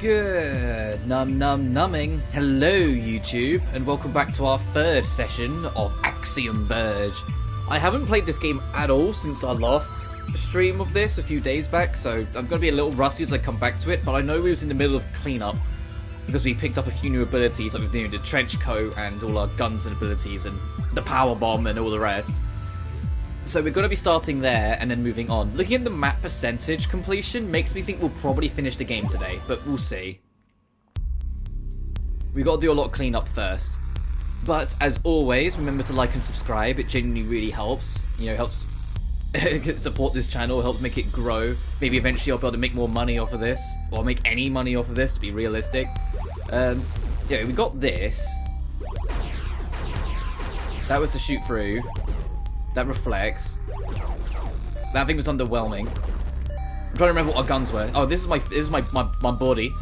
Good numbing. Hello YouTube, and welcome back to our third session of AXIOM VERGE. I haven't played this game at all since our last stream of this a few days back, so I'm going to be a little rusty as I come back to it, but I know we was in the middle of cleanup because we picked up a few new abilities, like the trench coat and all our guns and abilities and the power bomb and all the rest. So we're going to be starting there and then moving on. Looking at the map percentage completion makes me think we'll probably finish the game today, but we'll see. We've got to do a lot of cleanup first. But as always, remember to like and subscribe. It genuinely really helps. You know, helps support this channel, helps make it grow. Maybe eventually I'll be able to make more money off of this, or make any money off of this, to be realistic. Yeah, we got this. That was to shoot through. That reflects. That thing was underwhelming. I'm trying to remember what our guns were. Oh, this is my body.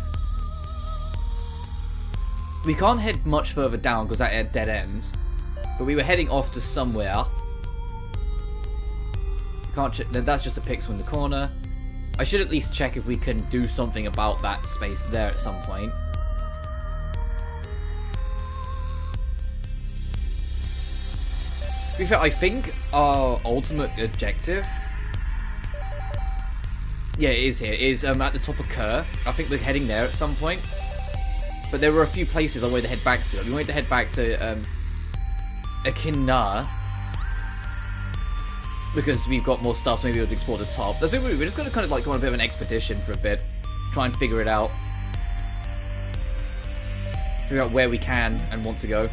We can't head much further down because that had dead ends. But we were heading off to somewhere. Can't check. That's just a pixel in the corner. I should at least check if we can do something about that space there at some point. To be fair, I think our ultimate objective, yeah, it is here, is at the top of Kerr. I think we're heading there at some point. But there were a few places I wanted to head back to. We wanted to head back to Akinar, because we've got more stuff, so maybe we'll explore the top. We're just going to kind of like go on a bit of an expedition for a bit, try and figure it out. Figure out where we can and want to go.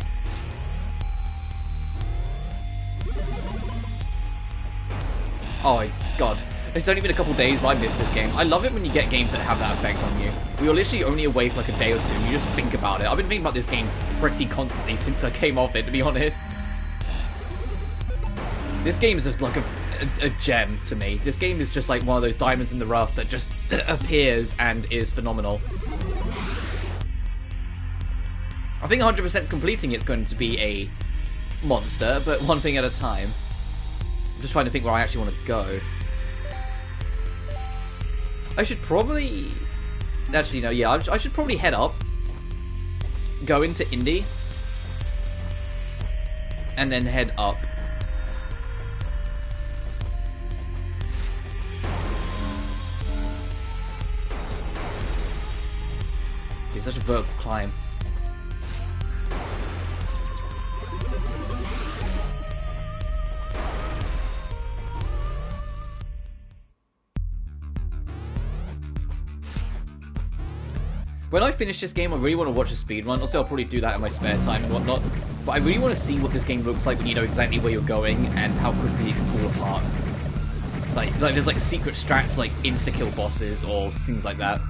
Oh my god. It's only been a couple days, but I missed this game. I love it when you get games that have that effect on you. We were literally only away for like a day or two, and you just think about it. I've been thinking about this game pretty constantly since I came off it, to be honest. This game is like a gem to me. This game is just like one of those diamonds in the rough that just appears and is phenomenal. I think 100% completing it's going to be a monster, but one thing at a time. I'm just trying to think where I actually want to go. I should probably... Actually, no, yeah, I should probably head up. Go into Indy. And then head up. It's such a vertical climb. When I finish this game, I really want to watch a speedrun. Also, I'll probably do that in my spare time and whatnot. But I really want to see what this game looks like when you know exactly where you're going and how quickly it can fall apart. Like there's like secret strats like insta-kill bosses or things like that.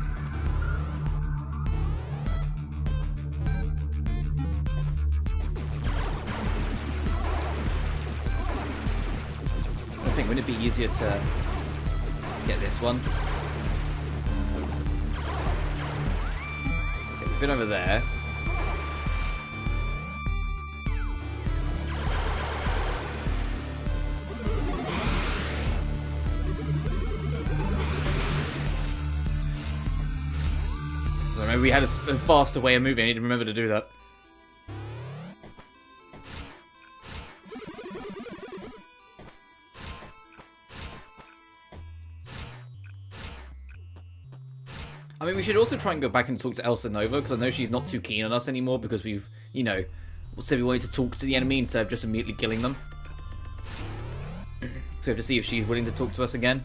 I think, wouldn't it be easier to get this one? We've been over there. So maybe we had a faster way of moving. I need to remember to do that. I mean, we should also try and go back and talk to Elsa Nova, because I know she's not too keen on us anymore, because we've, you know, said we wanted to talk to the enemy instead of just immediately killing them. So we have to see if she's willing to talk to us again.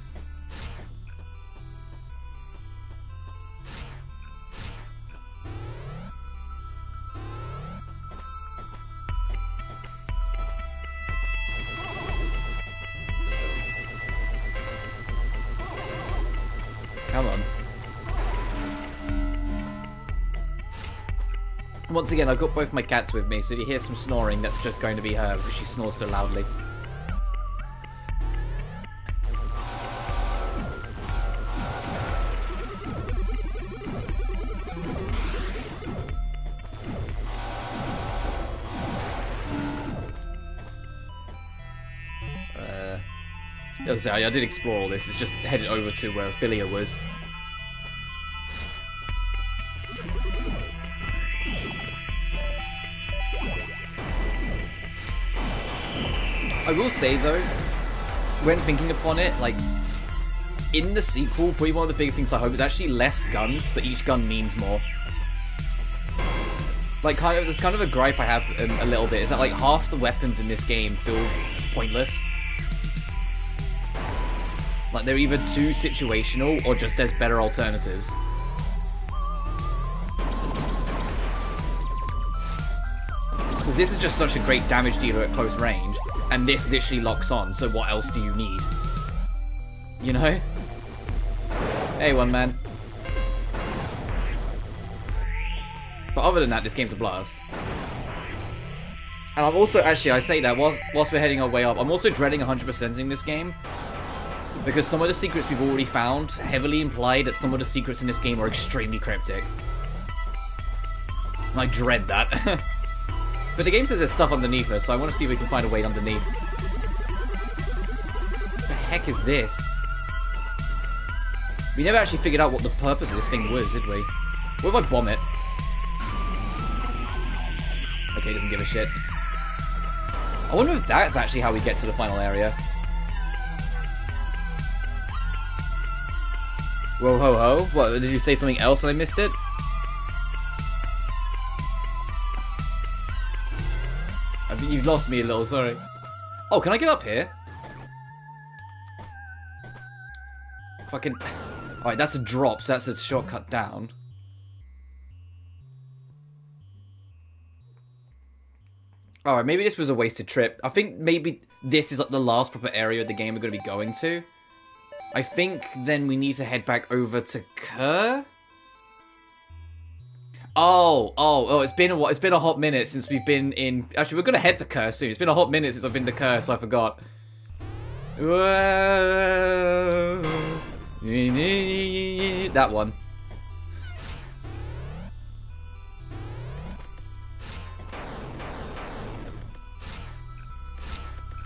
Come on. Once again, I've got both my cats with me, so if you hear some snoring, that's just going to be her, because she snores so loudly. I did explore all this, it's just headed over to where Ophelia was. I will say though, when thinking upon it, like, in the sequel, probably one of the big things I hope is actually less guns, but each gun means more. Like, there's kind of a gripe I have a little bit, is that, like, half the weapons in this game feel pointless. Like, they're either too situational, or just there's better alternatives. Because this is just such a great damage dealer at close range, and this literally locks on, so what else do you need? You know? Hey, one man. But other than that, this game's a blast. And I'm also, actually, I say that, whilst we're heading our way up, I'm also dreading 100%ing this game. Because some of the secrets we've already found heavily imply that some of the secrets in this game are extremely cryptic. And I dread that. But the game says there's stuff underneath us, so I want to see if we can find a way underneath. What the heck is this? We never actually figured out what the purpose of this thing was, did we? What if I bomb it? Okay, he doesn't give a shit. I wonder if that's actually how we get to the final area. Whoa, ho, ho. What, did you say something else and I missed it? I mean, you've lost me a little, sorry. Oh, can I get up here? Fucking... Alright, that's a drop, so that's a shortcut down. Alright, maybe this was a wasted trip. I think maybe this is like the last proper area of the game we're going to be going to. I think then we need to head back over to Kerr? Oh, it's been a hot minute since we've been in... Actually, we're going to head to Kerr soon. It's been a hot minute since I've been to Kerr, so I forgot. That one.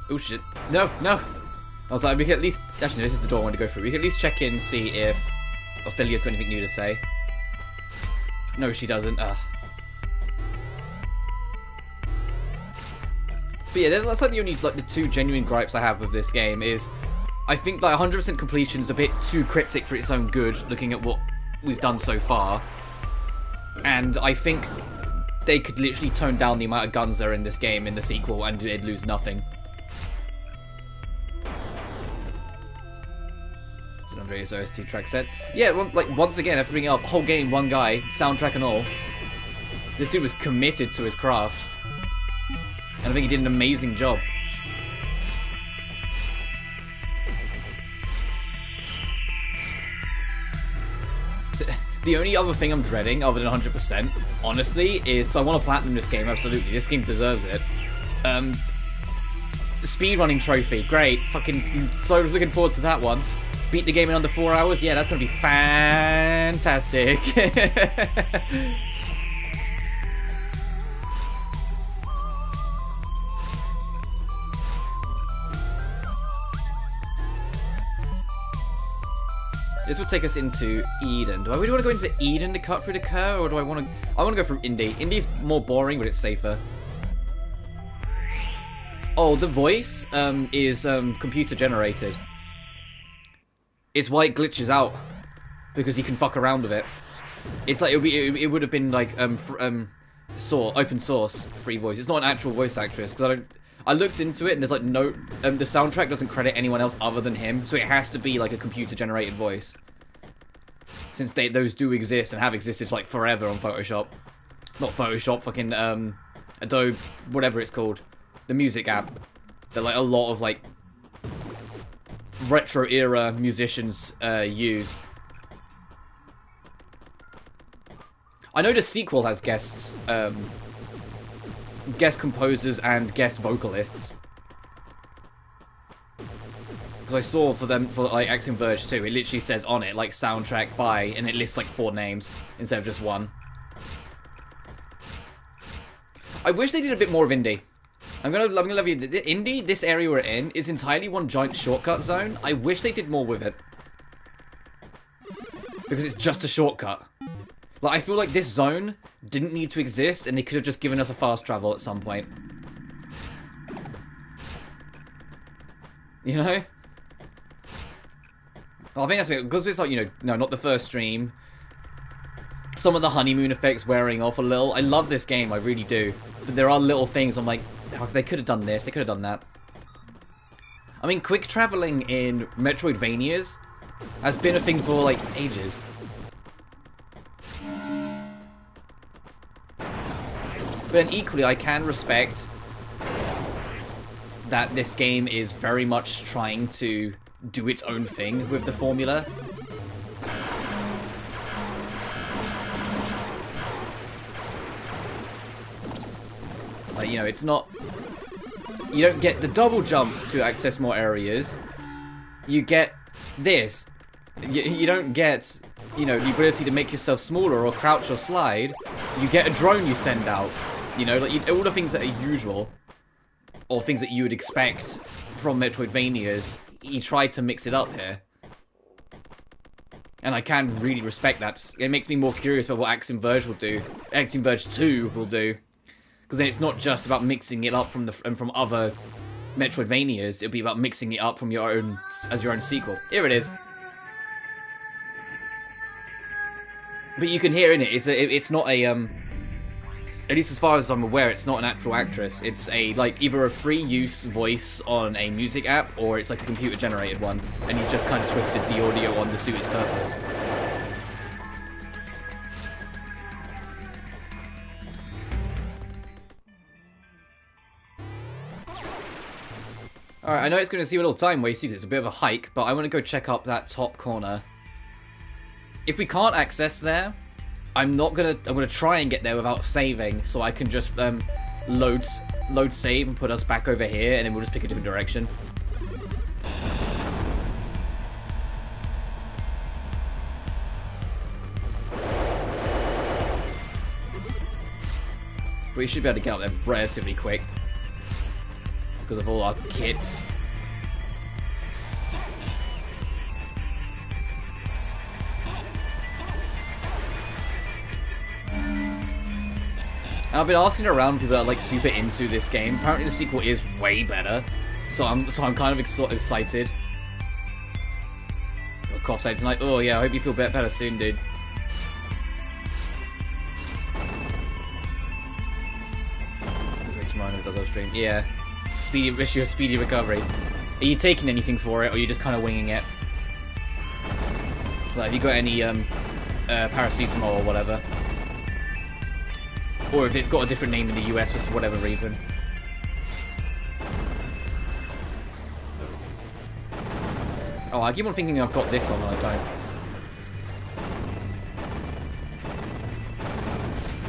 Oh shit. No, no! I was like, we can at least... Actually, no, this is the door I want to go through. We can at least check in and see if Ophelia's got anything new to say. No, she doesn't. But yeah, that's like the only, like, the two genuine gripes I have with this game is... I think, like, 100% completion is a bit too cryptic for its own good, looking at what we've done so far. And I think they could literally tone down the amount of guns there are in this game in the sequel and they'd lose nothing. Various OST track set. Yeah, well, like, once again, after bringing up whole game, one guy, soundtrack and all. This dude was committed to his craft. And I think he did an amazing job. The only other thing I'm dreading, other than 100%, honestly, is, because I want to platinum this game, absolutely, this game deserves it. The speedrunning trophy, great, fucking, so looking forward to that one. Beat the game in under 4 hours? Yeah, that's going to be fantastic. This will take us into Eden. Do I really want to go into Eden to cut through the Kerr, or do I want to... I want to go through Indy. Indy's more boring, but it's safer. Oh, the voice is computer generated. It's why it glitches out, because you can fuck around with it. It's like it would have been like open source free voice. It's not an actual voice actress, because I looked into it and there's like no the soundtrack doesn't credit anyone else other than him, so it has to be like a computer generated voice. Since those do exist and have existed like forever on Photoshop, not Photoshop, fucking Adobe, whatever it's called, the music app. That like a lot of like retro era musicians use. I know the sequel has guest composers and guest vocalists. Because I saw for like AXIOM VERGE too, it literally says on it like soundtrack by, and it lists like 4 names instead of just 1. I wish they did a bit more of indie. I'm gonna love you. Indie, this area we're in, is entirely one giant shortcut zone. I wish they did more with it. Because it's just a shortcut. Like, I feel like this zone didn't need to exist, and they could have just given us a fast travel at some point. You know? Well, I think that's it, because it's like, you know, no, not the first stream. Some of the honeymoon effects wearing off a little. I love this game, I really do. But there are little things I'm like, oh, they could have done this, they could have done that. I mean, quick traveling in Metroidvanias has been a thing for, like, ages. But then equally, I can respect that this game is very much trying to do its own thing with the formula. Like, you know, it's not... You don't get the double jump to access more areas. You get this. You don't get, you know, the ability to make yourself smaller or crouch or slide. You get a drone you send out. You know, like all the things that are usual, or things that you would expect from Metroidvanias, you try to mix it up here. And I can really respect that. It makes me more curious about what AXIOM Verge will do. AXIOM Verge 2 will do. Because then it's not just about mixing it up from other Metroidvanias. It'll be about mixing it up from your own sequel. Here it is. But you can hear in it. It's not a at least as far as I'm aware, it's not an actual actress. It's a like either a free use voice on a music app, or it's like a computer generated one, and he's just kind of twisted the audio on to suit his purpose. Alright, I know it's going to seem a little time wasting because it's a bit of a hike, but I want to go check up that top corner. If we can't access there, I'm gonna try and get there without saving, so I can just load save and put us back over here, and then we'll just pick a different direction. We should be able to get up there relatively quick because of all our kit. And I've been asking around people that are like super into this game. Apparently the sequel is way better, so I'm kind of excited. Got a cough say tonight. Oh yeah, I hope you feel better soon, dude. Tomorrow does our stream. Yeah, wish you a speedy recovery. Are you taking anything for it, or are you just kind of winging it? Like, have you got any paracetamol or whatever? Or if it's got a different name in the US for whatever reason. Oh, I keep on thinking I've got this on and I don't.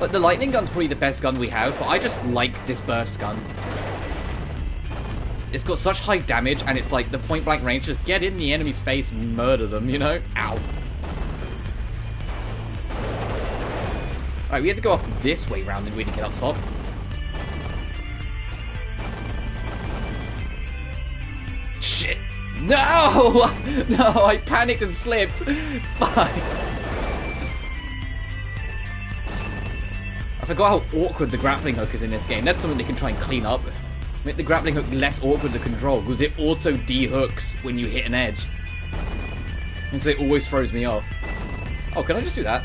But the lightning gun's probably the best gun we have, but I just like this burst gun. It's got such high damage, and it's like the point blank range, just get in the enemy's face and murder them, you know? Ow. Alright, we have to go up this way round and really get up top. Shit! No! No, I panicked and slipped! Fuck! I forgot how awkward the grappling hook is in this game. That's something they can try and clean up. Make the grappling hook less awkward to control, because it auto de-hooks when you hit an edge. And so it always throws me off. Oh, can I just do that?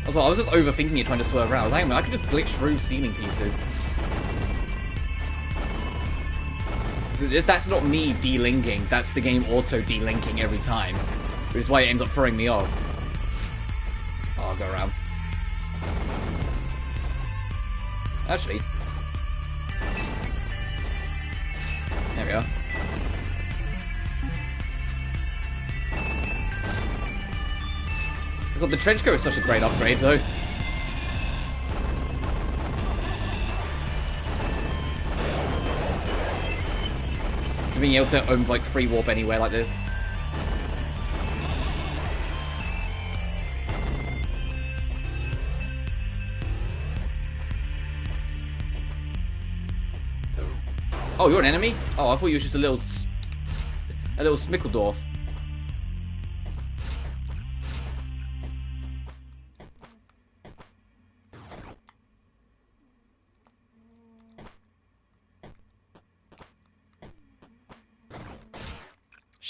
I was just overthinking it, trying to swerve around. Hang on, I could just glitch through ceiling pieces. So that's not me de-linking, that's the game auto-de-linking every time. Which is why it ends up throwing me off. Oh, I'll go around. Actually. There we are. God, the trench coat is such a great upgrade, though. Being able to like free warp anywhere like this. Oh, you're an enemy? Oh, I thought you were just a little Smickledorf.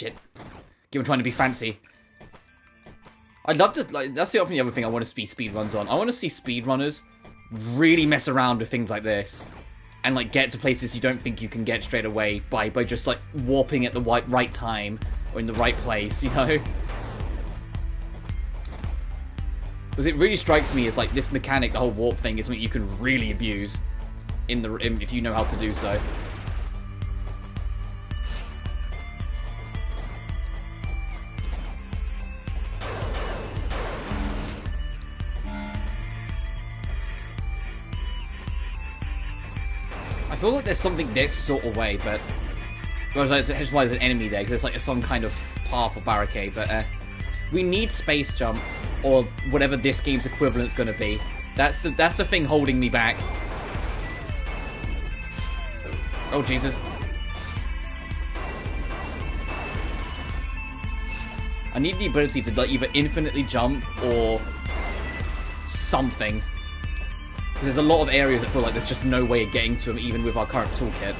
shit. Keep on trying to be fancy. I'd love to, like, that's the other thing I want to see speedruns on. I want to see speedrunners really mess around with things like this. And, like, get to places you don't think you can get straight away by just, like, warping at the right time. Or in the right place, you know? Because it really strikes me as, like, this mechanic, the whole warp thing, is something you can really abuse. If you know how to do so. I feel like there's something this sort of way, but well, that's why there's an enemy there, because there's like some kind of path or barricade. But we need space jump, or whatever this game's equivalent's going to be. That's the thing holding me back. Oh Jesus! I need the ability to like either infinitely jump or something. There's a lot of areas that feel like there's just no way of getting to them, even with our current toolkit.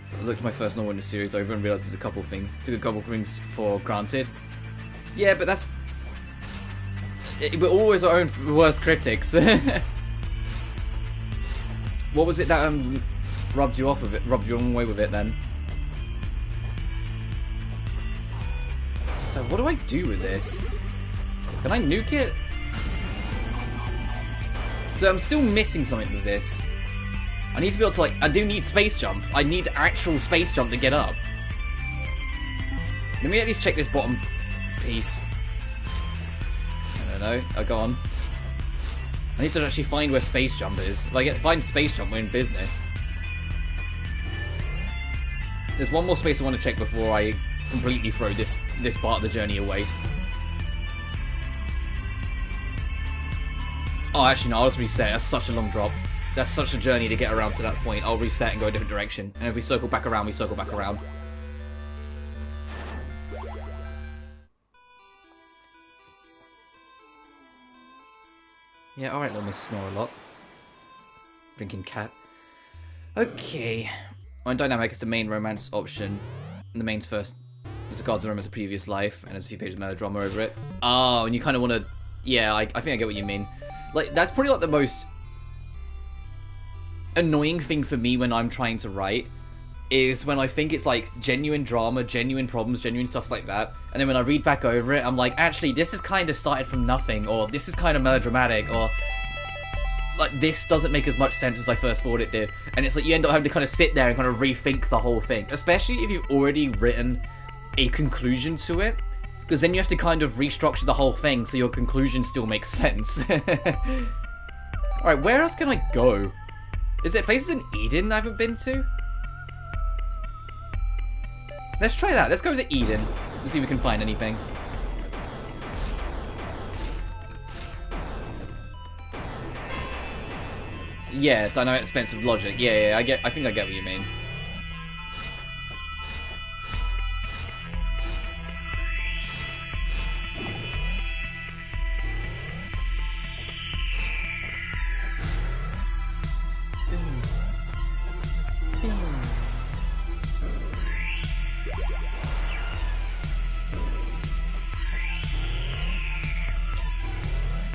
So I looked at my first novel in the series over and realised there's a couple of things. Took a couple of things for granted. Yeah, but that's... we're always our own worst critics. What was it that rubbed you off with it? Rubbed you on away with it then? So what do I do with this? Can I nuke it? So I'm still missing something with this. I need to be able to like. I do need space jump. I need actual space jump to get up. Let me at least check this bottom piece. I don't know. Oh, go on. I need to actually find where space jump is. If I find space jump, we're in business. There's one more space I want to check before I completely throw this part of the journey a waste. Oh, actually no, I'll just reset. That's such a long drop. That's such a journey to get around to that point. I'll reset and go a different direction. And if we circle back around, we circle back around. Yeah, alright, little Miss Snore a lot. Drinking cat. Okay. On Dynamic, it's the main romance option. And the main's first. There's a Gods of Romance, a previous life, and there's a few pages of melodrama over it. Oh, and you kind of want to... Yeah, I think I get what you mean. Like, that's probably like the most annoying thing for me when I'm trying to write. Is when I think it's like genuine drama, genuine problems, genuine stuff like that. And then when I read back over it, I'm like, actually, this is kind of started from nothing. Or this is kind of melodramatic. Or like, this doesn't make as much sense as I first thought it did. And it's like you end up having to kind of sit there and kind of rethink the whole thing. Especially if you've already written a conclusion to it. Because then you have to kind of restructure the whole thing so your conclusion still makes sense. Alright, where else can I go? Is there places in Eden I haven't been to? Let's try that. Let's go to Eden and see if we can find anything. Yeah, dynamic expensive logic. Yeah, I think I get what you mean.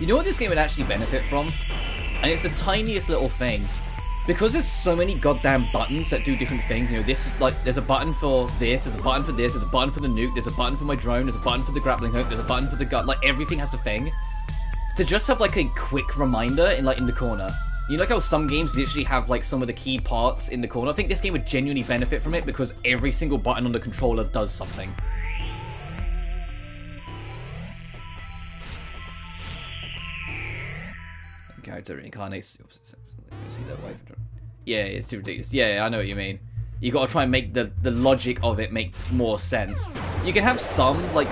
You know what this game would actually benefit from? And it's the tiniest little thing. Because there's so many goddamn buttons that do different things, you know, this is like, there's a button for this, there's a button for this, there's a button for the nuke, there's a button for my drone, there's a button for the grappling hook, there's a button for the gun, like everything has a thing. To just have like a quick reminder in the corner. You know, like how some games literally have like some of the key parts in the corner? I think this game would genuinely benefit from it because every single button on the controller does something. Character reincarnates the opposite sex. See that way? Yeah, it's too ridiculous. Yeah, I know what you mean. You gotta try and make the logic of it make more sense. You can have some, like,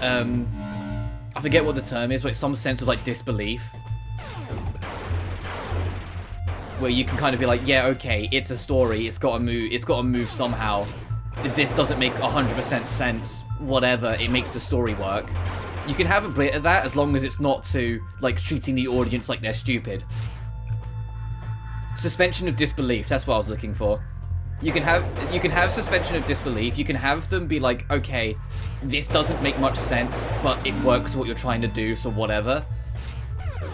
I forget what the term is, but some sense of, like, disbelief. Where you can kind of be like, yeah, okay, it's a story, it's gotta move somehow. if this doesn't make 100% sense, whatever, it makes the story work. You can have a bit of that as long as it's not to, like, treating the audience like they're stupid. Suspension of disbelief, that's what I was looking for. You can have suspension of disbelief. You can have them be like, okay, this doesn't make much sense, but it works for what you're trying to do, so whatever.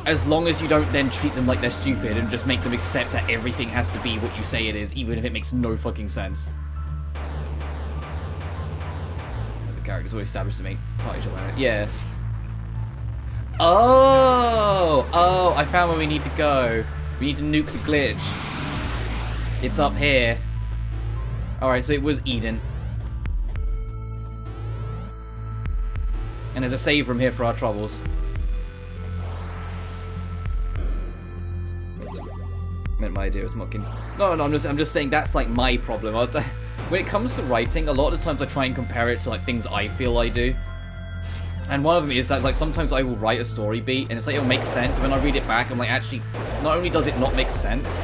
As long as you don't then treat them like they're stupid and just make them accept that everything has to be what you say it is, even if it makes no fucking sense. The character's always established to me. Yeah. Oh, I found where we need to go. We need to nuke the glitch. It's up here. Alright, so it was Eden. And there's a save room here for our troubles. Meant my idea was mocking. No, I'm just saying that's like my problem. When it comes to writing, a lot of the times I try and compare it to like things I feel I do. And one of them is that like sometimes I will write a story beat and it's like it'll make sense, and when I read it back I'm like, actually, not only does it not make sense,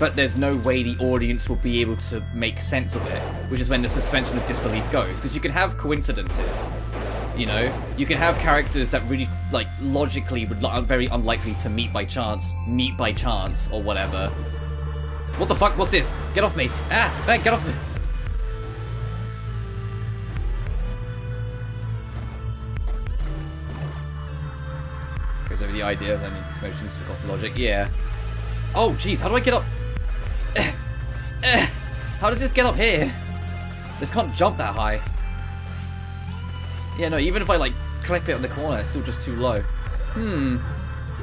but there's no way the audience will be able to make sense of it, which is when the suspension of disbelief goes. Because you can have coincidences, you know? You can have characters that really, like, logically would are very unlikely to meet by chance, or whatever. What the fuck? What's this? Get off me! Ah! Man, get off me! Okay, so the idea that means suspensions to cost the logic, yeah. Oh, jeez, how do I get up? How does this get up here? This can't jump that high. Yeah, no, even if I, like, clip it on the corner, it's still just too low.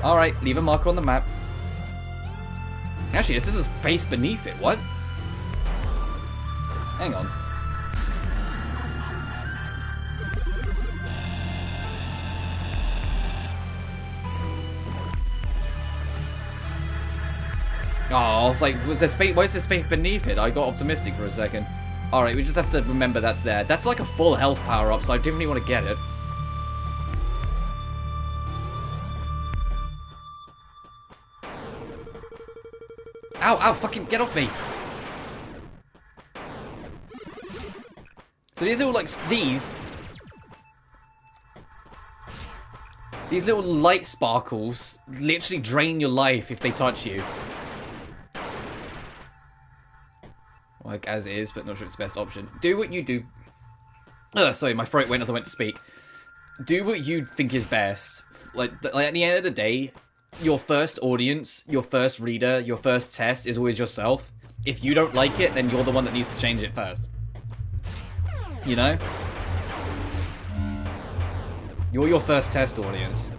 Alright, leave a marker on the map. Actually, this is a space beneath it, what? Hang on. Oh, I was like, was there space? Why is there space beneath it? I got optimistic for a second. Alright, we just have to remember that's there. That's like a full health power-up, so I definitely want to get it. Ow, ow, fucking get off me! So these little, like, these little light sparkles literally drain your life if they touch you. Like, as is, but not sure it's the best option. Do what you do. Sorry, my throat went as I went to speak. Do what you think is best. Like, at the end of the day, your first audience, your first reader, your first test is always yourself. If you don't like it, then you're the one that needs to change it first. You know? You're your first test audience.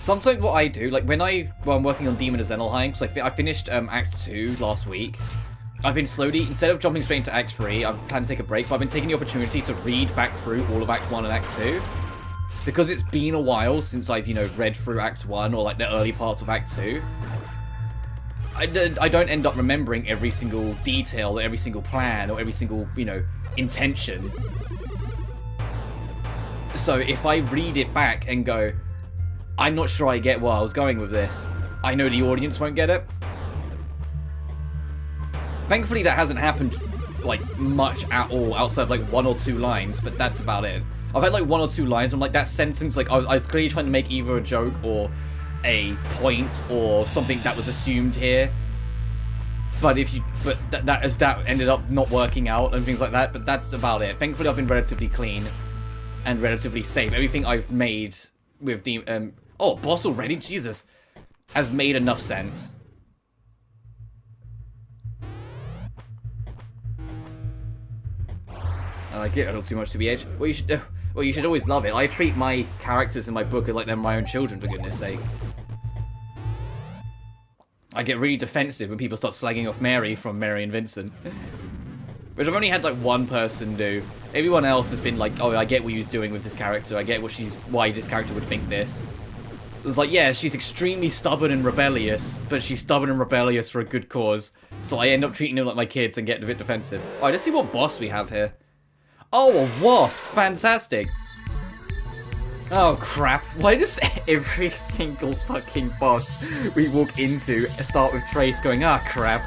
Sometimes what I do, like when I'm working on Demon of Xenelheim, because I finished Act 2 last week, I've been slowly, instead of jumping straight into Act 3, I've planned to take a break, but I've been taking the opportunity to read back through all of Act 1 and Act 2. Because it's been a while since I've, you know, read through Act 1 or like the early parts of Act 2. I don't end up remembering every single detail, or every single plan, or every single, you know, intention. So if I read it back and go, I'm not sure I get where I was going with this, I know the audience won't get it. Thankfully that hasn't happened, like, much at all, outside of, like, 1 or 2 lines, but that's about it. I've had, like, 1 or 2 lines, I'm like, that sentence, like, I was clearly trying to make either a joke, or a point, or something that was assumed here. But that ended up not working out, and things like that, but that's about it. Thankfully I've been relatively clean, and relatively safe. Everything I've made with the, oh, boss already? Jesus. Has made enough sense. I like it a little too much to be edge. Well, you should always love it. I treat my characters in my book as like they're my own children, for goodness sake. I get really defensive when people start slagging off Mary from Mary and Vincent. Which I've only had like one person do. Everyone else has been like, oh, I get what he was doing with this character. I get why this character would think this. It's like, yeah, she's extremely stubborn and rebellious, but she's stubborn and rebellious for a good cause. So I end up treating them like my kids and getting a bit defensive. Alright, let's see what boss we have here. Oh, a wasp! Fantastic! Oh, crap. Why does every single fucking boss we walk into start with Trace going, ah, crap?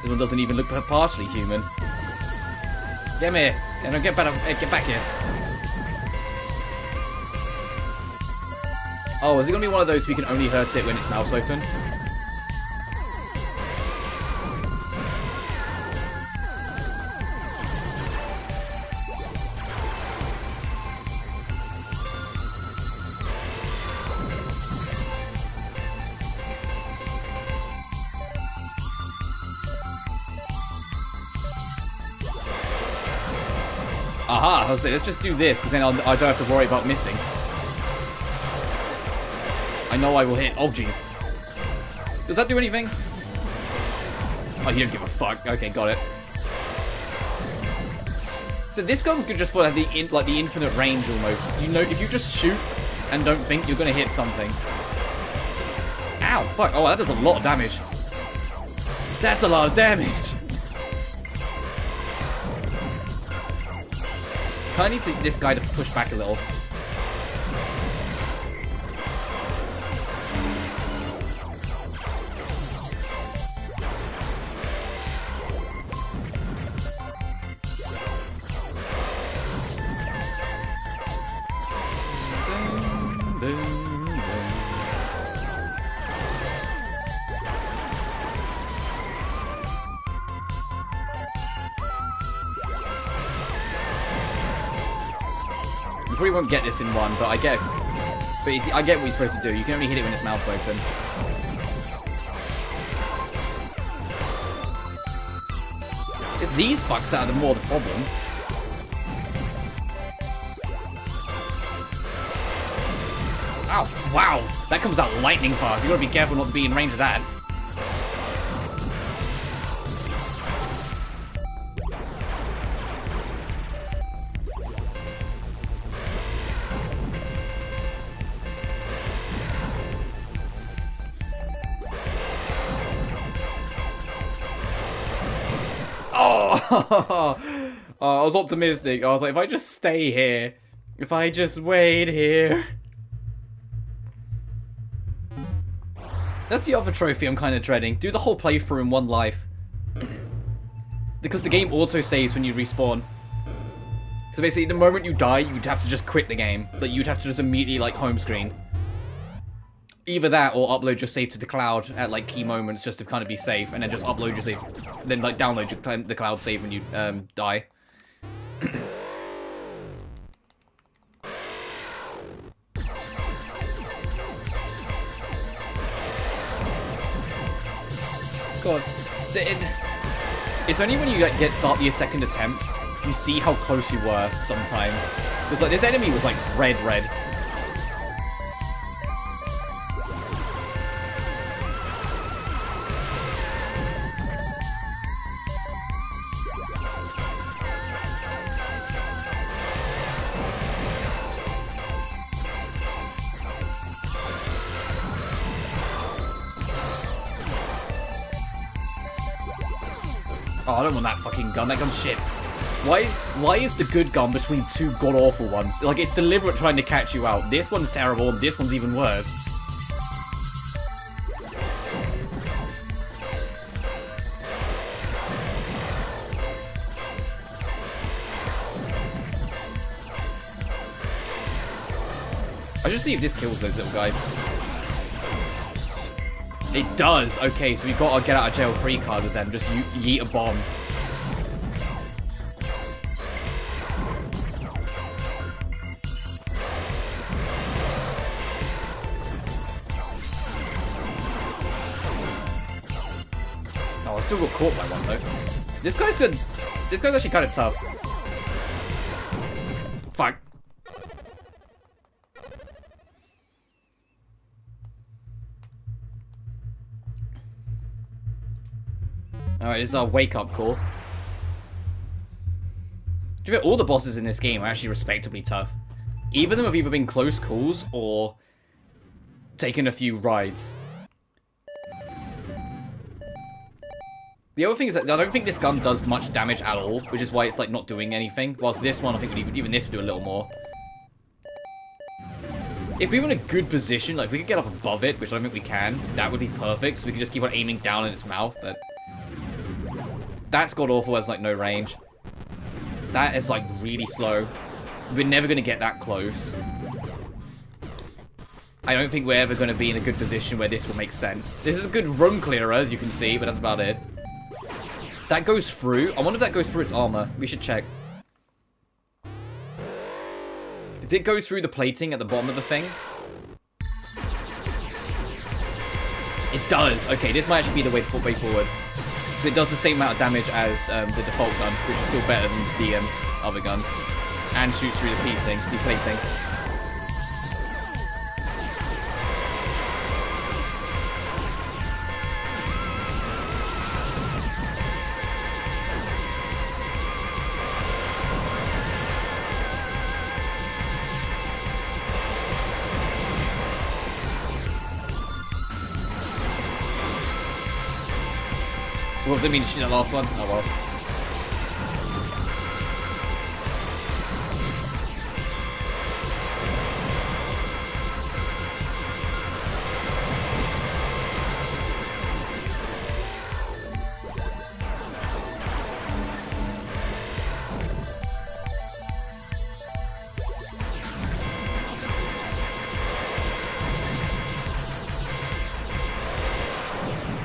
This one doesn't even look partially human. Get me here. Yeah, no, get back here. Oh, is it going to be one of those we can only hurt it when its mouth's open? Aha, I was saying, let's just do this, because then I don't have to worry about missing. I know I will hit. Oh, jeez. Does that do anything? Oh, you don't give a fuck. Okay, got it. So this gun's good just for the infinite range, almost. You know, if you just shoot and don't think, you're going to hit something. Ow, fuck. Oh, that does a lot of damage. That's a lot of damage. I need this guy to push back a little. Probably won't get this in one, but I get what you're supposed to do. You can only hit it when its mouth's open. It's these fucks that are more the problem. Ow! Wow! That comes out lightning fast. You gotta be careful not to be in range of that. Oh, I was optimistic. I was like, if I just stay here, if I just wait here. That's the other trophy I'm kind of dreading. Do the whole playthrough in one life. Because the game auto-saves when you respawn. So basically, the moment you die, you'd have to just quit the game. Like, you'd have to just immediately, like, home screen. Either that, or upload your save to the cloud at, like, key moments just to kind of be safe, and then just upload your save, then, like, download the cloud save when you, die. God. It's only when you, like, start your second attempt, you see how close you were, sometimes. Because, like, this enemy was, like, red. Oh, I don't want that fucking gun. That gun's shit. Why is the good gun between two god-awful ones? Like, it's deliberate trying to catch you out. This one's terrible, and this one's even worse. I should see if this kills those little guys. It does! Okay, so we've got a get out of jail free card with them. Just yeet a bomb. Oh, I still got caught by one though. This guy's good. This guy's actually kind of tough. Fuck. Alright, this is our wake-up call. Do you think all the bosses in this game are actually respectably tough? Either of them have either been close calls or taken a few rides. The other thing is that I don't think this gun does much damage at all, which is why it's like not doing anything. Whilst this one, I think even this would do a little more. If we were in a good position, like if we could get up above it, which I don't think we can, that would be perfect. So we could just keep on aiming down in its mouth, but... That's god-awful, has, like, no range. That is, like, really slow. We're never going to get that close. I don't think we're ever going to be in a good position where this will make sense. This is a good run clearer, as you can see, but that's about it. That goes through. I wonder if that goes through its armor. We should check. If it goes through the plating at the bottom of the thing. It does. Okay, this might actually be the way forward. It does the same amount of damage as the default gun, which is still better than the other guns. And shoots through the plating. What does it mean to shoot that last one? Oh well.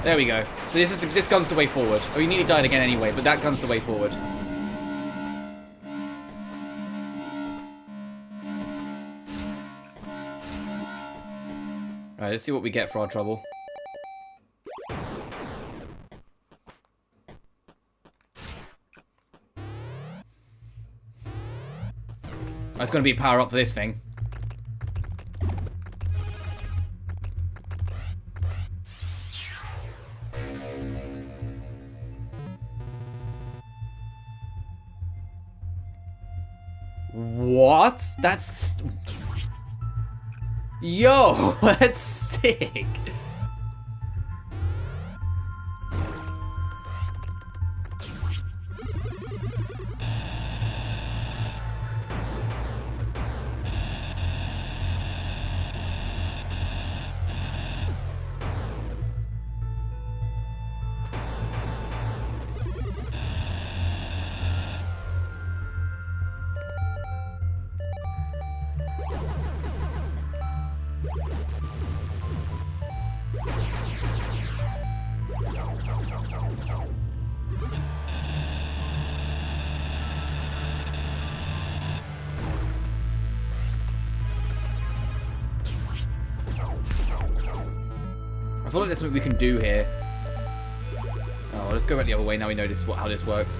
There we go. So this gun's the way forward. Oh, you nearly died again anyway, but that gun's the way forward. Alright, let's see what we get for our trouble. It's gonna be a power up for this thing. What? That's... Yo, that's sick. I feel like there's something we can do here. Oh, let's go back the other way now we know how this works.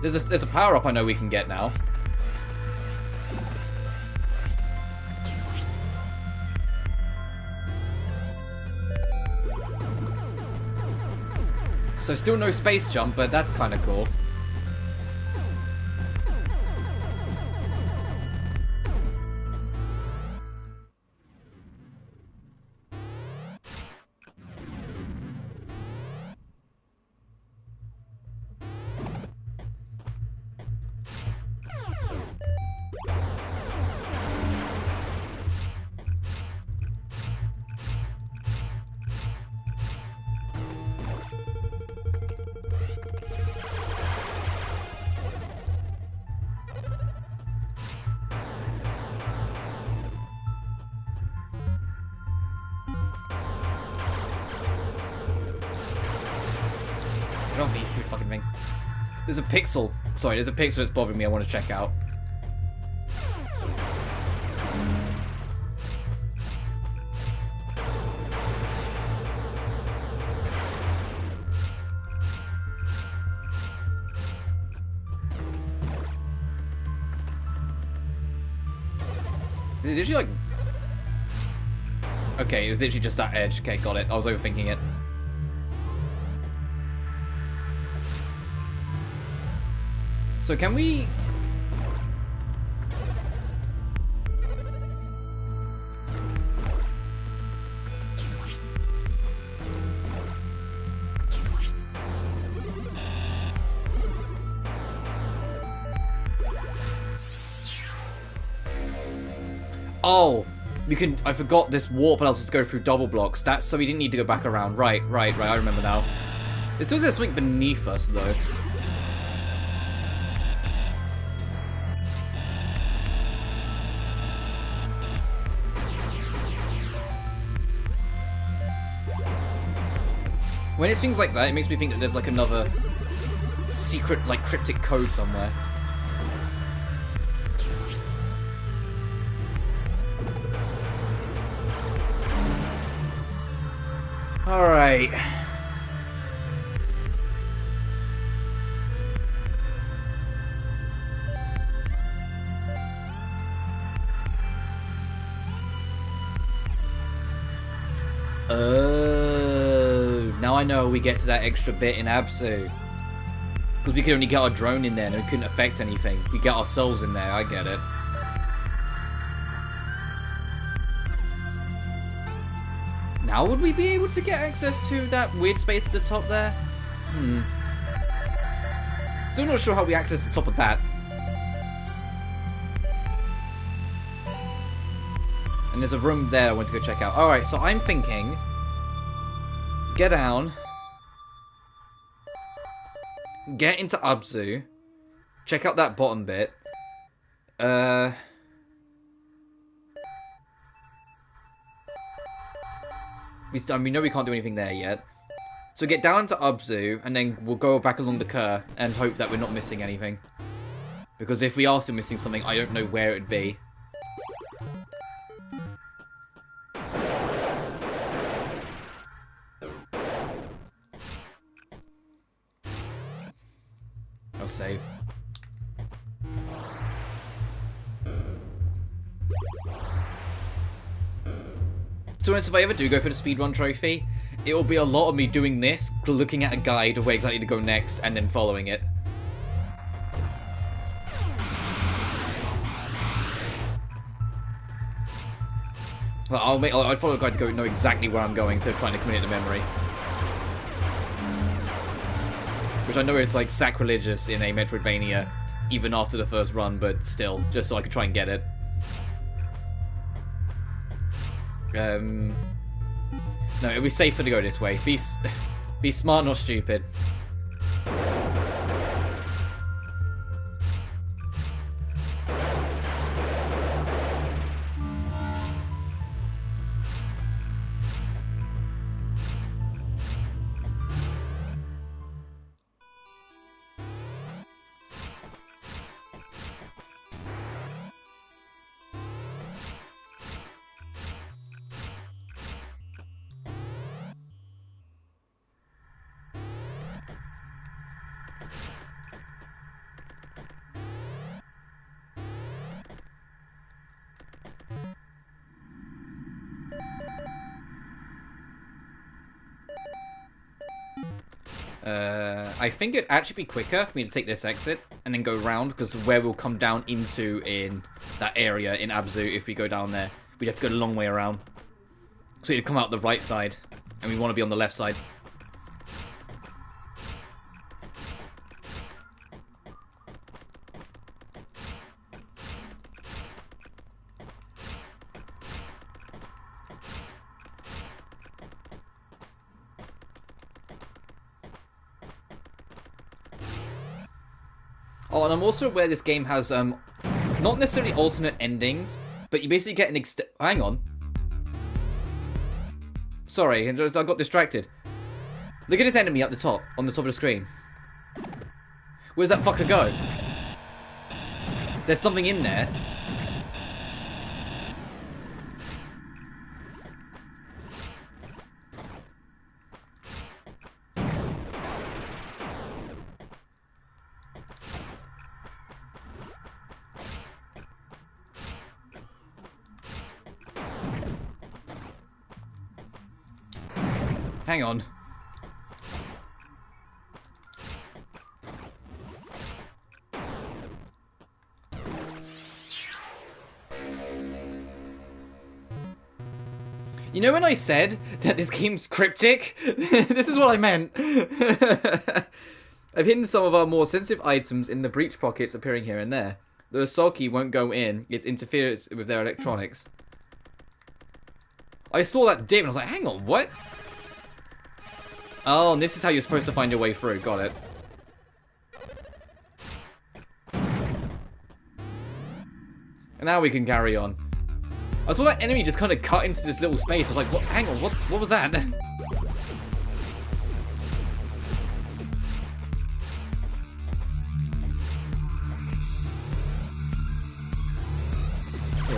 There's a power up I know we can get now. So still no space jump, but that's kind of cool. I don't need a fucking thing. There's a pixel. Sorry, there's a pixel that's bothering me I want to check out. Is it literally like... Okay, it was literally just that edge. Okay, got it. I was overthinking it. So can we... Oh, We can... I forgot this warp allows us to go through double blocks. That's so we didn't need to go back around. Right. I remember now. It still says something beneath us, though. When it's things like that, it makes me think that there's like another secret, like, cryptic code somewhere. Alright. Now I know we get to that extra bit in Absu. Because we could only get our drone in there and it couldn't affect anything. We get ourselves in there, I get it. Now would we be able to get access to that weird space at the top there? Still not sure how we access the top of that. And there's a room there I want to go check out. Alright, so I'm thinking... Get down. Get into Abzu. Check out that bottom bit. We know we can't do anything there yet. So get down to Abzu, and then we'll go back along the Kerr and hope that we're not missing anything. Because if we are still missing something, I don't know where it'd be. I'll save. So if I ever do go for the speedrun trophy, it will be a lot of me doing this, looking at a guide of where exactly to go next, and then following it. Well, I'll follow a guide to know exactly where I'm going instead of trying to commit it to memory. Which I know is like sacrilegious in a Metroidvania, even after the first run, but still, just so I can try and get it. No, it'll be safer to go this way. Be smart, not stupid. I think it'd actually be quicker for me to take this exit and then go round, because where we'll come down into in that area in Abzu, if we go down there, we'd have to go the long way around. So it'd come out the right side, and we want to be on the left side. Oh, and I'm also aware this game has, not necessarily alternate endings, but you basically get an hang on. Sorry, I got distracted. Look at this enemy at the top, on the top of the screen. Where's that fucker go? There's something in there. Hang on. You know when I said that this game's cryptic? This is what I meant. I've hidden some of our more sensitive items in the breech pockets appearing here and there. The assault key won't go in. It interferes with their electronics. I saw that dip and I was like, hang on, what? Oh, and this is how you're supposed to find your way through. Got it. And now we can carry on. I saw that enemy just kind of cut into this little space. I was like, what? Hang on, what was that? Yeah,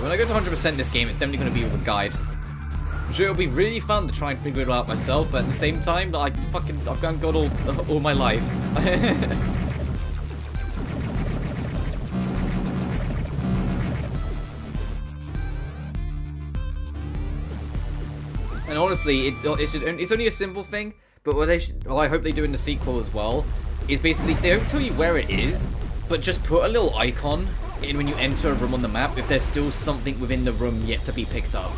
when I go to 100% this game, it's definitely going to be with a guide. I'm sure it'll be really fun to try and figure it out myself, but at the same time, I've got all my life. And honestly, it's only a simple thing, but what I hope they do in the sequel as well, is basically, they don't tell you where it is, but just put a little icon in when you enter a room on the map if there's still something within the room yet to be picked up.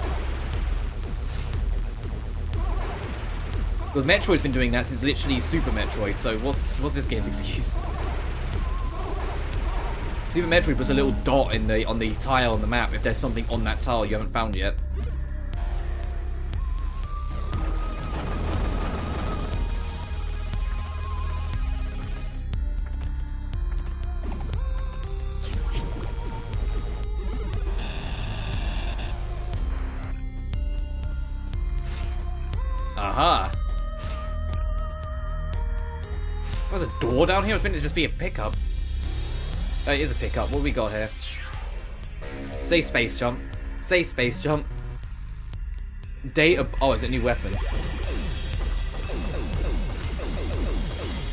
Because Metroid's been doing that since literally Super Metroid, so what's this game's excuse? Super Metroid puts a little dot on the tile on the map if there's something on that tile you haven't found yet. Aha! There's a door down here? I was meant to just be a pickup. It is a pickup. What have we got here? Say space jump. Say space jump. Data. Oh, is it a new weapon?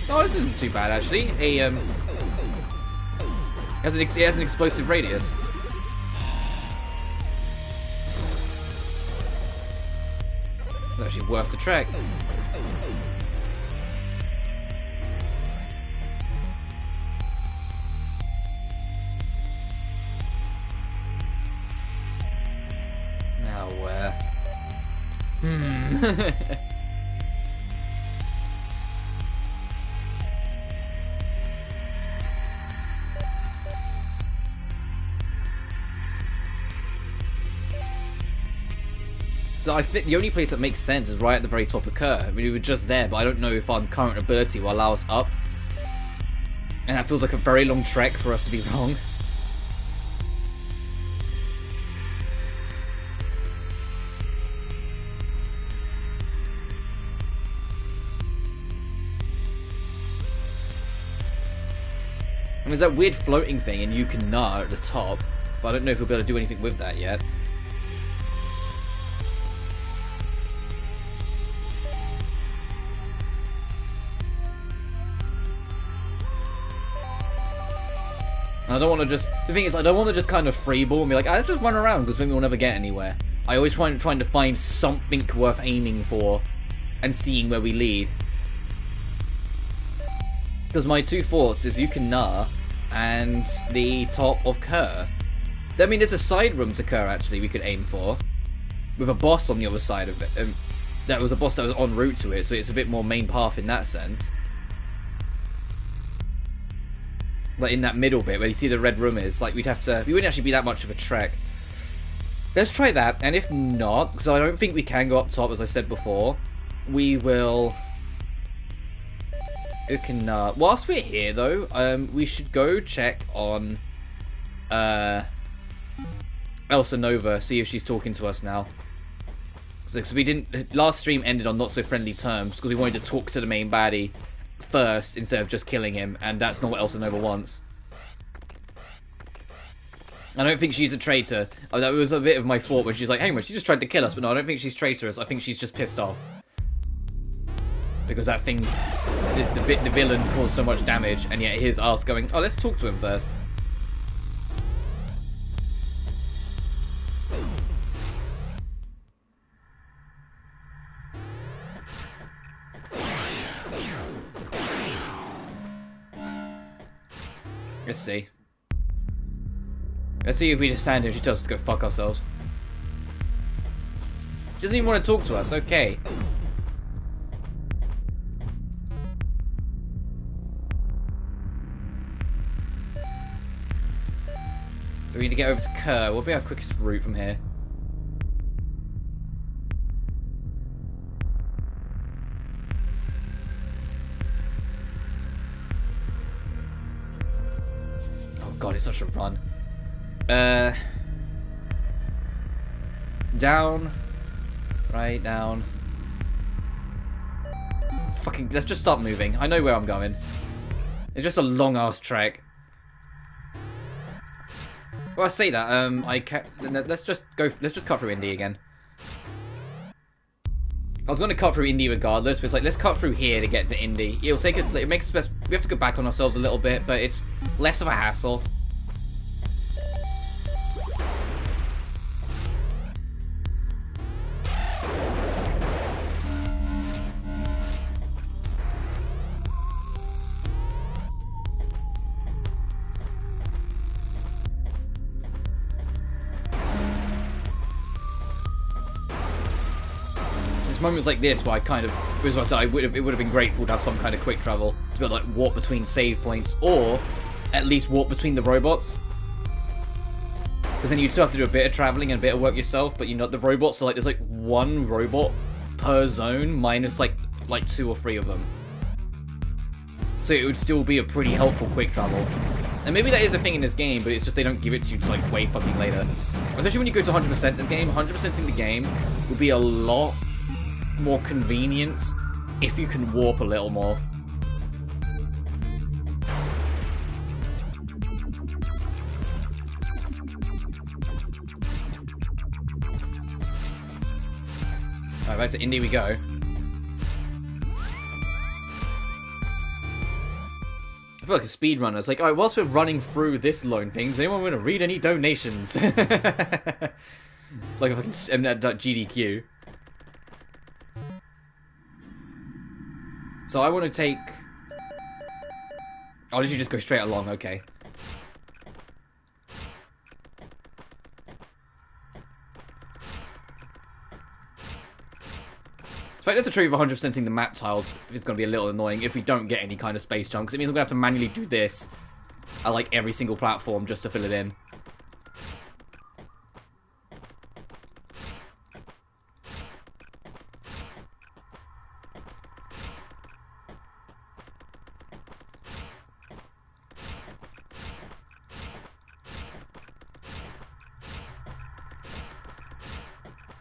Oh, this isn't too bad actually. It has an explosive radius. It's actually worth the trek. Now where? So I think the only place that makes sense is right at the very top of Kerr. I mean, we were just there, but I don't know if our current ability will allow us up. And that feels like a very long trek for us to be wrong. And there's that weird floating thing in Yukina at the top, but I don't know if we'll be able to do anything with that yet. And I don't want to just... The thing is, I don't want to just kind of freeball and be like, let's just run around, because then we'll never get anywhere. I always trying to find something worth aiming for and seeing where we lead. Because my two thoughts is Yukina and the top of Kerr. I mean, there's a side room to Kerr, actually, we could aim for. With a boss on the other side of it. That was a boss that was en route to it, so it's a bit more main path in that sense. Like in that middle bit where you see the red room is, like we wouldn't actually be that much of a trek. Let's try that, and if not, because I don't think we can go up top, as I said before, we will... whilst we're here though, we should go check on Elsa Nova, see if she's talking to us now. Because we didn't... Last stream ended on not so friendly terms, because we wanted to talk to the main baddie first instead of just killing him, and that's not what Elsa Nova wants. I don't think she's a traitor. Oh, that was a bit of my thought when she's like, hey man, she just tried to kill us, but no, I don't think she's traitorous. I think she's just pissed off. Because that thing, the villain caused so much damage, and yet here's us going, oh, let's talk to him first. Let's see. Let's see if we just stand here and she tells us to go fuck ourselves. She doesn't even want to talk to us, okay. So we need to get over to Kerr. What'll be our quickest route from here? god, it's such a run. Down. Right, down. Fucking, let's just start moving. I know where I'm going. It's just a long-ass trek. Well, I say that, let's just cut through Indy again. I was going to cut through Indy regardless, but it's like, let's cut through here to get to Indy. It'll take it makes us, we have to go back on ourselves a little bit, but it's less of a hassle. Moments like this where I kind of, it would have been grateful to have some kind of quick travel to be able to like walk between save points, or at least walk between the robots, because then you still have to do a bit of traveling and a bit of work yourself. But you know, the robots are like, there's like one robot per zone minus like 2 or 3 of them, so it would still be a pretty helpful quick travel. And maybe that is a thing in this game, but it's just they don't give it to you till like way fucking later, especially when you go to 100% the game. 100%ing the game would be a lot more convenient if you can warp a little more. Alright, back to Indy we go. I feel like a speedrunner. It's like, alright, whilst we're running through this loan thing, does anyone want to read any donations? Like a fucking GDQ. So I want to take... Oh, did you just go straight along? Okay. So that's the truth of 100%ing the map tiles is going to be a little annoying if we don't get any kind of space jump, because it means I'm going to have to manually do this at like every single platform just to fill it in.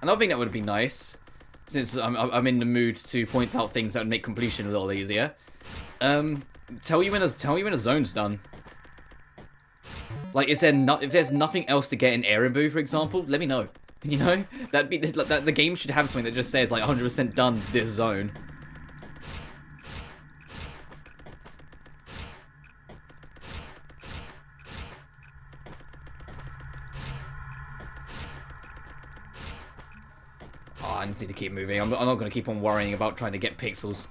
Another thing that would be nice, since I'm in the mood to point out things that would make completion a little easier, tell me when a zone's done. Like, if there's nothing else to get in Erembu, for example, let me know. You know, the game should have something that just says like 100% done this zone. I just need to keep moving. I'm not going to keep on worrying about trying to get pixels.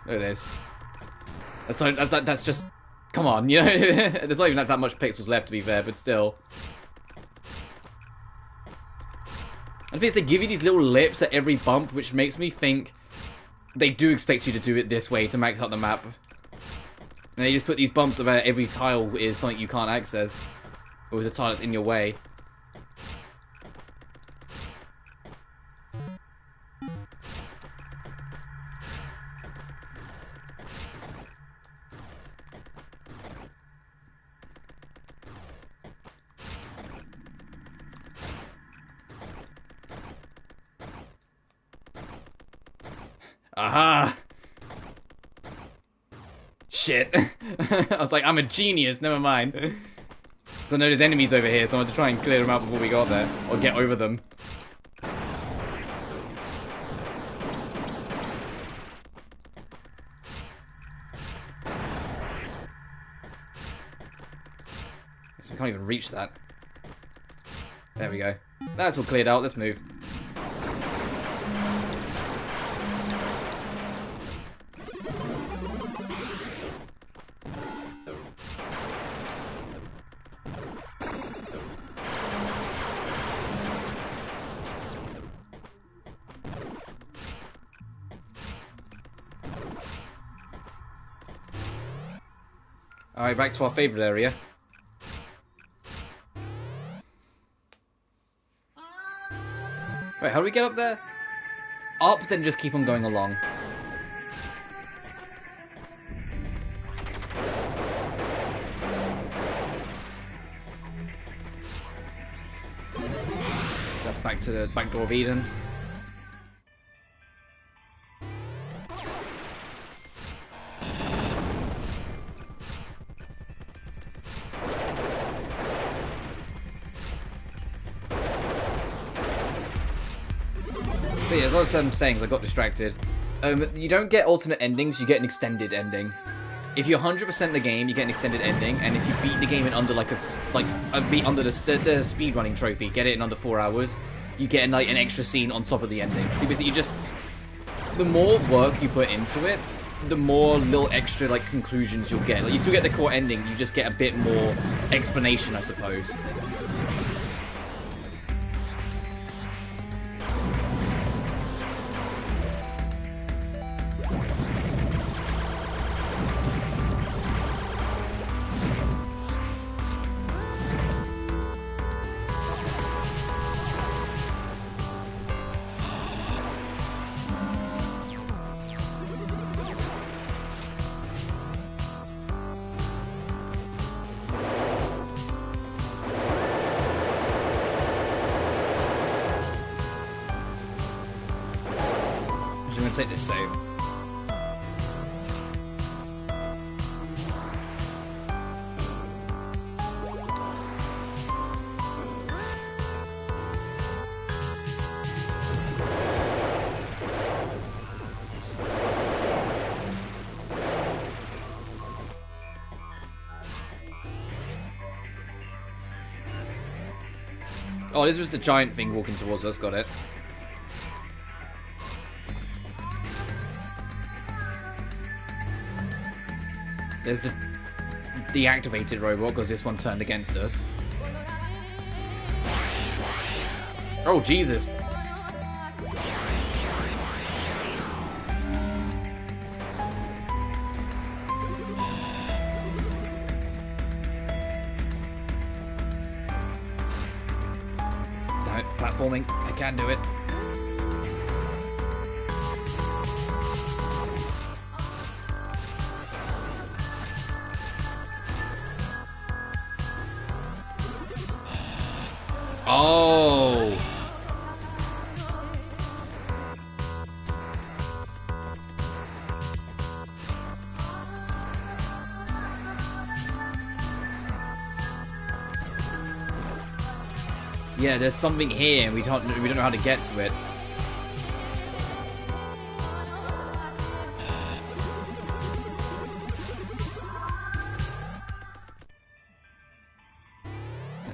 Look at this. That's just... Come on, you know? There's not even that much pixels left, to be fair, but still. I think they give you these little lips at every bump, which makes me think they do expect you to do it this way to max out the map. And they just put these bumps about every tile is something you can't access. Or is a tile that's in your way. Aha! Shit. I was like, I'm a genius, never mind. So I know there's enemies over here, so I want to try and clear them out before we got there. Or get over them. Guess we can't even reach that. There we go. That's all cleared out, let's move. Alright, back to our favourite area. Wait, how do we get up there? Up, then just keep on going along. back to the back door of Eden. But yeah, as I was saying, I got distracted. You don't get alternate endings, you get an extended ending. If you 100% the game, you get an extended ending, and if you beat the game in under beat under the speedrunning trophy, get it in under 4 hours, you get like an extra scene on top of the ending. So basically, the more work you put into it, the more little extra like conclusions you'll get. Like you still get the core ending, you just get a bit more explanation, I suppose. Take this save. Oh, this was the giant thing walking towards us, got it. There's the deactivated robot because this one turned against us. Oh, Jesus. Damn it, platforming. I can do it. Oh. Yeah, there's something here and we don't know how to get to it.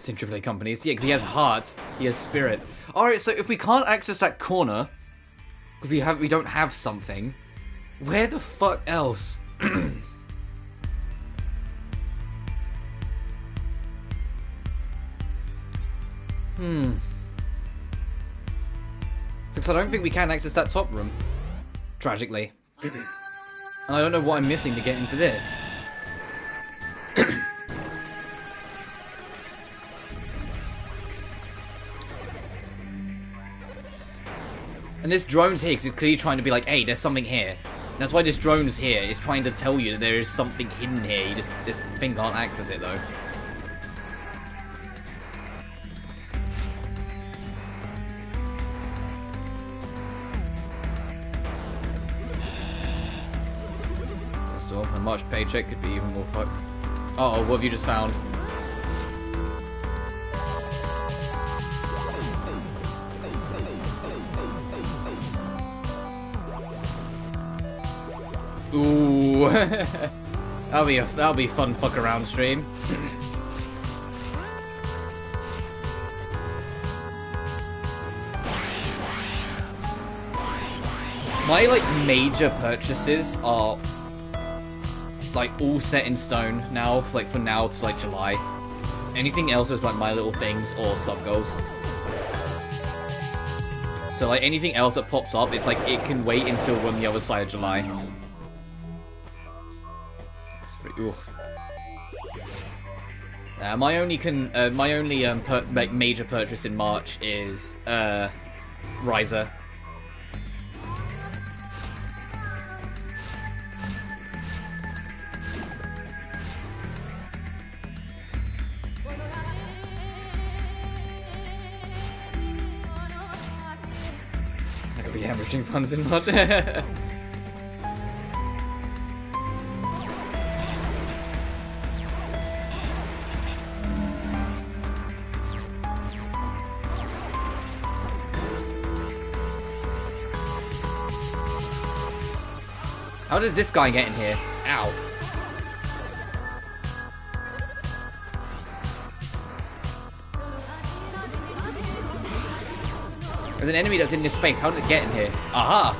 In AAA companies. Yeah, because he has heart, he has spirit. Alright, so if we can't access that corner, because we don't have something, where the fuck else? Because I don't think we can access that top room, tragically. And I don't know what I'm missing to get into this. And this drone's here because it's clearly trying to be like, hey, there's something here. And that's why this drone's here. It's trying to tell you that there is something hidden here. This thing can't access it, though. Still, a March paycheck could be even more fucked. Uh oh, what have you just found? Ooh, that'll be a fun fuck around stream. My like major purchases are like all set in stone now, like for now to like July. Anything else is like My Little Things or sub goals. So like anything else that pops up, it's like it can wait until we're on the other side of July. Oof. My only major purchase in March is Riser. hemorrhaging funds in much. How does this guy get in here? Ow. There's an enemy that's in this space. How did it get in here? Aha!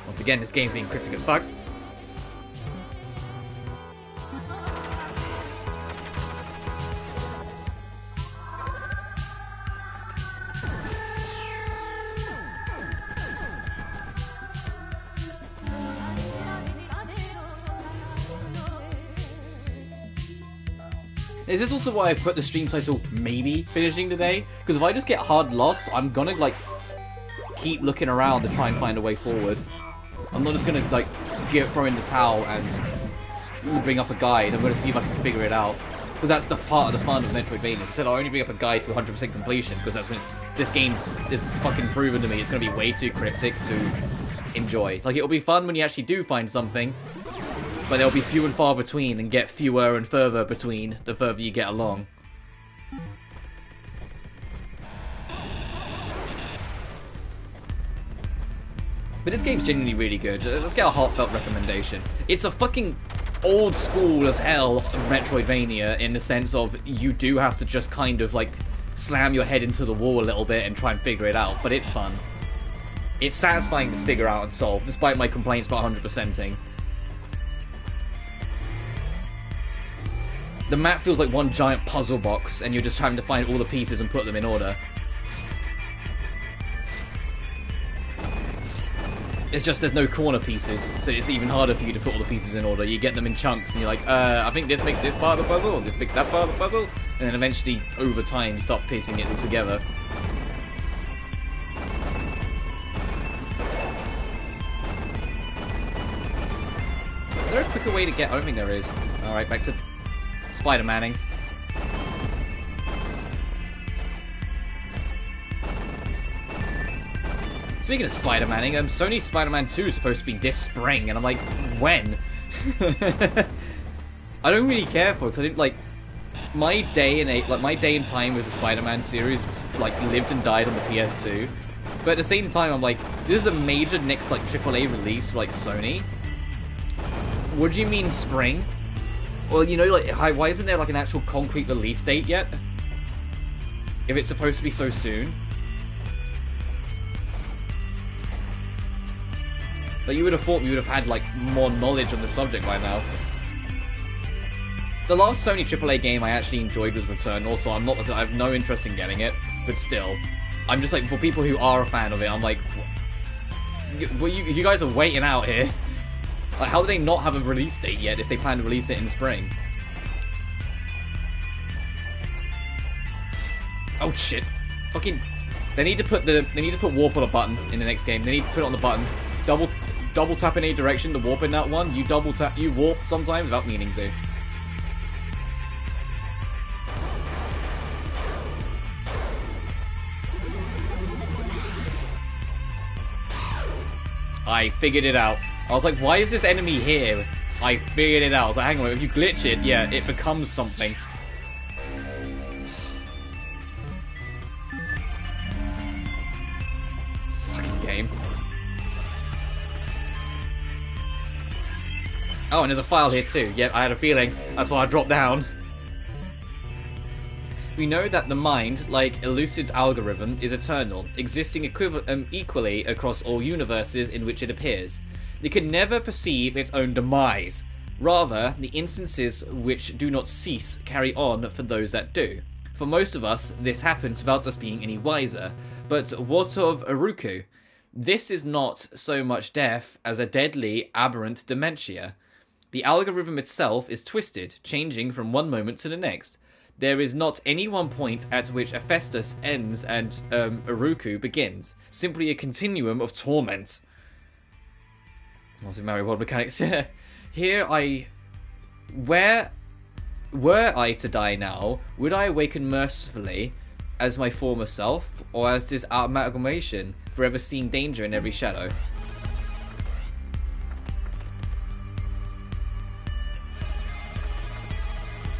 Once again, this game's being cryptic as fuck. Is this also why I put the stream title maybe finishing today? Because if I just get hard lost, I'm gonna like keep looking around to try and find a way forward. I'm not just gonna like throw in the towel and bring up a guide. I'm gonna see if I can figure it out. Because that's the part of the fun of Metroidvania. As I said, I'll only bring up a guide for 100% completion because that's when this game is fucking proven to me. It's gonna be way too cryptic to enjoy. Like, it'll be fun when you actually do find something, but they'll be few and far between and get fewer and further between the further you get along. But this game's genuinely really good. Let's get a heartfelt recommendation. It's a fucking old school as hell Metroidvania in the sense of you do have to just kind of like slam your head into the wall a little bit and try and figure it out, but it's fun. It's satisfying to figure out and solve, despite my complaints about 100%ing. The map feels like one giant puzzle box, and you're just trying to find all the pieces and put them in order. It's just there's no corner pieces, so it's even harder for you to put all the pieces in order. You get them in chunks, and you're like, I think this makes this part of the puzzle, and this makes that part of the puzzle, and then eventually, over time, you start piecing it all together. Is there a quicker way to get... I don't think there is. Alright, back to Spider-Manning. Speaking of Spider-Manning, Sony's Spider-Man 2 is supposed to be this spring, and I'm like, when? I don't really care for it, because I didn't, like, my day and time with the Spider-Man series like lived and died on the PS2. But at the same time, I'm like, this is a major next like AAA release for like Sony. What do you mean spring? Well, you know, like, why isn't there like an actual concrete release date yet? If it's supposed to be so soon. Like, you would have thought we would have had like more knowledge on the subject by now. The last Sony AAA game I actually enjoyed was Return. Also, I have no interest in getting it, but still, I'm just like, for people who are a fan of it, I'm like, you guys are waiting out here. Like, how do they not have a release date yet if they plan to release it in the spring? Oh shit! Fucking, they need to put warp on a button in the next game. They need to put it on the button. Double tap in any direction to warp in that one. You warp sometimes without meaning to. I figured it out. I was like, why is this enemy here? I figured it out. I was like, hang on, if you glitch it, yeah, it becomes something. This fucking game. Oh, and there's a file here too. Yep, I had a feeling. That's why I dropped down. We know that the mind, like Elucid's algorithm, is eternal, existing equally across all universes in which it appears. It can never perceive its own demise. Rather, the instances which do not cease carry on for those that do. For most of us, this happens without us being any wiser. But what of Uruku? This is not so much death as a deadly, aberrant dementia. The algorithm itself is twisted, changing from one moment to the next. There is not any one point at which Hephaestus ends and Uruku begins. Simply a continuum of torment. What's in Mario World Mechanics? Here I were I to die now, would I awaken mercifully as my former self, or as this amalgamation, forever seeing danger in every shadow?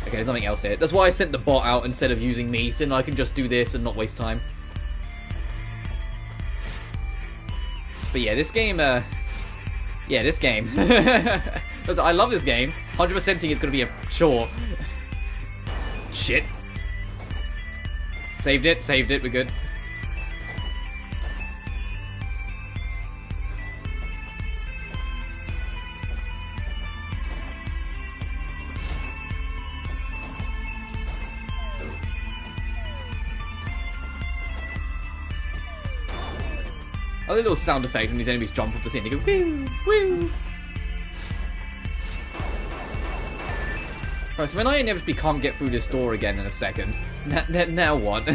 Okay, there's nothing else here. That's why I sent the bot out instead of using me, so then I can just do this and not waste time. But yeah, this game, I love this game. 100%ing it's gonna be a chore. Shit. Saved it, we're good. I like a little sound effect when these enemies jump off the scene. They go woo, woo. Right, so when I inevitably can't get through this door again in a second, now what?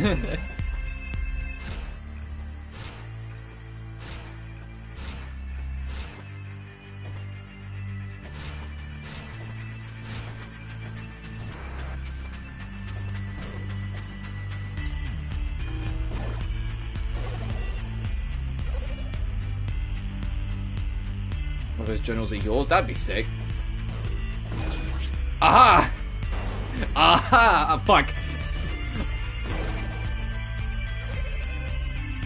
One of those journals are yours? That'd be sick. Aha! Aha! Fuck!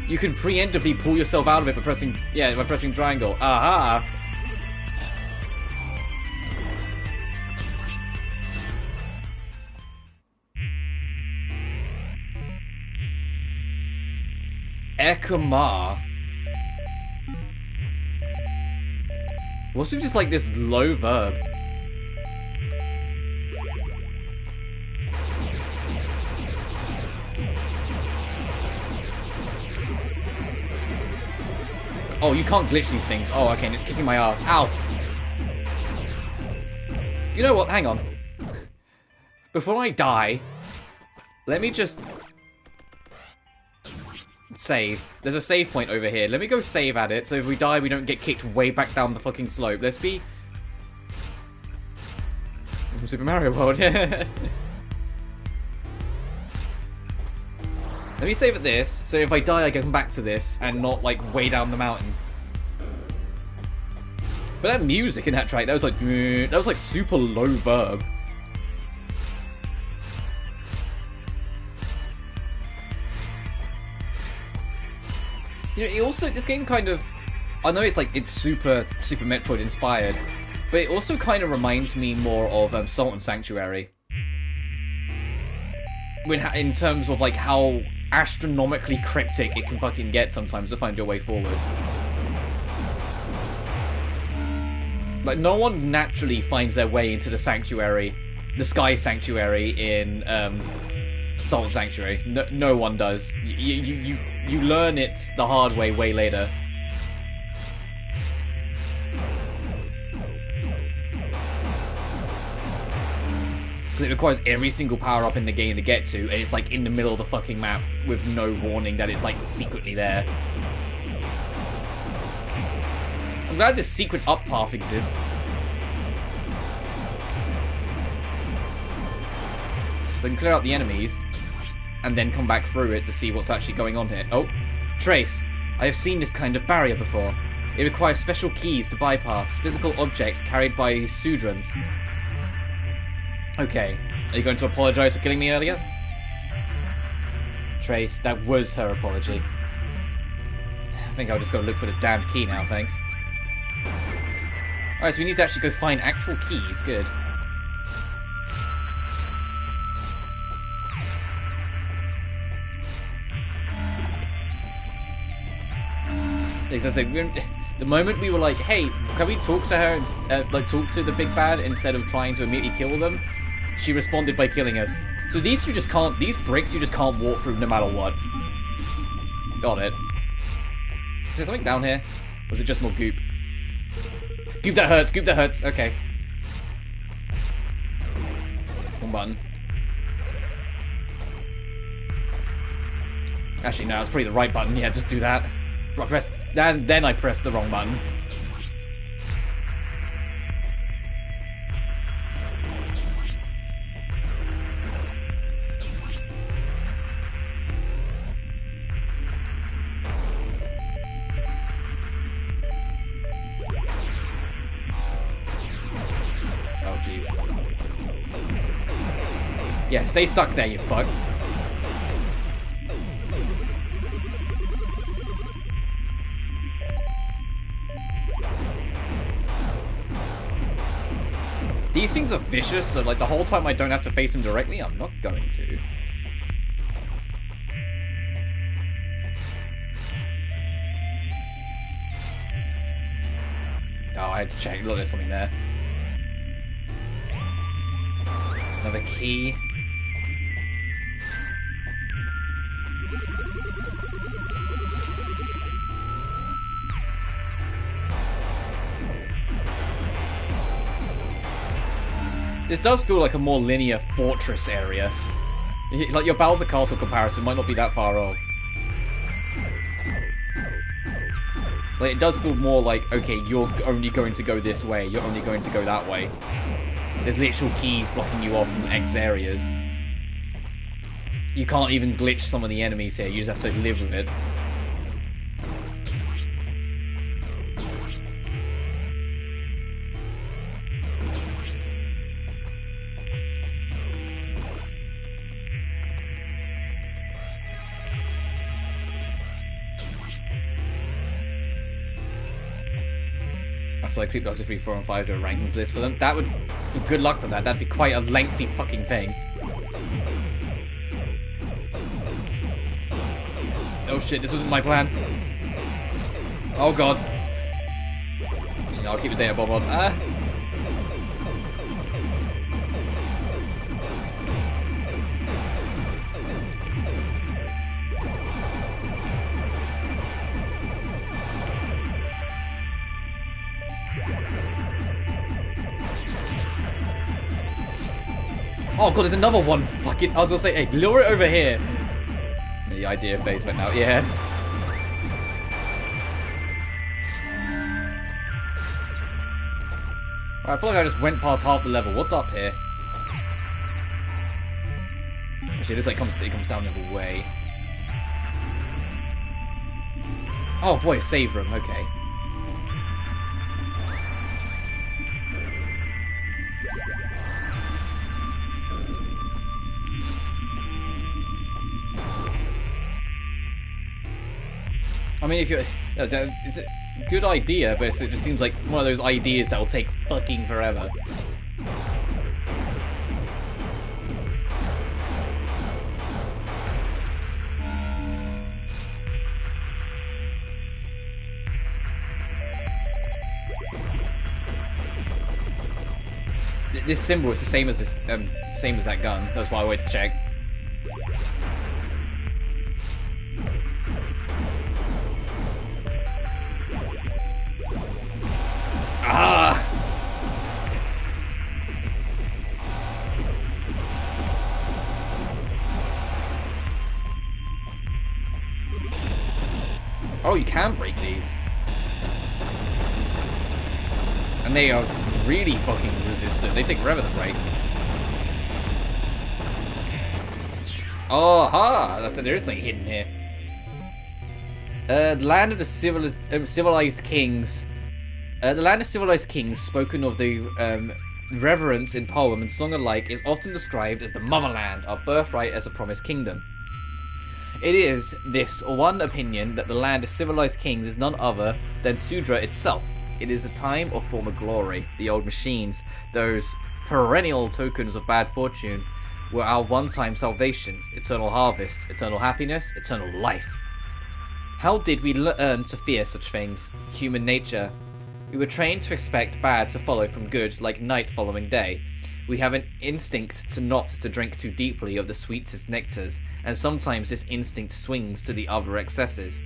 You can preemptively pull yourself out of it by pressing triangle. Aha! Ekama. What's with just like this low verb? Oh, you can't glitch these things. Oh, okay, and it's kicking my ass. Ow! You know what? Hang on. Before I die, let me just save. There's a save point over here. Let me go save at it, so if we die, we don't get kicked way back down the fucking slope. Let's be... Super Mario World, yeah. Let me save at this, so if I die I can come back to this, and not, like, way down the mountain. But that music in that track, that was like super low verb. You know, it also, this game kind of, I know it's like, it's Super Metroid inspired, but it also kind of reminds me more of Salt and Sanctuary. In terms of, like, how astronomically cryptic it can fucking get sometimes to find your way forward. Like, no one naturally finds their way into the Sanctuary, the Sky Sanctuary in Salt Sanctuary. No one does. You learn it the hard way later. Because it requires every single power-up in the game to get to, and it's like in the middle of the fucking map with no warning that it's like secretly there. I'm glad this secret up path exists. So I can clear out the enemies, and then come back through it to see what's actually going on here. Oh, Trace. I have seen this kind of barrier before. It requires special keys to bypass physical objects carried by Sudrons. Okay, are you going to apologise for killing me earlier? Trace, that was her apology. I think I'll just go look for the damned key now, thanks. Alright, so we need to actually go find actual keys, good. The moment we were like, hey, can we talk to her, and like talk to the big bad instead of trying to immediately kill them? She responded by killing us. So these you just can't, these bricks you just can't walk through no matter what. Got it. Is there something down here? Or is it just more goop? Goop that hurts, okay. One button. Actually, no, it's probably the right button. Yeah, just do that. Then I pressed the wrong button. Yeah, stay stuck there, you fuck. These things are vicious, so like the whole time I don't have to face them directly, I'm not going to. Oh, I had to check. Look, there's something there. Another key. This does feel like a more linear fortress area. Like your Bowser Castle comparison might not be that far off. Like, it does feel more like, okay, you're only going to go this way, you're only going to go that way. There's literal keys blocking you off from X areas. You can't even glitch some of the enemies here, you just have to live with it. Like Creep Dogs 3, 4, and 5 do a rankings list for them. That would... Good luck with that. That'd be quite a lengthy fucking thing. Oh shit, this wasn't my plan. Oh god. Actually, no, I'll keep the data bomb on. Oh god, there's another one. Fucking, I was gonna say, hey, lure it over here. The idea phase went out, yeah. Right, I feel like I just went past half the level. What's up here? Actually, this like it comes down the other way. Oh boy, save room. Okay. I mean, if you're... It's a good idea, but it just seems like one of those ideas that will take fucking forever. This symbol is the same as this, same as that gun. That's why I waited to check. Ah! Oh, you can break these. And they are really fucking resistant. They take forever to break. Oh, ha! There is something hidden here. The land of the civilized kings. The land of civilized kings, spoken of the reverence in poem and song alike, is often described as the motherland, our birthright as a promised kingdom. It is this one opinion that the land of civilized kings is none other than Sudra itself. It is a time of former glory. The old machines, those perennial tokens of bad fortune, were our one-time salvation, eternal harvest, eternal happiness, eternal life. How did we learn to fear such things? Human nature. We were trained to expect bad to follow from good, like night following day. We have an instinct to not to drink too deeply of the sweetest nectars, and sometimes this instinct swings to the other excesses.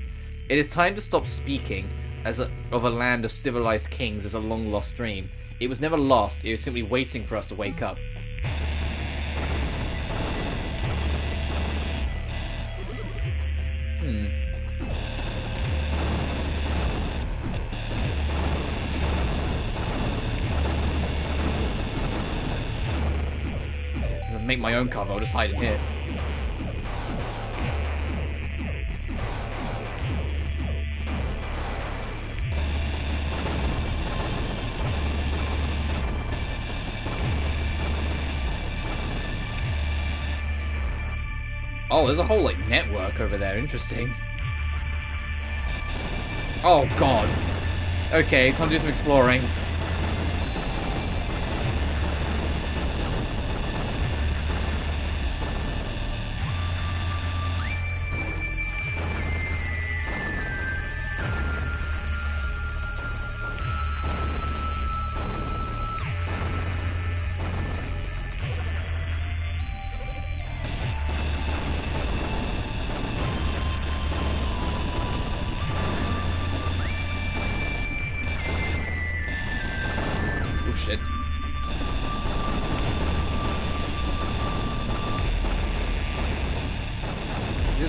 It is time to stop speaking of a land of civilized kings as a long-lost dream. It was never lost, it was simply waiting for us to wake up. Make my own cover, I'll just hide in here. Oh, there's a whole, like, network over there. Interesting. Oh, God. Okay, time to do some exploring.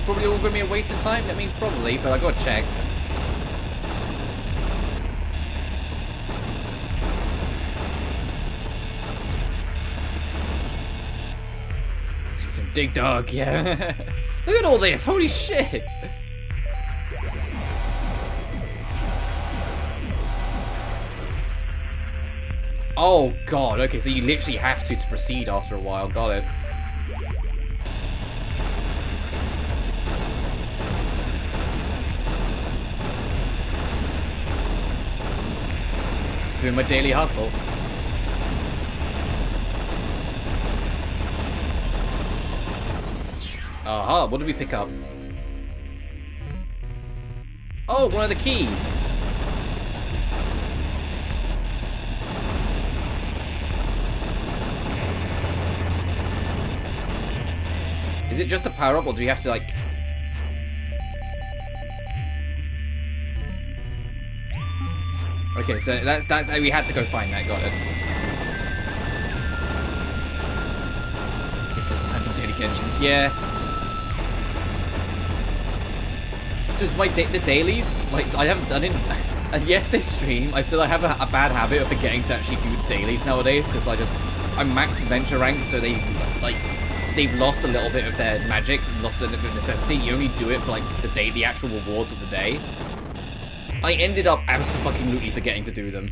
Probably all going to be a waste of time. I mean, probably, but I got to check. Some dig dog, yeah. Look at all this. Holy shit. Oh god. Okay, so you literally have to proceed after a while. Got it. Doing my daily hustle. Aha, what did we pick up? Oh, one of the keys. Is it just a power up, or do you have to like... Okay, so that's how we had to go find that. Got it. It's just time to daily Genshin. Yeah. Just the dailies. Like I haven't done it. At yesterday's stream, I have a bad habit of forgetting to actually do the dailies nowadays because I'm max adventure rank, so they've lost a little bit of their magic, lost a little bit of necessity. You only do it for like the actual rewards of the day. I ended up absolutely forgetting to do them.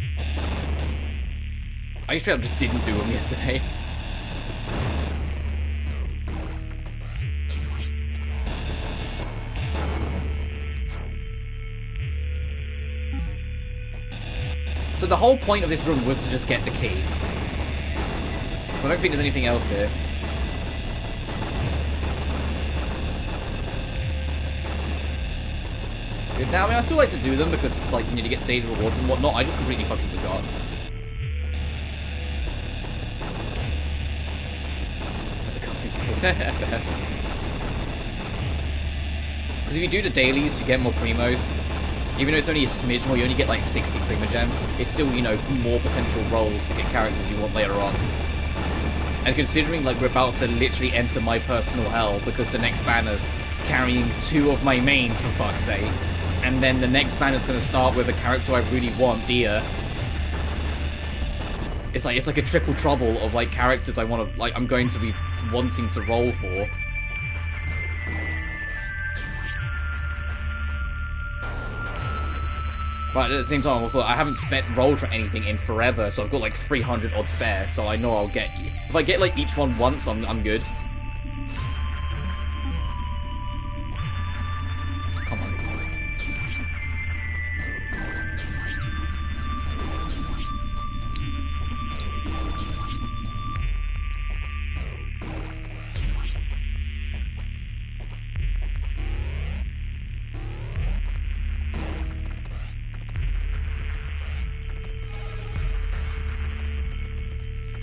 I straight up just didn't do them yesterday. So the whole point of this run was to just get the key. So I don't think there's anything else here. Now, I mean, I still like to do them because it's like, you know, you get daily rewards and whatnot. I just completely fucking forgot. Because if you do the dailies, you get more primos. Even though it's only a smidge more, you only get like 60 primo gems. It's still, you know, more potential roles to get characters you want later on. And considering, like, we're about to literally enter my personal hell because the next banner's carrying 2 of my mains, for fuck's sake. And then the next banner's going to start with a character I really want, Dehya. It's like a triple trouble of like characters I want to, like, I'm going to be wanting to roll for. But at the same time, also, I haven't rolled for anything in forever, so I've got like 300 odd spare, so I know I'll get... If I get like each one once, I'm good. Come on.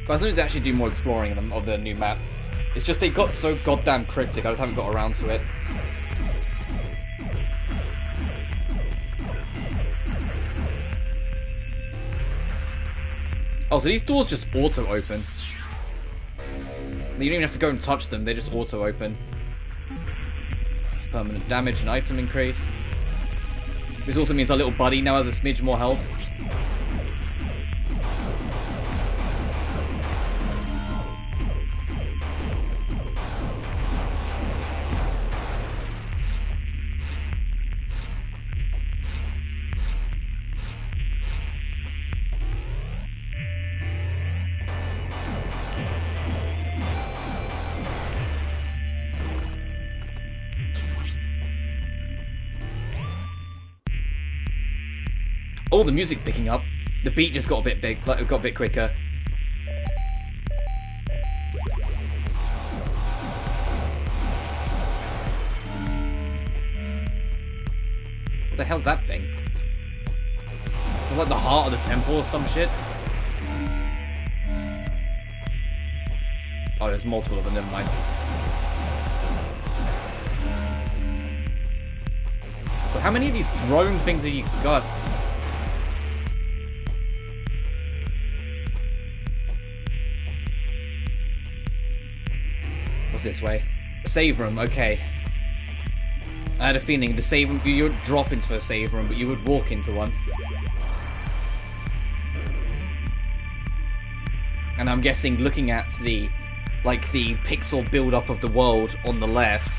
But I was going to actually do more exploring of the new map. It's just they got so goddamn cryptic, I just haven't got around to it. Oh, so these doors just auto-open. You don't even have to go and touch them, they just auto-open. Permanent damage and item increase. This also means our little buddy now has a smidge more health. Oh, the music picking up. The beat just got a bit big, like it got a bit quicker. What the hell's that thing? It's like the heart of the temple or some shit. Oh, there's multiple of them, never mind. But how many of these drone things have you got? What's this way? Save room, okay. I had a feeling the save room, you wouldn't drop into a save room, but you would walk into one. And I'm guessing, looking at the pixel build-up of the world on the left,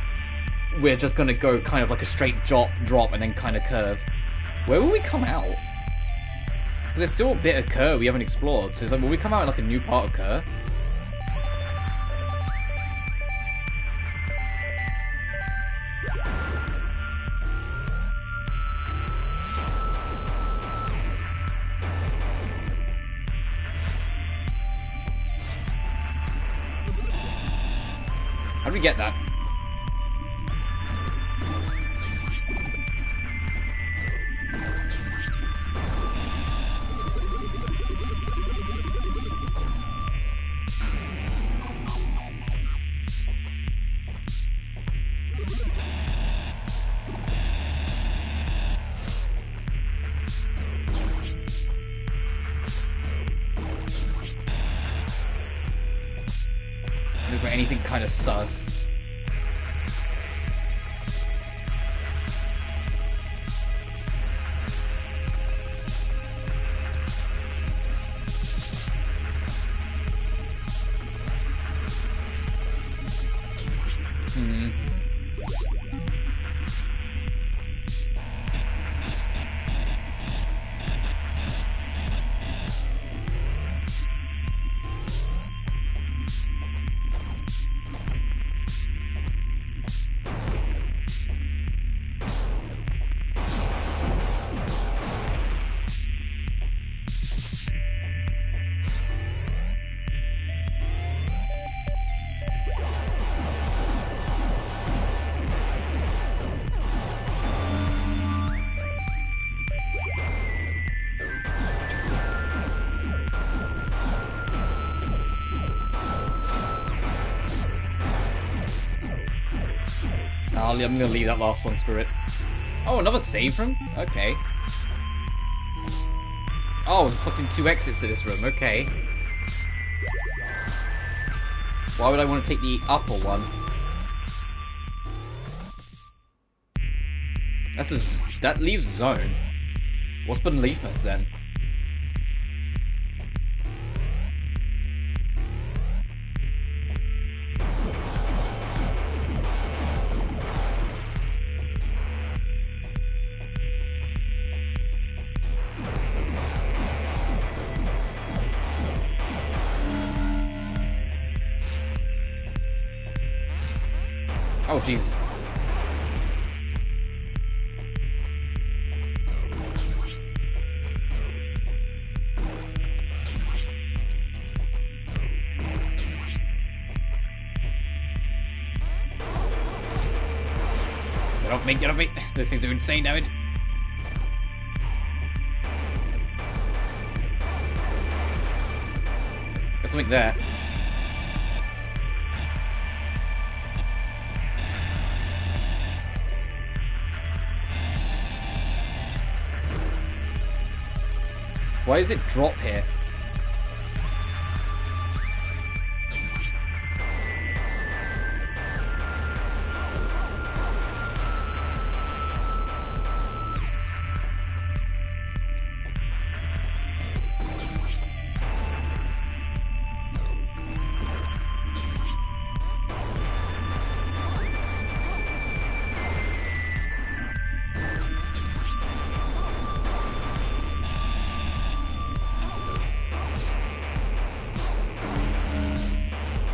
we're just gonna go kind of like a straight drop, and then kind of curve. Where will we come out? Because there's still a bit of Kerr we haven't explored, so it's like, will we come out in like a new part of Kerr? How do we get that? Look for anything kind of sus. I'm gonna leave that last one, screw it. Oh, another save room? Okay. Oh, fucking 2 exits to this room, okay. Why would I want to take the upper one? That leaves zone. What's beneath us then? Oh, jeez. Get off me! Those things are insane damage. There's something there. Why does it drop here?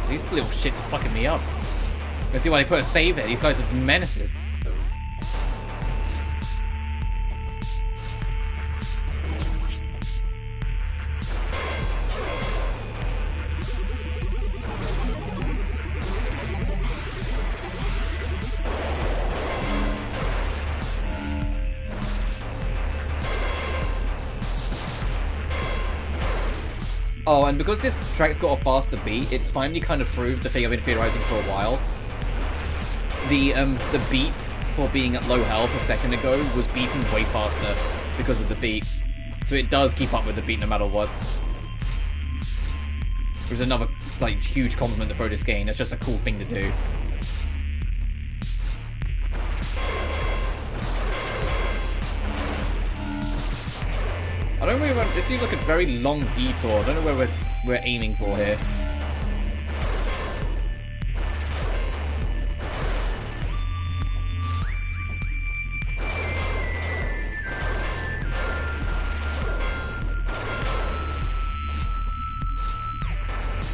These little shits are fucking me up. I see why they put a save there. These guys are menaces. Oh, and because this track's got a faster beat, it finally kind of proved the thing I've been theorizing for a while. The beat for being at low health a second ago was beeping way faster because of the beat. So it does keep up with the beat no matter what. Which is another, like, huge compliment to throw this game. It's just a cool thing to do. I don't really want... This seems like a very long detour. I don't know where we're aiming for here.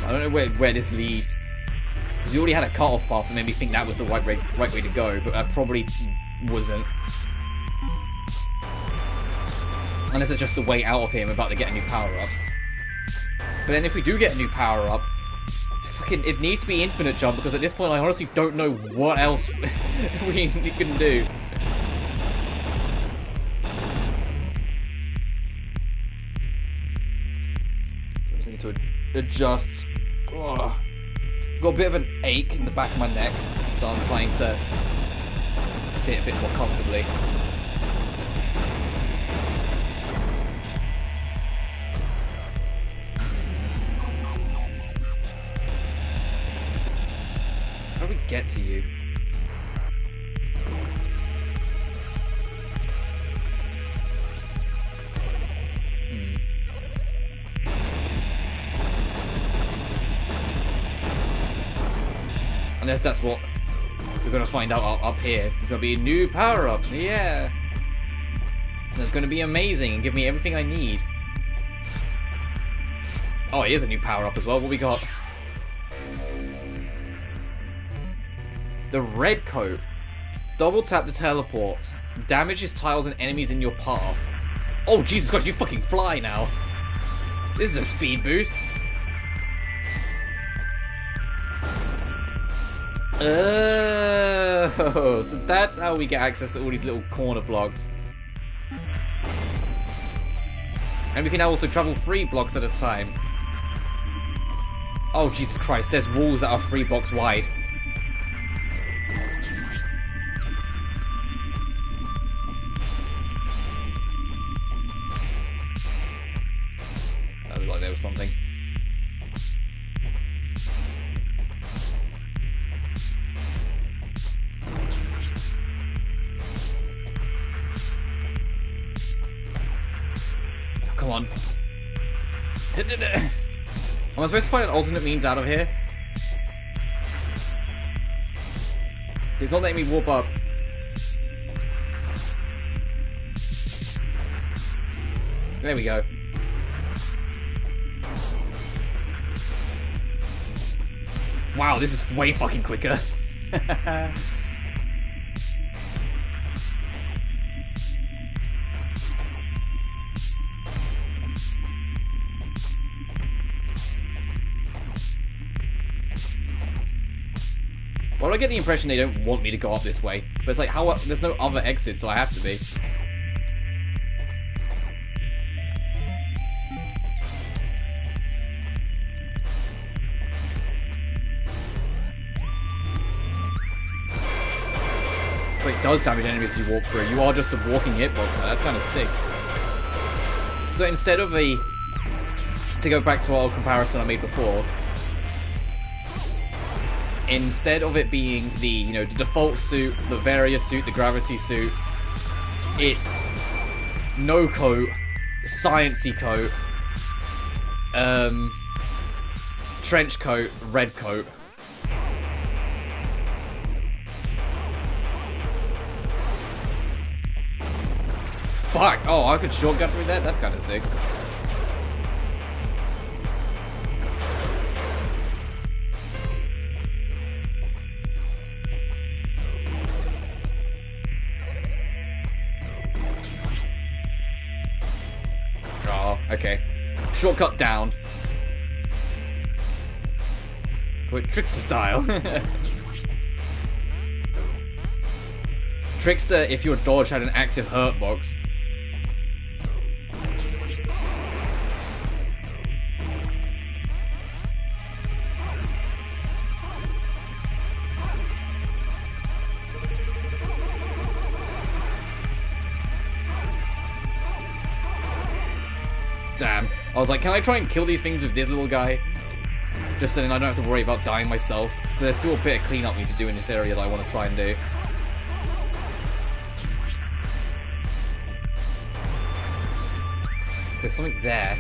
I don't know where this leads. Because we already had a cut-off path and made me think that was the right way to go, but that probably wasn't. Unless it's just the way out of here, I'm about to get a new power-up. But then if we do get a new power-up, fucking, it needs to be infinite jump, because at this point I honestly don't know what else we can do. I just need to adjust. Ugh. Got a bit of an ache in the back of my neck, so I'm trying to sit a bit more comfortably. How do we get to you? Unless that's what we're going to find out up here. There's going to be a new power-up. Yeah. That's going to be amazing and give me everything I need. Oh, here's a new power-up as well. What we got? The red coat. Double tap to teleport. Damages tiles and enemies in your path. Oh, Jesus Christ, you fucking fly now. This is a speed boost. Oh, so that's how we get access to all these little corner blocks. And we can now also travel 3 blocks at a time. Oh, Jesus Christ, there's walls that are 3 blocks wide. That looked like there was something. Come on. Am I supposed to find an alternate means out of here? It's not letting me warp up. There we go. Wow, this is way fucking quicker. Well, I get the impression they don't want me to go up this way, but it's like, how? There's no other exit, so I have to be. So it does damage enemies you walk through. You are just a walking hitbox, so that's kind of sick. So instead of to go back to our old comparison I made before, instead of it being the, the default suit, the various suit, the gravity suit, it's no coat, sciencey coat, trench coat, red coat. Fuck! Oh, I could shortcut through that? That's kind of sick. Okay. Shortcut down. Wait, Trickster style. Trickster if your dodge had an active hurt box. Damn. I was like, can I try and kill these things with this little guy? Just so then I don't have to worry about dying myself. But there's still a bit of cleanup we need to do in this area that I want to try and do. There's something there.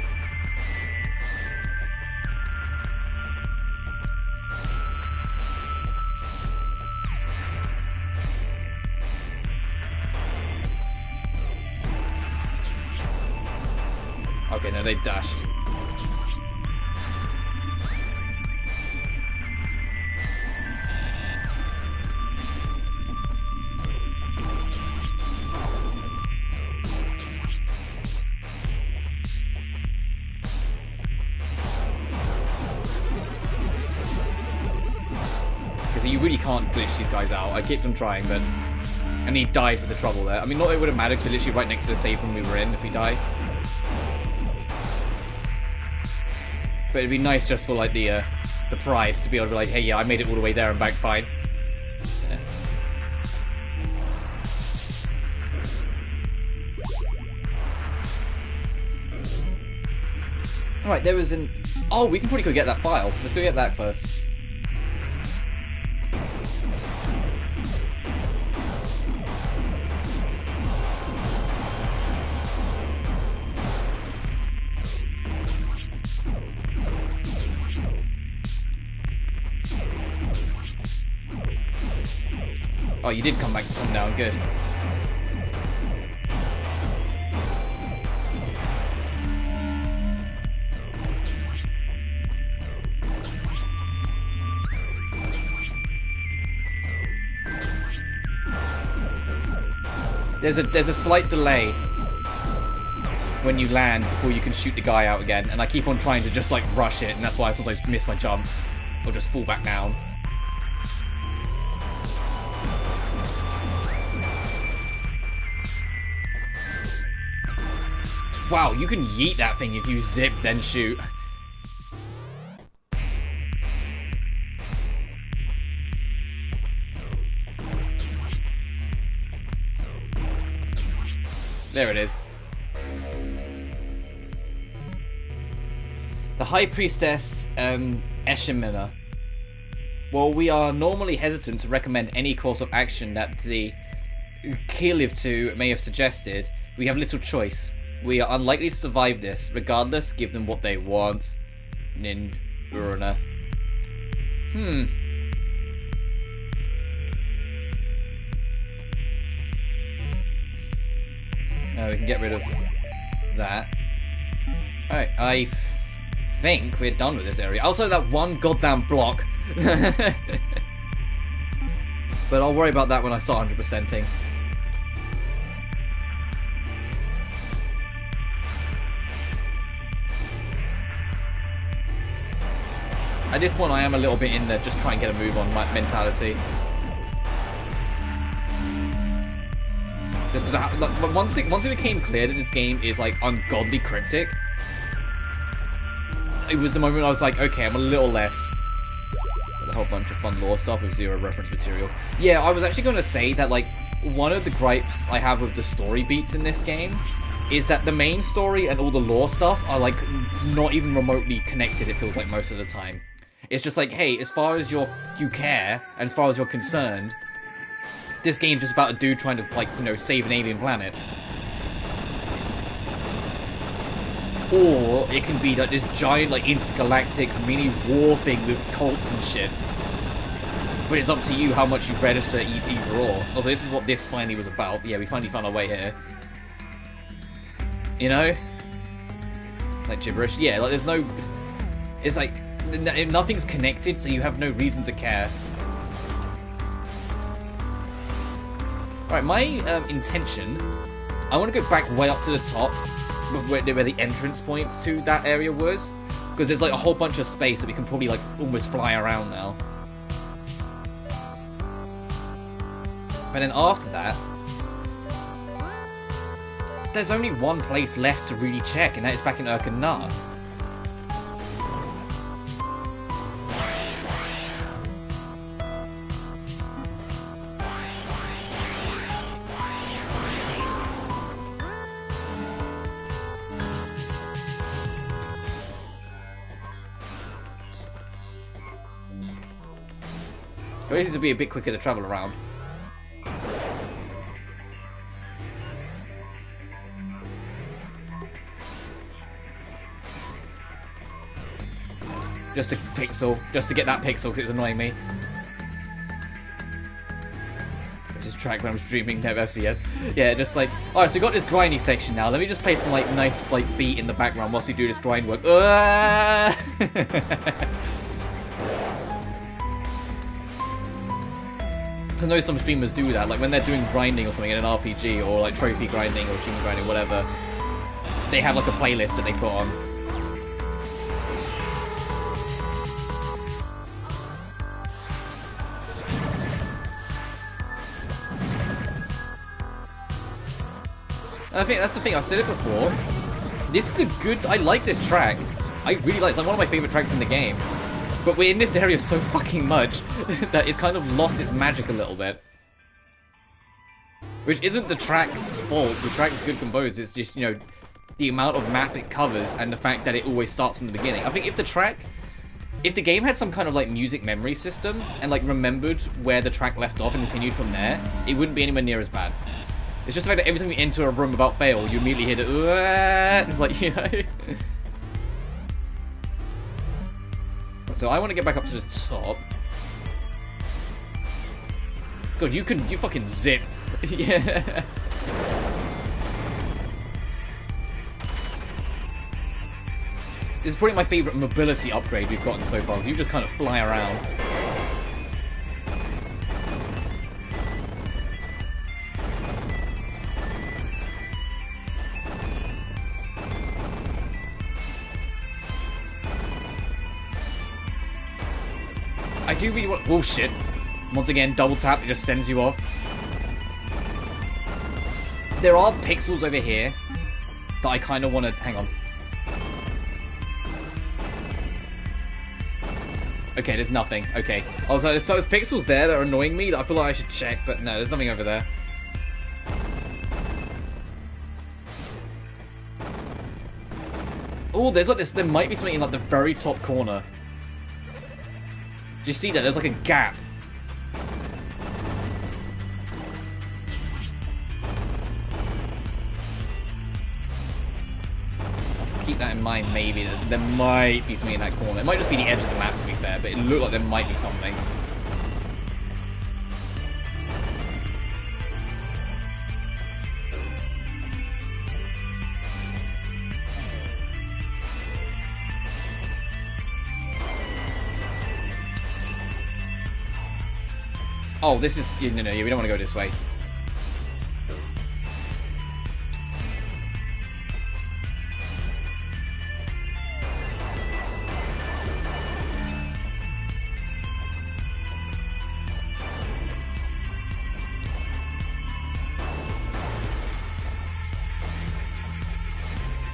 Okay, no, they dashed. Because you really can't glitch these guys out. I kept on trying, but... And he died for the trouble there. I mean, not it would have mattered, because we're literally right next to the save room we were in if he died. But it'd be nice just for, like, the pride to be able to be like, hey, yeah, I made it all the way there and back fine. Yeah. Alright, there was an... Oh, we can probably go get that file. Let's go get that first. Oh, you did come back to come down, good. There's a slight delay when you land before you can shoot the guy out again, and I keep on trying to just like rush it, and that's why I sometimes miss my jump or just fall back down. Wow, you can yeet that thing if you zip then shoot. There it is. The High Priestess, Eshimina. While we are normally hesitant to recommend any course of action that the Kilivtu may have suggested, we have little choice. We are unlikely to survive this. Regardless, give them what they want. Nin Urana. We can get rid of that. Alright, I think we're done with this area. Also, that one goddamn block. But I'll worry about that when I start 100%ing. At this point, I am a little bit in there, just trying to get a move on my mentality. Just because once it became clear that this game is like ungodly cryptic, it was the moment I was like, okay, I'm a little less. With a whole bunch of fun lore stuff with zero reference material. Yeah, I was actually going to say that like one of the gripes I have with the story beats in this game is that the main story and all the lore stuff are like not even remotely connected. It feels like most of the time. It's just like, hey, as far as you care, and as far as you're concerned, this game's just about a dude trying to, like, you know, save an alien planet. Or it can be like this giant, like, intergalactic mini war thing with cults and shit. But it's up to you how much you register either or. Although this is what this finally was about. Yeah, we finally found our way here. You know? Like gibberish. Yeah, like there's no... It's like... Nothing's connected, so you have no reason to care. Alright, my intention... I want to go back way up to the top, where the entrance points to that area was. Because there's like a whole bunch of space that we can probably like almost fly around now. And then after that... There's only one place left to really check, and that is back in Urkana. Or this would be a bit quicker to travel around. Just a pixel, just to get that pixel because it was annoying me. Just track when I'm streaming Nev SVS. Yeah, just like, alright, so we got this grindy section now. Let me just play some like nice like beat in the background whilst we do this grind work. I know some streamers do that, like when they're doing grinding or something in an RPG, or like trophy grinding or achievement grinding, whatever. They have like a playlist that they put on. I think that's the thing, I've said it before. This is a good... I like this track. I really like it. It's like one of my favourite tracks in the game. But we're in this area so fucking much that it's kind of lost its magic a little bit. Which isn't the track's fault. The track's good composed. It's just, you know, the amount of map it covers and the fact that it always starts from the beginning. I think if the game had some kind of like music memory system and like remembered where the track left off and continued from there, it wouldn't be anywhere near as bad. It's just the fact that every time you enter a room without fail, you immediately hear the it's like, you know. So I want to get back up to the top. God, you fucking zip. Yeah. This is probably my favourite mobility upgrade we've gotten so far, because you just kind of fly around. I do really want... Oh, shit. Once again, double tap, it just sends you off. There are pixels over here that I kind of want to... Hang on. Okay, there's nothing. Okay. Also, so there's pixels there that are annoying me that I feel like I should check, but no, there's nothing over there. Oh, there's like this... There might be something in like the very top corner. Do you see that? There's like a gap. Let's keep that in mind, maybe. There might be something in that corner. It might just be the edge of the map, to be fair, but it looked like there might be something. Oh, this is... No, we don't want to go this way.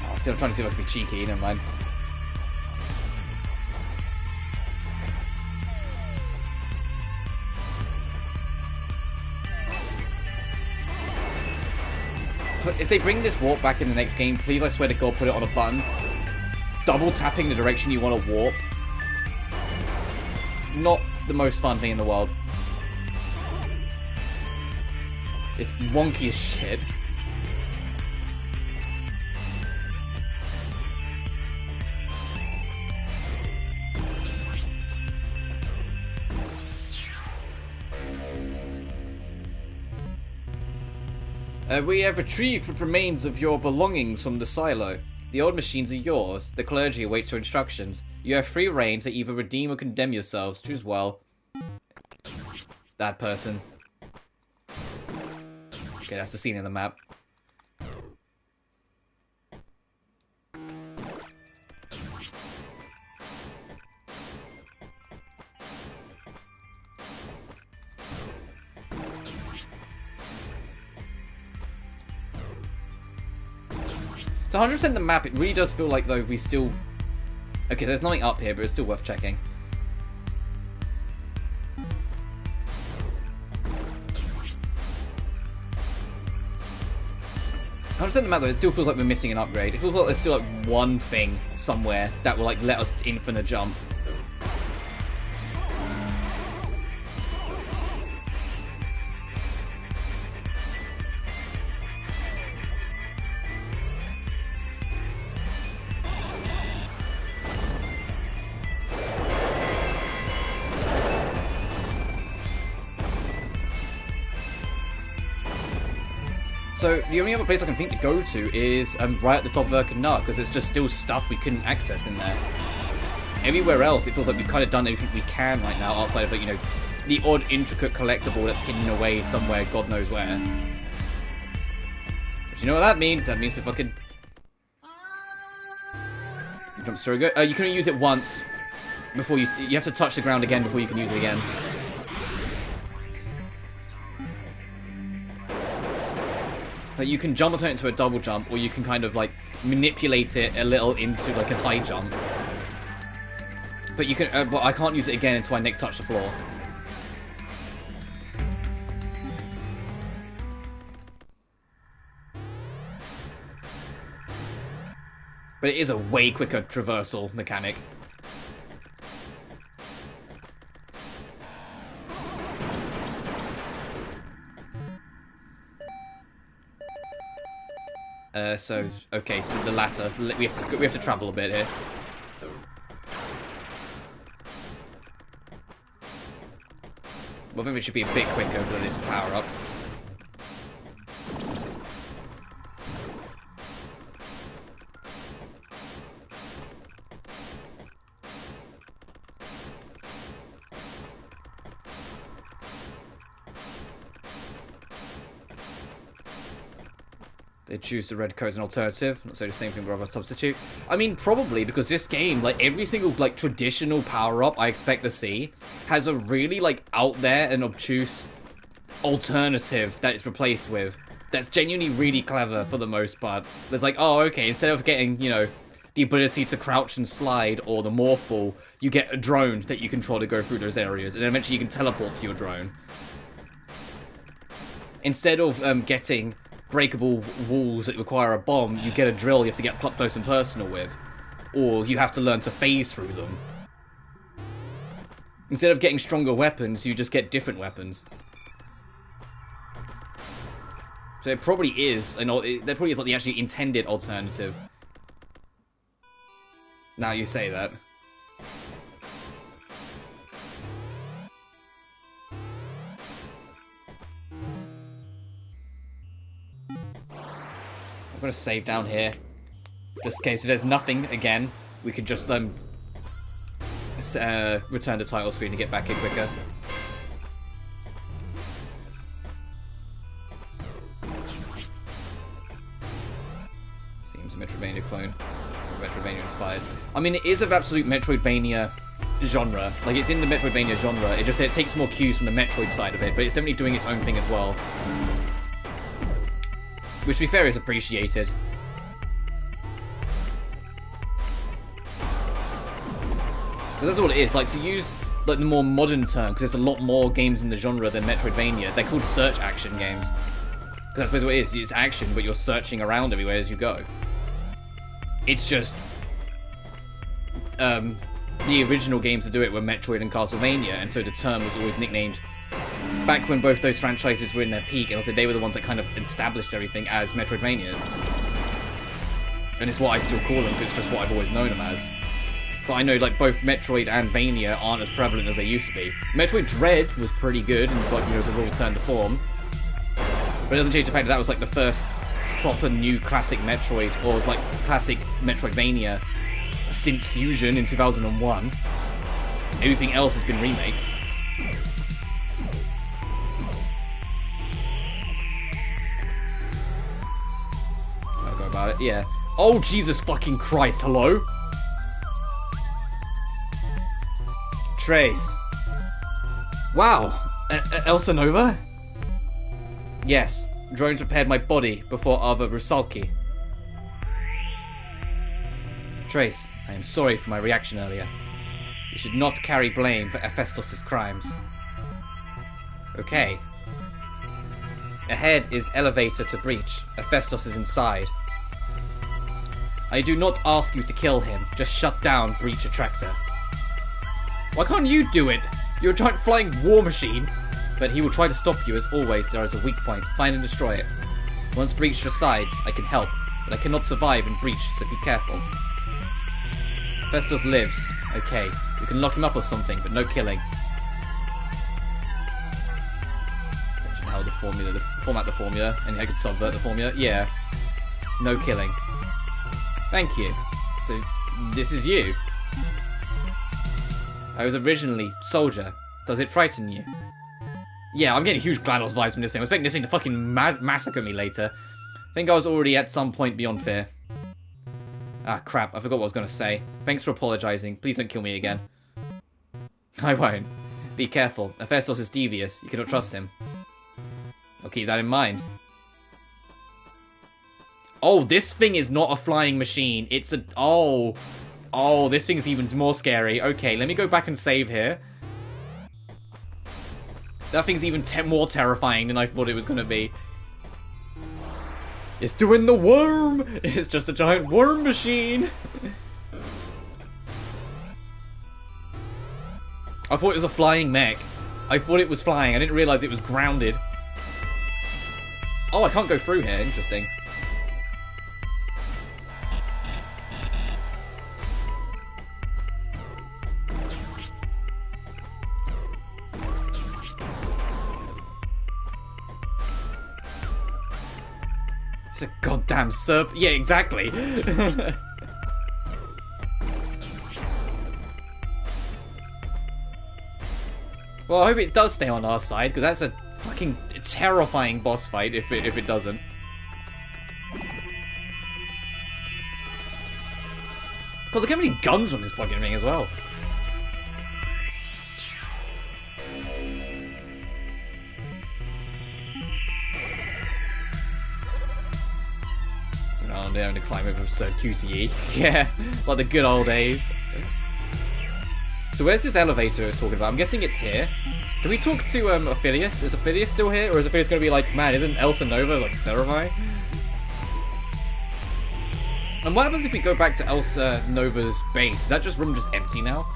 Oh, still trying to see if I can be cheeky, never mind. If they bring this warp back in the next game, please, I swear to God, put it on a button. Double tapping the direction you want to warp. Not the most fun thing in the world. It's wonky as shit. We have retrieved what remains of your belongings from the silo. The old machines are yours. The clergy awaits your instructions. You have free reign to either redeem or condemn yourselves. Choose well. That person. Okay, that's the scene in the map. So 100% the map, it really does feel like though we still... Okay, there's nothing up here, but it's still worth checking. I understand the map though, it still feels like we're missing an upgrade. It feels like there's still like one thing somewhere that will like let us infinite jump. So the only other place I can think to go to is right at the top of Urkanar, because there's just still stuff we couldn't access in there. Everywhere else, it feels like we've kind of done everything we can right now, outside of, like, you know, the odd intricate collectible that's hidden away somewhere, God knows where. But you know what that means? That means we fucking... Jump through. You can only use it once before you have to touch the ground again before you can use it again. But you can jump and turn it into a double jump, or you can kind of like manipulate it a little into like a high jump. But you can, but I can't use it again until I next touch the floor. But it is a way quicker traversal mechanic. Okay, so the latter. We have to travel a bit here. Well, maybe it should be a bit quicker than this power up. They choose the red code as an alternative, not say the same thing with other substitute. I mean, probably, because this game, like, every single, like, traditional power-up I expect to see has a really, like, out there and obtuse alternative that it's replaced with. That's genuinely really clever for the most part. There's like, oh, okay, instead of getting, you know, the ability to crouch and slide or the morph ball, you get a drone that you control to go through those areas, and then eventually you can teleport to your drone. Instead of getting breakable walls that require a bomb, you get a drill you have to get up close and personal with. Or you have to learn to phase through them. Instead of getting stronger weapons, you just get different weapons. So it probably is, there probably is like the actually intended alternative. Now you say that. I'm gonna save down here, just in case if there's nothing again, we can just return the title screen and get back in quicker. Seems a Metroidvania clone, Metroidvania inspired. I mean, it is of absolute Metroidvania genre. Like, it's in the Metroidvania genre. It takes more cues from the Metroid side of it, but it's definitely doing its own thing as well. Which, to be fair, is appreciated. But that's all it is. Like, to use like the more modern term, because there's a lot more games in the genre than Metroidvania, they're called search action games. Because that's basically what it is. It's action, but you're searching around everywhere as you go. It's just... the original games to do it were Metroid and Castlevania, and so the term was always nicknamed... Back when both those franchises were in their peak, and also they were the ones that kind of established everything as Metroidvanias. And it's what I still call them, because it's just what I've always known them as. But I know, like, both Metroid and Vania aren't as prevalent as they used to be. Metroid Dread was pretty good, and got, you know, the raw return to form. But it doesn't change the fact that that was, like, the first proper new classic Metroid, or, like, classic Metroidvania since Fusion in 2001. Everything else has been remakes. About it, yeah. Oh, Jesus fucking Christ, hello? Trace. Wow. Elsa Nova? Yes. Drones repaired my body before Ava Rusalki. Trace, I am sorry for my reaction earlier. You should not carry blame for Hephaestus' crimes. Okay. Ahead is elevator to breach. Hephaestus is inside. I do not ask you to kill him. Just shut down breach attractor. Why can't you do it? You're a giant flying war machine. But he will try to stop you. As always, there is a weak point. Find and destroy it. Once breach resides, I can help. But I cannot survive in breach, so be careful. Hephaestus lives. Okay. You can lock him up or something, but no killing. Imagine how the format the formula, and I could subvert the formula. Yeah. No killing. Thank you. So, this is you. I was originally soldier. Does it frighten you? Yeah, I'm getting huge GLaDOS vibes from this thing. I was expecting this thing to fucking massacre me later. I think I was already at some point beyond fear. Ah, crap. I forgot what I was going to say. Thanks for apologizing. Please don't kill me again. I won't. Be careful. Hephaestus is devious. You cannot trust him. I'll keep that in mind. Oh, this thing is not a flying machine. It's a... Oh. Oh, this thing's even more scary. Okay, let me go back and save here. That thing's even more terrifying than I thought it was going to be. It's doing the worm! It's just a giant worm machine! I thought it was a flying mech. I thought it was flying. I didn't realise it was grounded. Oh, I can't go through here. Interesting. It's a goddamn serp. Yeah, exactly. Well, I hope it does stay on our side, because that's a fucking terrifying boss fight if it doesn't. God, look how many guns on this fucking thing as well. Oh, they're having to climb over so QTE. Yeah, like the good old days. So where's this elevator I was talking about? I'm guessing it's here. Can we talk to Aphelios? Is Aphelios still here? Or is Aphelios going to be like, man, isn't Elsa Nova like terrifying? And what happens if we go back to Elsa Nova's base? Is that room just empty now?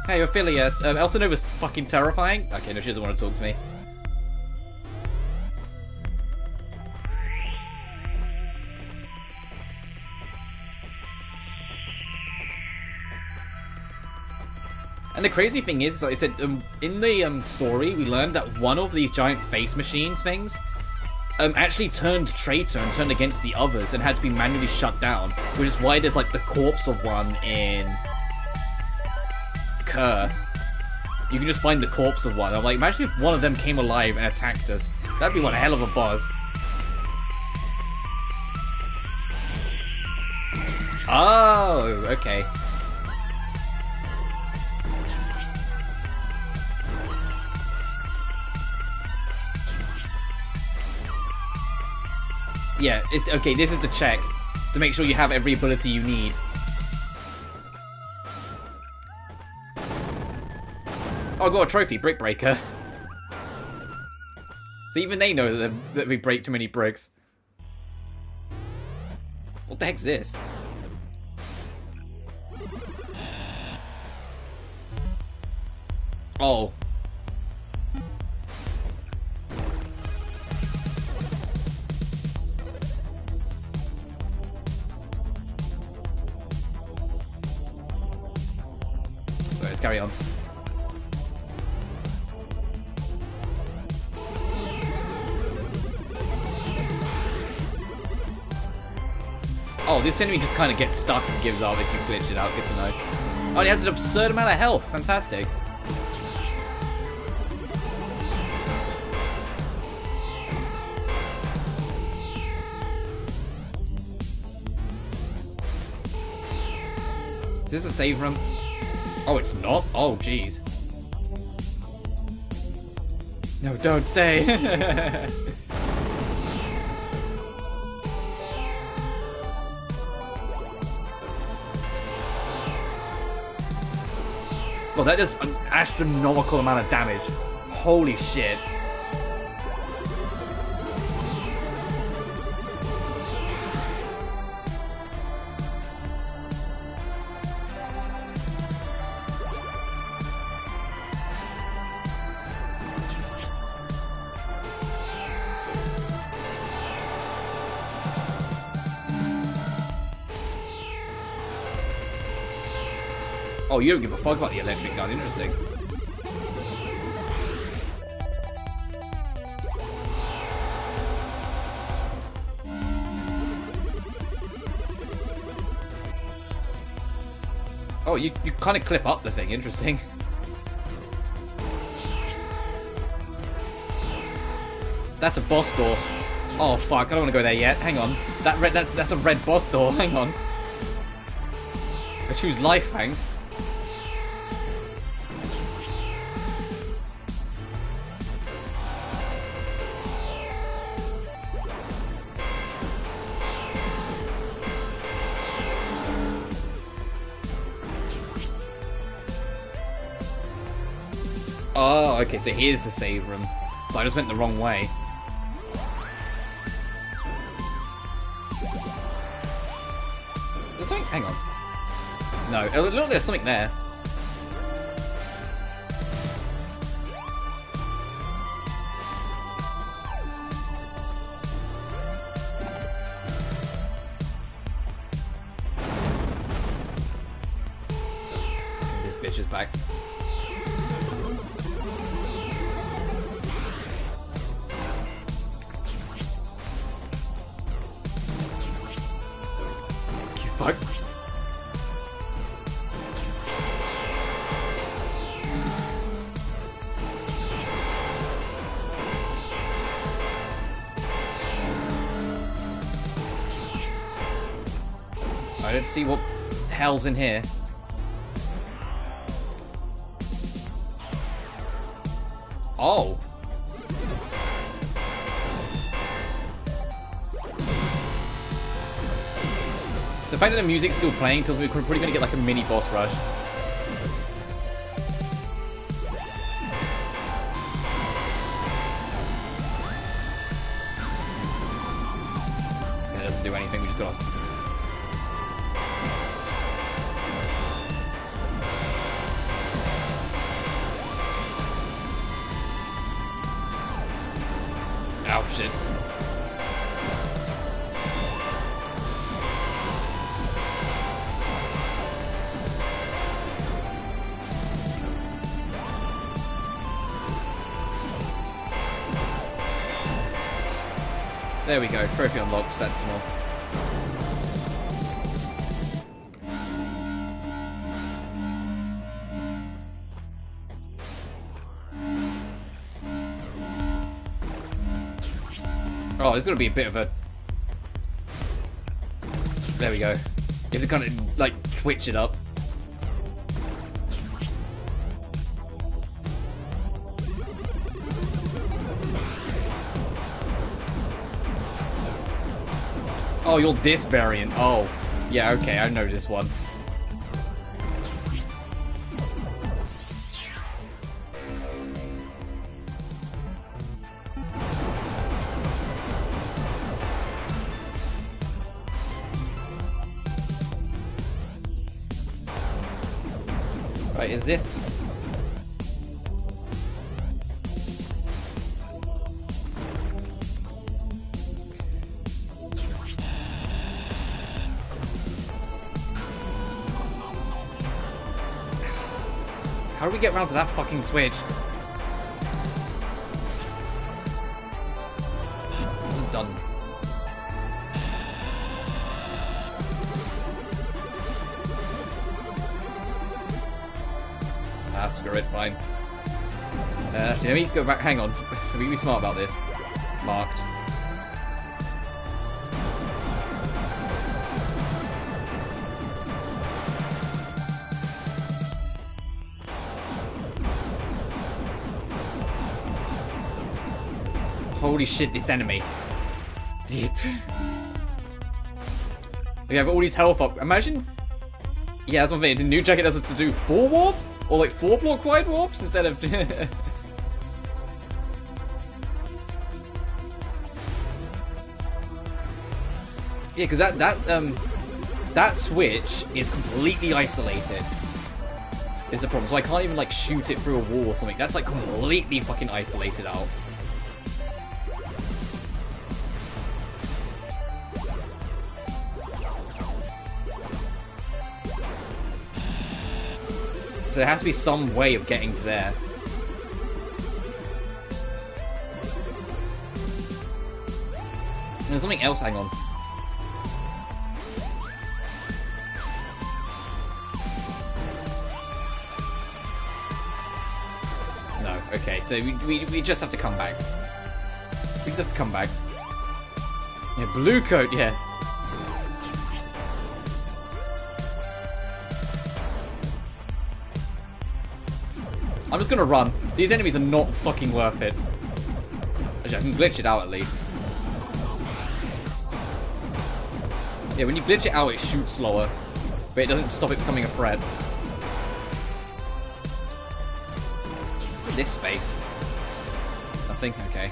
Hey, Ophelia, Elsa Nova's fucking terrifying. Okay, no, she doesn't want to talk to me. And the crazy thing is, like I said, in the story, we learned that one of these giant face machines things actually turned traitor and turned against the others and had to be manually shut down, which is why there's like the corpse of one in Kerr. You can just find the corpse of one. I'm like, imagine if one of them came alive and attacked us. That'd be one hell of a buzz. Oh, okay. Yeah, it's okay. This is the check to make sure you have every ability you need. Oh, I got a trophy, Brick Breaker. So even they know that we break too many bricks. What the heck's this? Oh. Let's carry on. Oh, this enemy just kind of gets stuck and gives up if you glitch it out. Good to know. Oh, he has an absurd amount of health. Fantastic. Is this a save room? Oh, it's not? Oh, jeez. No, don't stay. Well, that does an astronomical amount of damage. Holy shit. Oh, you don't give a fuck about the electric gun. Interesting. Oh, you kind of clip up the thing. Interesting. That's a boss door. Oh fuck! I don't want to go there yet. Hang on. That's a red boss door. Hang on. I choose life, thanks. Oh, okay, so here's the save room. So I just went the wrong way. Is there something? Hang on. No, it looks like there's something there. This bitch is back. Fuck. I don't see what the hell's in here. Oh. The fact that the music's still playing tells me we're probably going to get like a mini boss rush. It doesn't do anything, we just got to... Oh shit. There we go, trophy unlocked, Sentinel. Oh, there's gonna be a bit of a... There we go. You have to kind of, like, twitch it up. Oh, you're this variant. Oh. Yeah, okay, I know this one. Right, is this... How do we get around to that fucking switch? I'm done. Ah, screw it, fine. Let me go back. Hang on. Let me be smart about this. Marked. Holy shit, this enemy. We have all these health up. Imagine. Yeah, that's one thing. The new jacket has us to do 4 warp? Or like 4 block wide warps instead of... Yeah, because that switch is completely isolated. Is the problem. So I can't even like shoot it through a wall or something. That's like completely fucking isolated out. there has to be some way of getting to there. There's something else, hang on. No, okay, so we just have to come back. We just have to come back. Yeah, blue coat, yeah. I'm just gonna run. These enemies are not fucking worth it. Actually, I can glitch it out at least. Yeah, when you glitch it out, it shoots slower. But it doesn't stop it becoming a threat. This space. Nothing? Okay.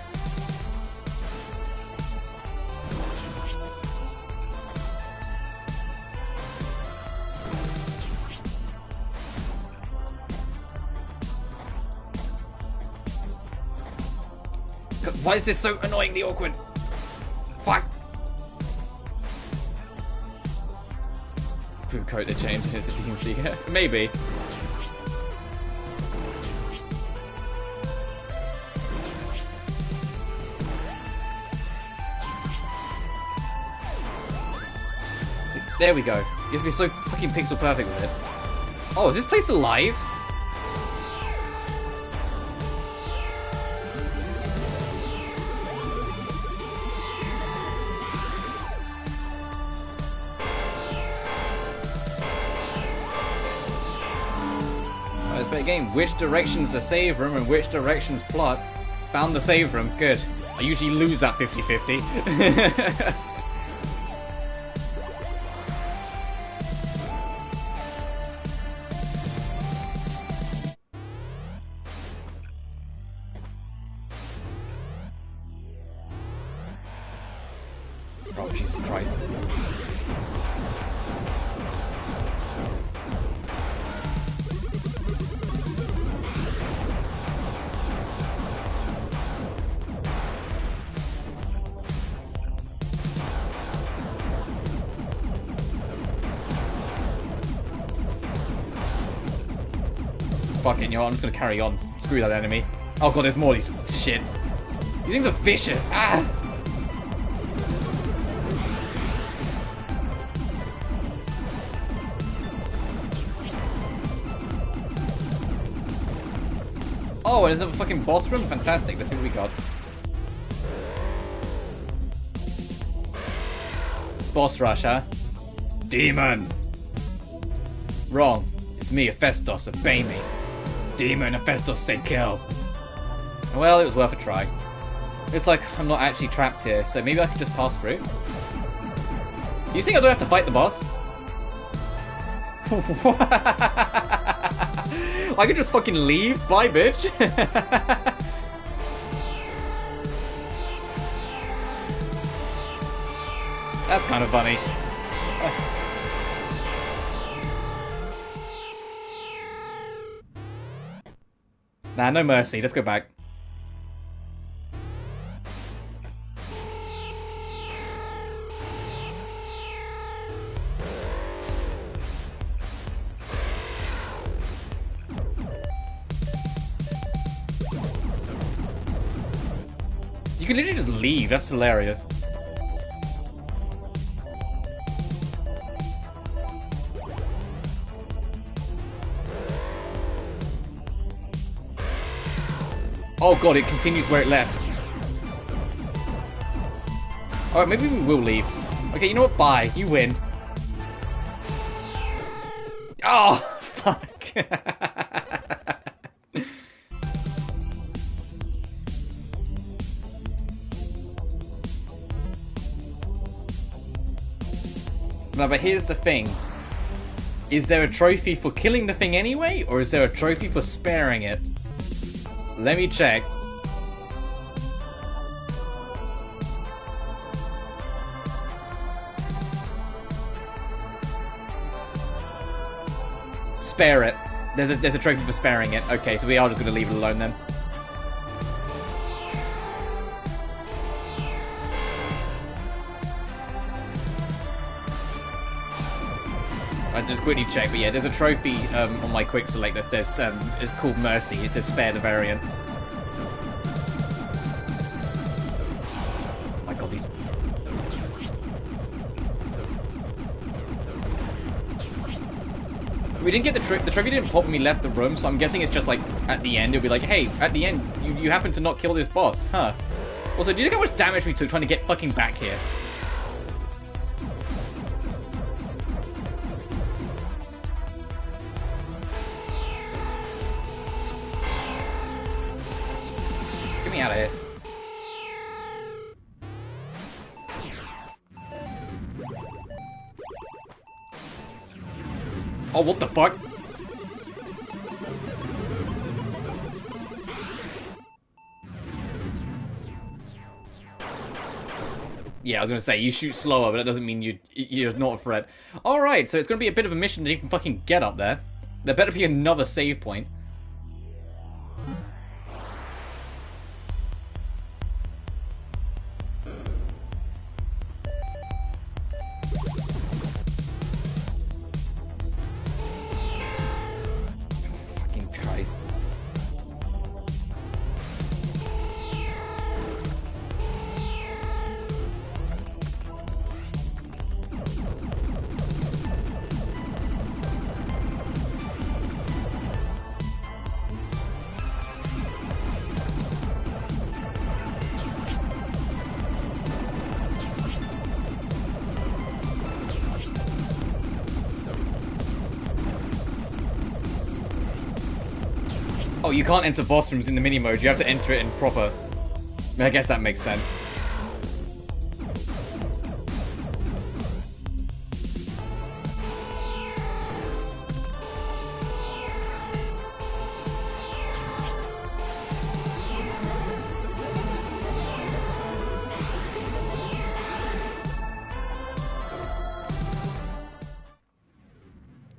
Why is this so annoyingly awkward? Fuck! Blue coat they changed his DMC here. Maybe. There we go. You have to be so fucking pixel perfect with it. Oh, is this place alive? Game. Which direction's the save room and which direction's plot? Found the save room. Good. I usually lose that 50-50. Oh, Jesus Christ. Fuck it, you know what, I'm just gonna carry on. Screw that enemy. Oh god, there's more of these shits. These things are vicious. Ah! Oh, and there's another fucking boss room? Fantastic, let's see what we got. Boss rush, huh? Demon! Wrong. It's me, Hephaestus, obey me. Demon, Hephaestus said kill. Well, it was worth a try. It's like I'm not actually trapped here, so maybe I could just pass through. You think I don't have to fight the boss? I could just fucking leave? Bye, bitch. That's kind of funny. Nah, no mercy. Let's go back. You can literally just leave. That's hilarious. Oh god, it continues where it left. Alright, maybe we will leave. Okay, you know what? Bye. You win. Oh, fuck. No, but here's the thing. Is there a trophy for killing the thing anyway, or is there a trophy for sparing it? Let me check. Spare it. There's a trophy for sparing it. Okay, so we are just going to leave it alone then. I just quickly checked, but yeah, there's a trophy on my quick select that says it's called Mercy. It says spare the variant. Oh my god, these. We didn't get the trophy didn't pop when we left the room, so I'm guessing it's just like at the end it'll be like, hey, at the end you happen to not kill this boss, huh? Also, do you know how much damage we took trying to get fucking back here? Get me out of here. Oh, what the fuck? Yeah, I was gonna say, you shoot slower, but that doesn't mean you're not a threat. Alright, so it's gonna be a bit of a mission to even fucking get up there. There better be another save point. Fucking Christ. Oh, you can't enter boss rooms in the mini mode. You have to enter it in proper. I guess that makes sense.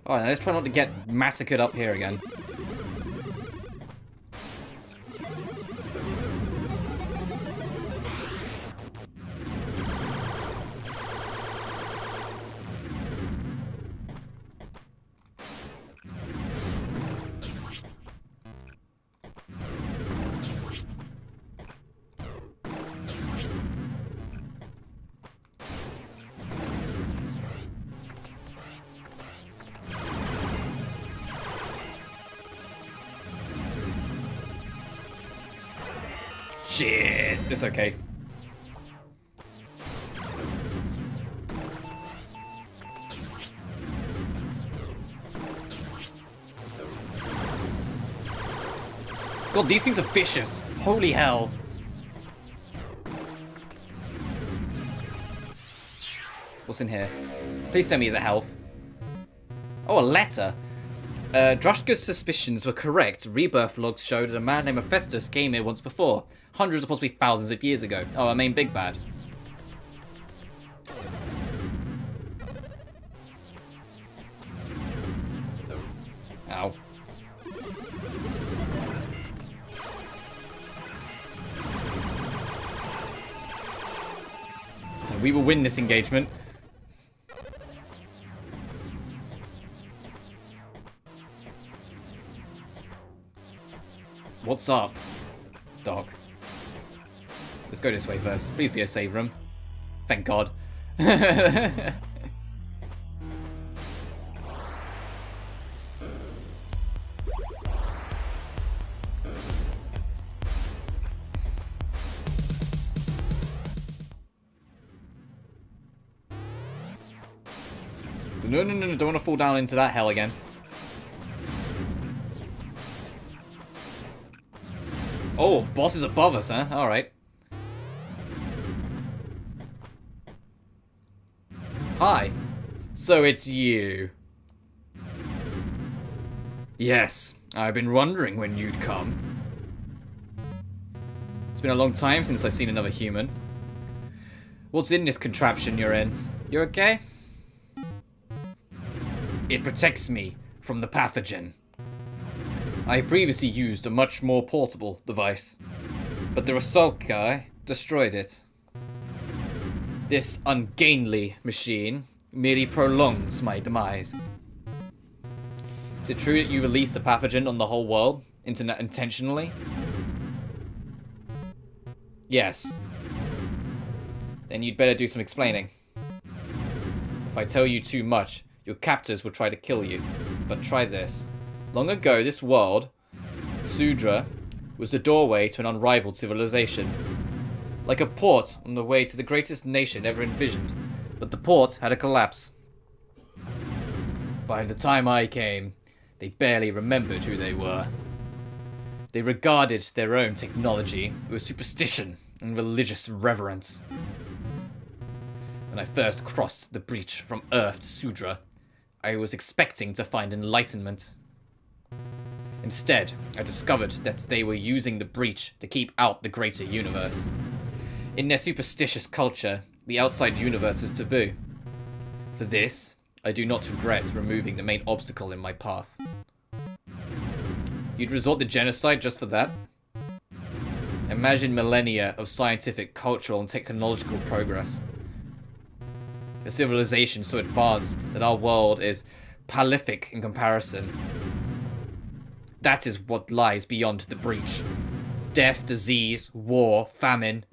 Alright, now let's try not to get massacred up here again. Shit, it's okay. God, these things are vicious. Holy hell. What's in here? Please tell me it's a health. Oh, a letter. Drushka's suspicions were correct. Rebirth logs showed that a man named Hephaestus came here once before. Hundreds or possibly thousands of years ago. Oh, our main big bad. Ow. So we will win this engagement. What's up, Doc? Let's go this way first. Please be a save room. Thank God. No, don't want to fall down into that hell again. Oh, boss is above us, huh? Alright. Hi. So it's you. Yes, I've been wondering when you'd come. It's been a long time since I've seen another human. What's in this contraption you're in? You okay? It protects me from the pathogen. I previously used a much more portable device, but the assault guy destroyed it. This ungainly machine merely prolongs my demise. Is it true that you released a pathogen on the whole world intentionally? Yes. Then you'd better do some explaining. If I tell you too much, your captors will try to kill you. But try this. Long ago, this world, Sudra, was the doorway to an unrivaled civilization. Like a port on the way to the greatest nation ever envisioned. But the port had a collapse. By the time I came, they barely remembered who they were. They regarded their own technology with superstition and religious reverence. When I first crossed the breach from Earth to Sudra, I was expecting to find enlightenment. Instead, I discovered that they were using the breach to keep out the greater universe. In their superstitious culture, the outside universe is taboo. For this, I do not regret removing the main obstacle in my path. You'd resort to genocide just for that? Imagine millennia of scientific, cultural, and technological progress. A civilization so advanced that our world is prolific in comparison. That is what lies beyond the breach. Death, disease, war, famine.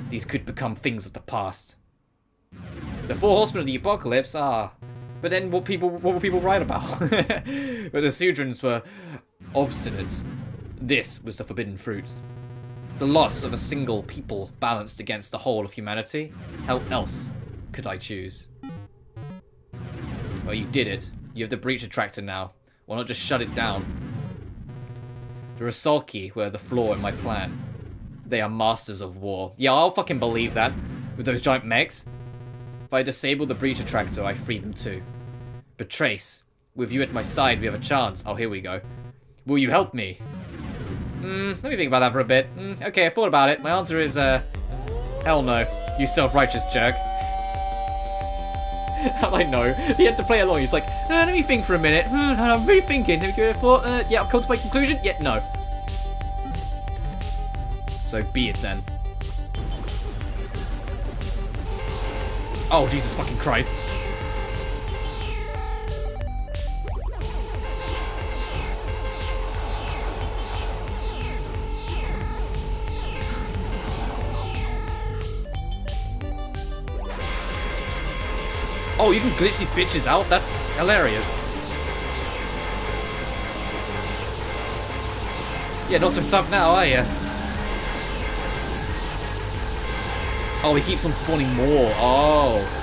These could become things of the past. The four horsemen of the apocalypse, but then what will people write about? But the Sudrans were obstinate. This was the forbidden fruit. The loss of a single people balanced against the whole of humanity. How else could I choose? Well, you did it. You have the breach attractor now. Why not just shut it down? The Rusalki were the flaw in my plan. They are masters of war. Yeah, I'll fucking believe that. With those giant mechs. If I disable the breach attractor, I free them too. But Trace, with you at my side, we have a chance. Oh, here we go. Will you help me? Let me think about that for a bit. Okay, I thought about it. My answer is, hell no. You self-righteous jerk. I know. He had to play along. He's like, let me think for a minute. I'm really thinking. Have you given it a thought? Yeah, I've come to my conclusion. Yeah, no. So be it then. Oh, Jesus fucking Christ. Oh, you can glitch these bitches out? That's hilarious. Yeah, not so tough now, are ya? Oh, he keeps on spawning more. Oh.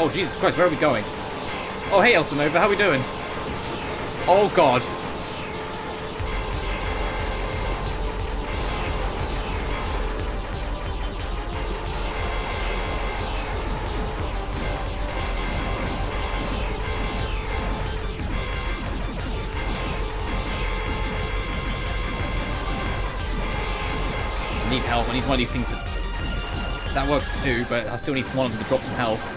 Oh, Jesus Christ, where are we going? Oh, hey, Elsinova, how we doing? Oh, God. I need help. I need one of these things to... That works too, but I still need one of them to drop some health.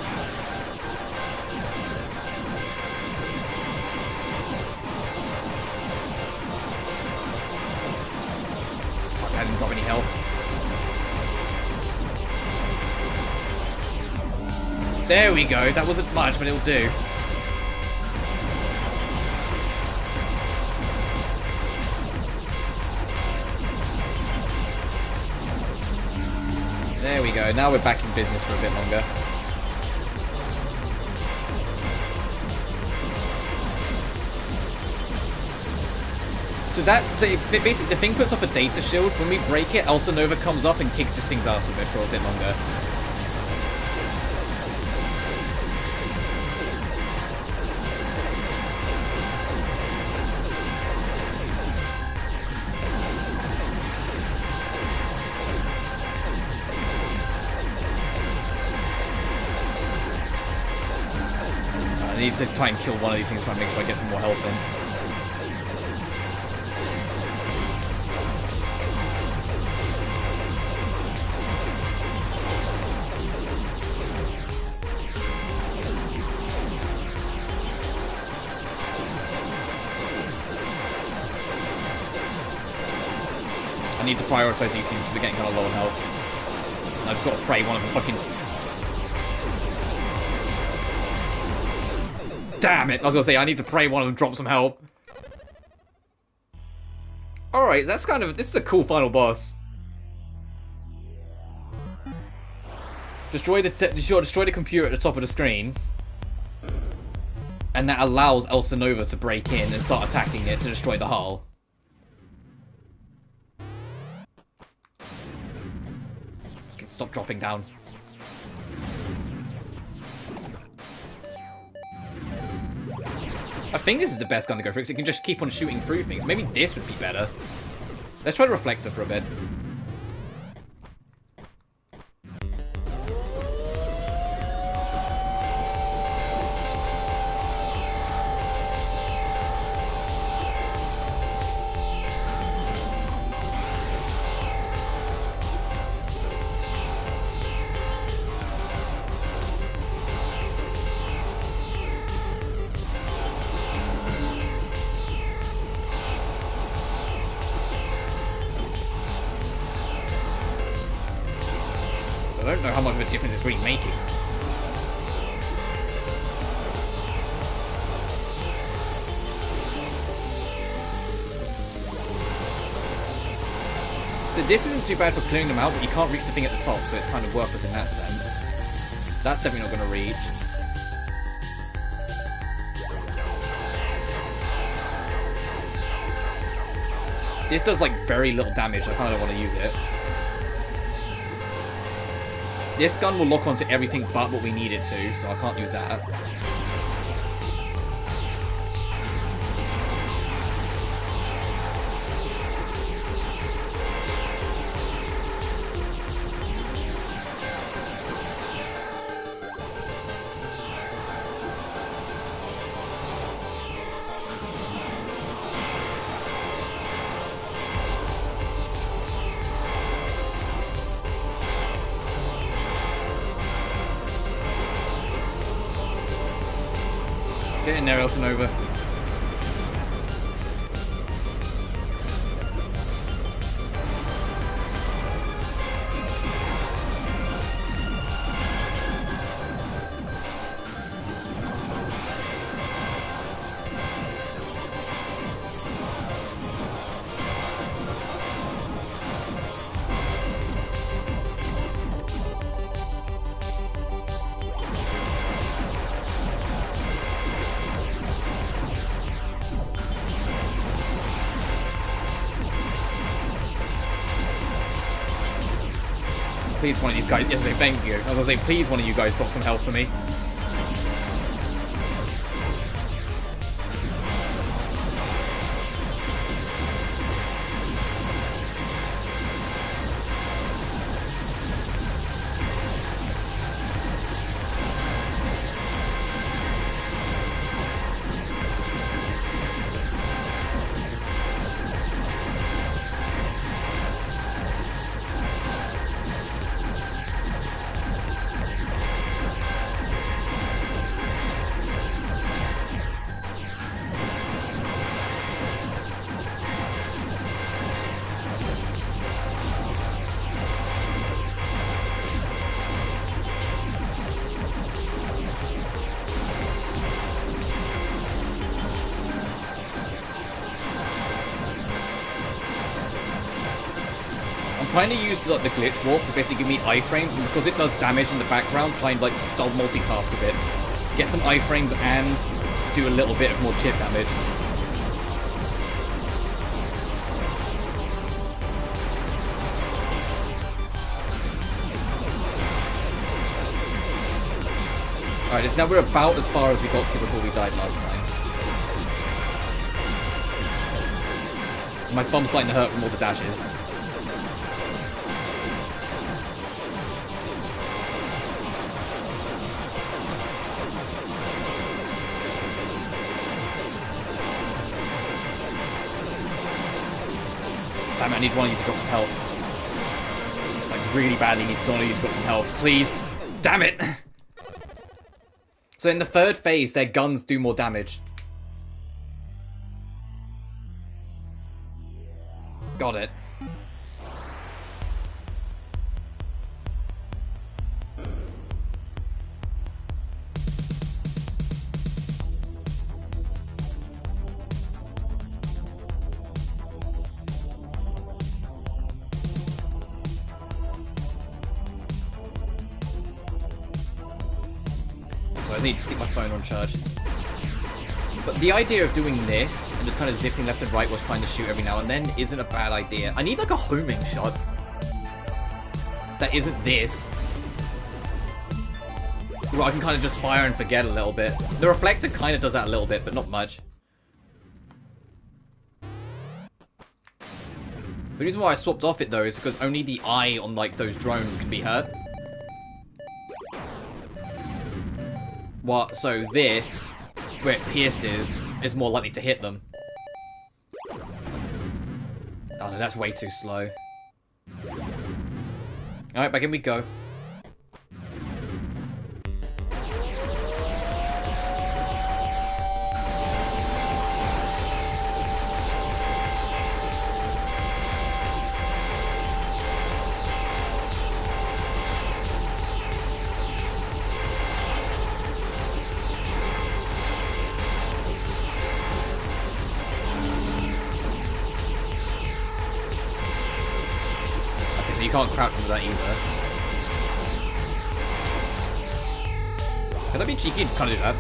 I didn't drop any health. There we go. That wasn't much, but it'll do. There we go. Now we're back in business for a bit longer. So basically the thing puts off a data shield. When we break it, Elsinova comes up and kicks this thing's ass a bit for a bit longer. need to try and kill one of these things, try and make sure I get some more health in. I need to prioritize these things because we're getting kind of low on health. I've just got to pray one of them fucking... Damn it! I was going to say, I need to pray one of them drop some help. Alright, that's kind of... This is a cool final boss. Destroy the computer at the top of the screen. And that allows Elsinova to break in and start attacking it to destroy the hull. Stop dropping down. I think this is the best gun to go for, because it can just keep on shooting through things. Maybe this would be better. Let's try the reflector for a bit. I don't know how much of a difference it's really making. So this isn't too bad for clearing them out, but you can't reach the thing at the top, so it's kind of worthless in that sense. That's definitely not going to reach. This does like very little damage, so I kind of don't want to use it. This gun will lock onto everything but what we need it to, so I can't use that. Get in there, Elsinova. Please, one of these guys. Yes, I say thank you. I was gonna say, please, one of you guys drop some health for me. I'm trying to use like the glitch warp to basically give me iframes, and because it does damage in the background, try and like multitask a bit. Get some iframes and do a little bit of more chip damage. Alright, now we're about as far as we got to before we died last time. My thumb's starting to hurt from all the dashes. Damn it, I need one of you to drop some health. Like, really badly need one of you to drop some health. Please. Damn it! So in the third phase, their guns do more damage. Got it. So I need to stick my phone on charge. But the idea of doing this and just kind of zipping left and right while trying to shoot every now and then isn't a bad idea. I need like a homing shot that isn't this. Where I can kind of just fire and forget a little bit. The reflector kind of does that a little bit, but not much. The reason why I swapped off it though is because only the eye on like those drones can be hurt. What? So this, where it pierces, is more likely to hit them. Oh no, that's way too slow. Alright, back in we go. You can't crouch into that either. Could I be cheeky and kind of do that?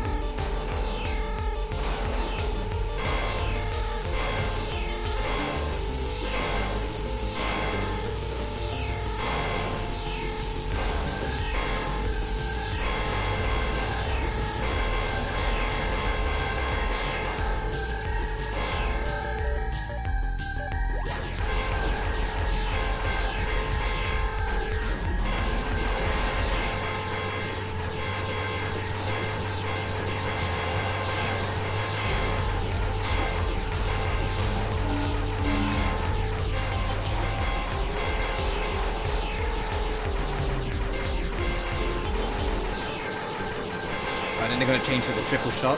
And then they're going to change to the triple shot.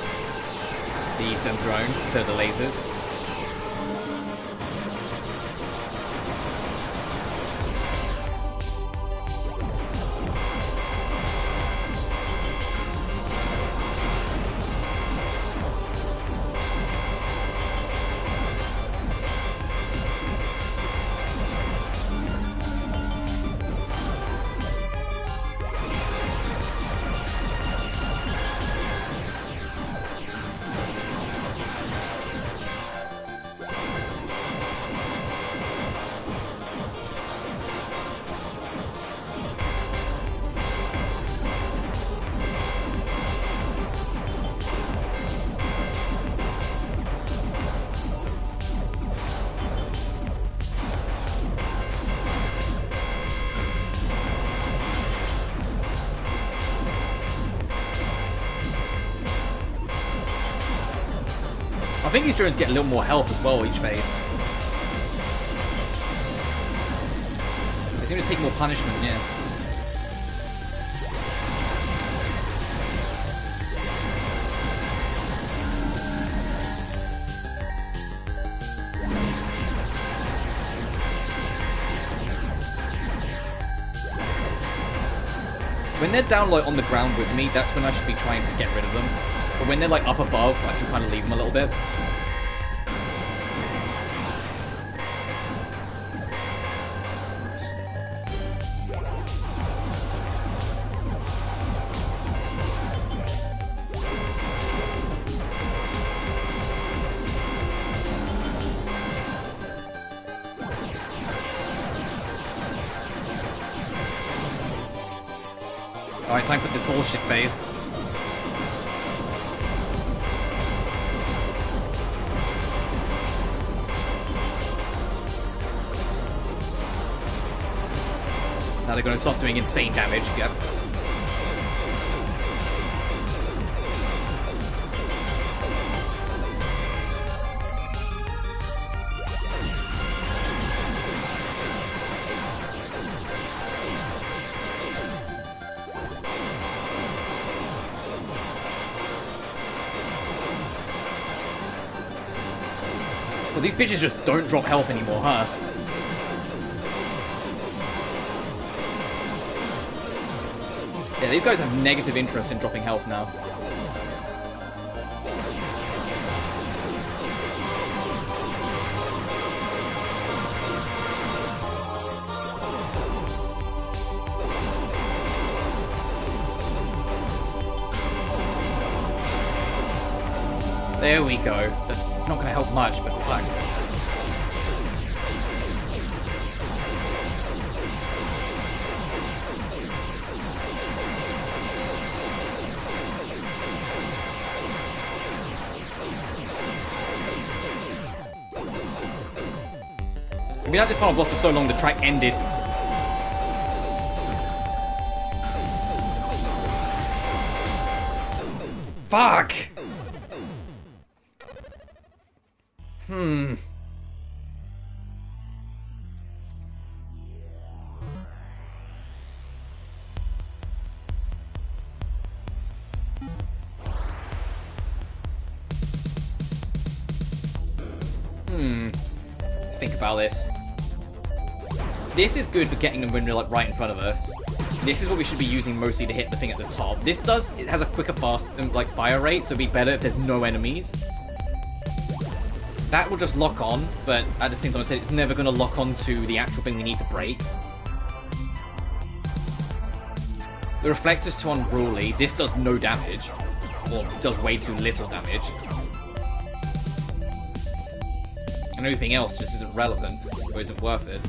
The some drones instead of the lasers. I think these drones get a little more health as well each phase. They seem to take more punishment, yeah. When they're down like on the ground with me, that's when I should be trying to get rid of them. But when they're like up above, I can kind of leave them a little bit. Alright, time for the bullshit phase. Now they're going to start doing insane damage. Yep. these bitches just don't drop health anymore, huh? Yeah, these guys have negative interest in dropping health now. There we go. That's not going to help much, but fuck. I mean, at this final boss for so long, the track ended. Fuck! Think about this. This is good for getting them when they're like right in front of us. This is what we should be using mostly to hit the thing at the top. This it has a quicker fast like fire rate, so it'd be better if there's no enemies. That will just lock on, but at the same time I said it's never going to lock on to the actual thing we need to break. The reflector's too unruly. This does no damage. Or does way too little damage. And everything else just isn't relevant, or isn't worth it.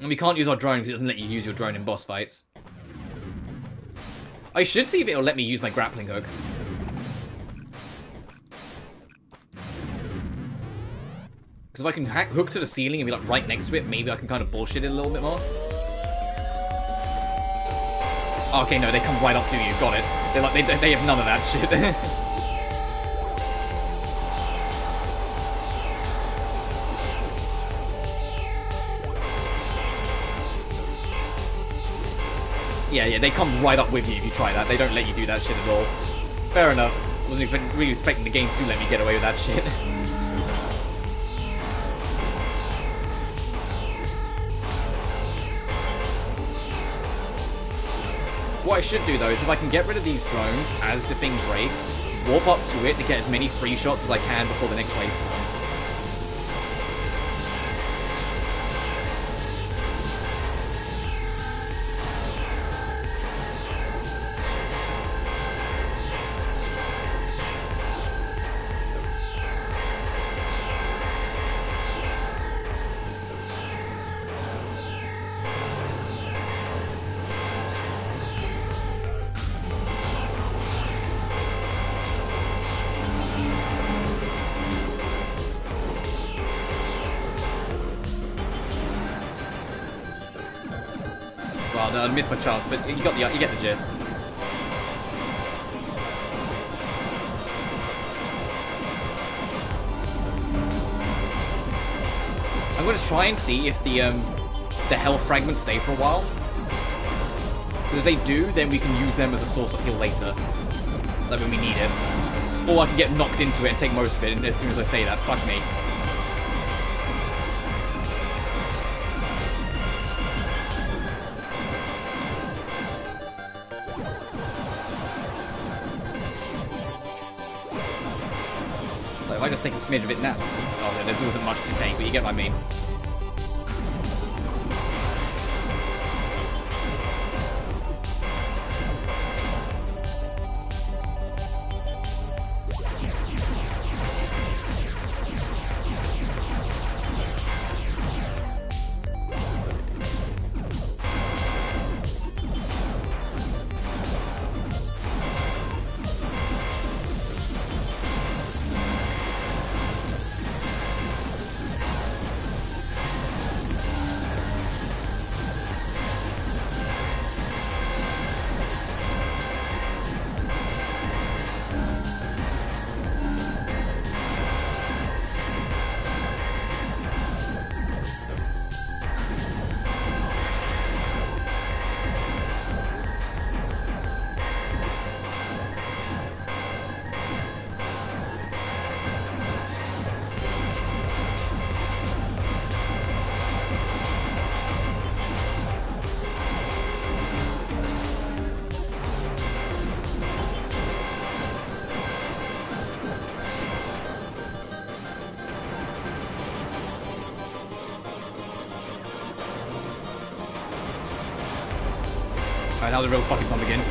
And we can't use our drone because it doesn't let you use your drone in boss fights. I should see if it'll let me use my grappling hook. Because if I can hook to the ceiling and be like right next to it, maybe I can kind of bullshit it a little bit more. Okay, no, they come right up to you. Got it. They're like they have none of that shit. Yeah, they come right up with you if you try that. They don't let you do that shit at all. Fair enough. Wasn't really expecting the game to let me get away with that shit. What I should do though is if I can get rid of these drones as the thing breaks, warp up to it to get as many free shots as I can before the next wave comes. Well, no, I missed my chance, but you get the gist. I'm going to try and see if the health fragments stay for a while. Because if they do, then we can use them as a source of heal later, like when we need it. Or I can get knocked into it and take most of it, and as soon as I say that, fuck me. If I just take a smidge of it now. Oh, there wasn't much to take, but you get what I mean. Alright, now the real fucking fun begins.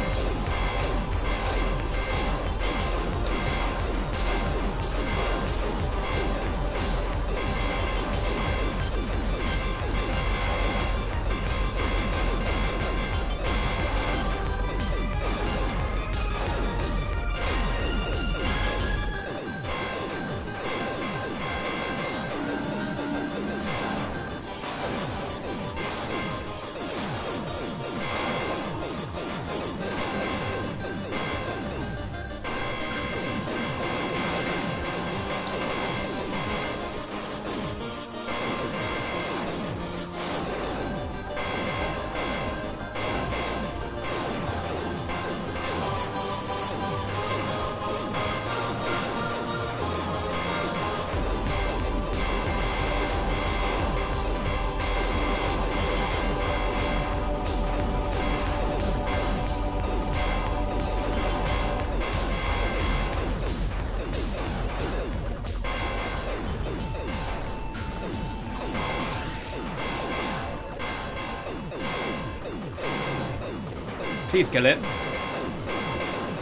Please kill it.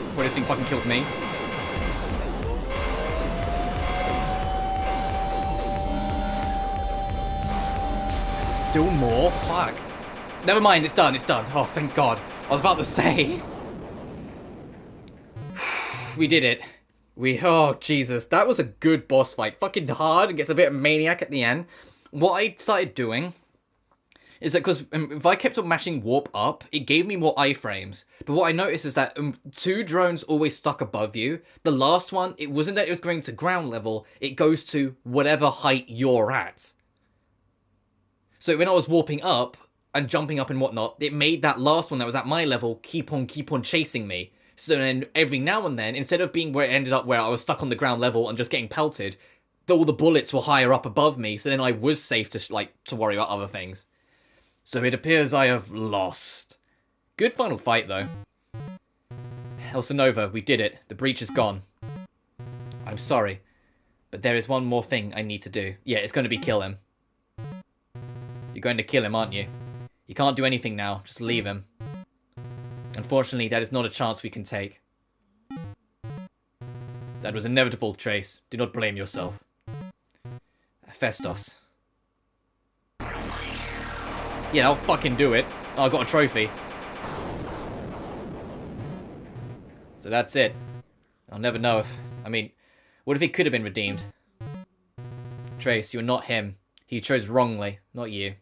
Before this thing fucking kills me. Still more? Fuck. Never mind, it's done, it's done. Oh, thank God. I was about to say. We did it. Oh, Jesus. That was a good boss fight. Fucking hard and gets a bit maniac at the end. What I started doing is that because if I kept on mashing warp up, it gave me more iframes. But what I noticed is that 2 drones always stuck above you. The last one, it wasn't that it was going to ground level, it goes to whatever height you're at. So when I was warping up and jumping up and whatnot, it made that last one that was at my level keep on chasing me. So then every now and then, instead of being where it ended up where I was stuck on the ground level and just getting pelted, all the bullets were higher up above me, so then I was safe to worry about other things. So it appears I have lost. Good final fight, though. Elsinova, we did it. The breach is gone. I'm sorry, but there is one more thing I need to do. Yeah, it's going to be kill him. You're going to kill him, aren't you? You can't do anything now. Just leave him. Unfortunately, that is not a chance we can take. That was inevitable, Trace. Do not blame yourself. Festos. Yeah, I'll fucking do it. Oh, I got a trophy. So that's it. I'll never know if... I mean, what if he could have been redeemed? Trace, you're not him. He chose wrongly, not you.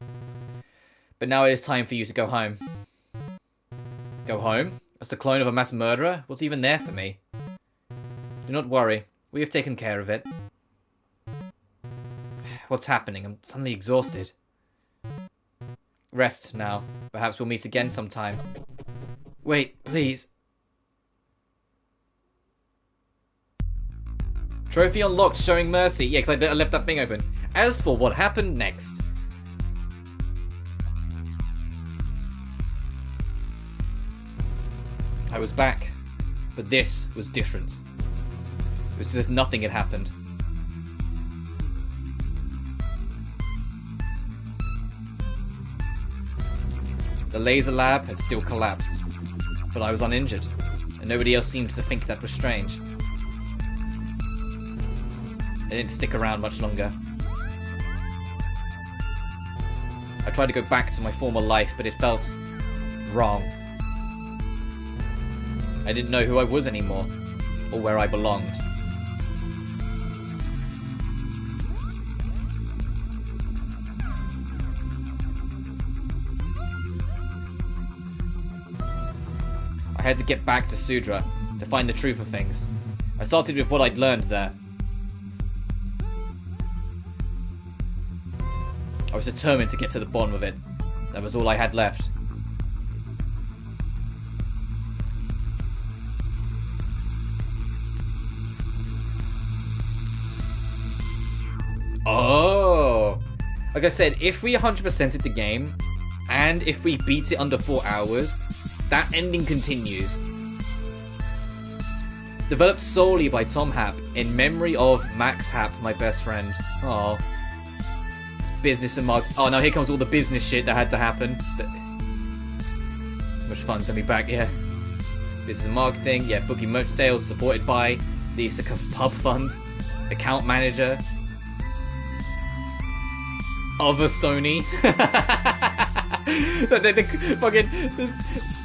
But now it is time for you to go home. Go home? As the clone of a mass murderer? What's even there for me? Do not worry. We have taken care of it. What's happening? I'm suddenly exhausted. Rest now. Perhaps we'll meet again sometime. Wait, please. Trophy unlocked, showing mercy. Yeah, because I left that thing open. As for what happened next. I was back. But this was different. It was as if nothing had happened. The laser lab had still collapsed, but I was uninjured, and nobody else seemed to think that was strange. I didn't stick around much longer. I tried to go back to my former life, but it felt wrong. I didn't know who I was anymore, or where I belonged. I had to get back to Sudra to find the truth of things. I started with what I'd learned there. I was determined to get to the bottom of it. That was all I had left. Oh! Like I said, if we 100%ed the game, and if we beat it under 4 hours, that ending continues. Developed solely by Tom Happ in memory of Max Happ, my best friend. Oh. Business and mark. Oh no, here comes all the business shit that had to happen. Much fun, send me back, yeah. Business and marketing, yeah, booking merch sales, supported by the pub fund, account manager, other Sony.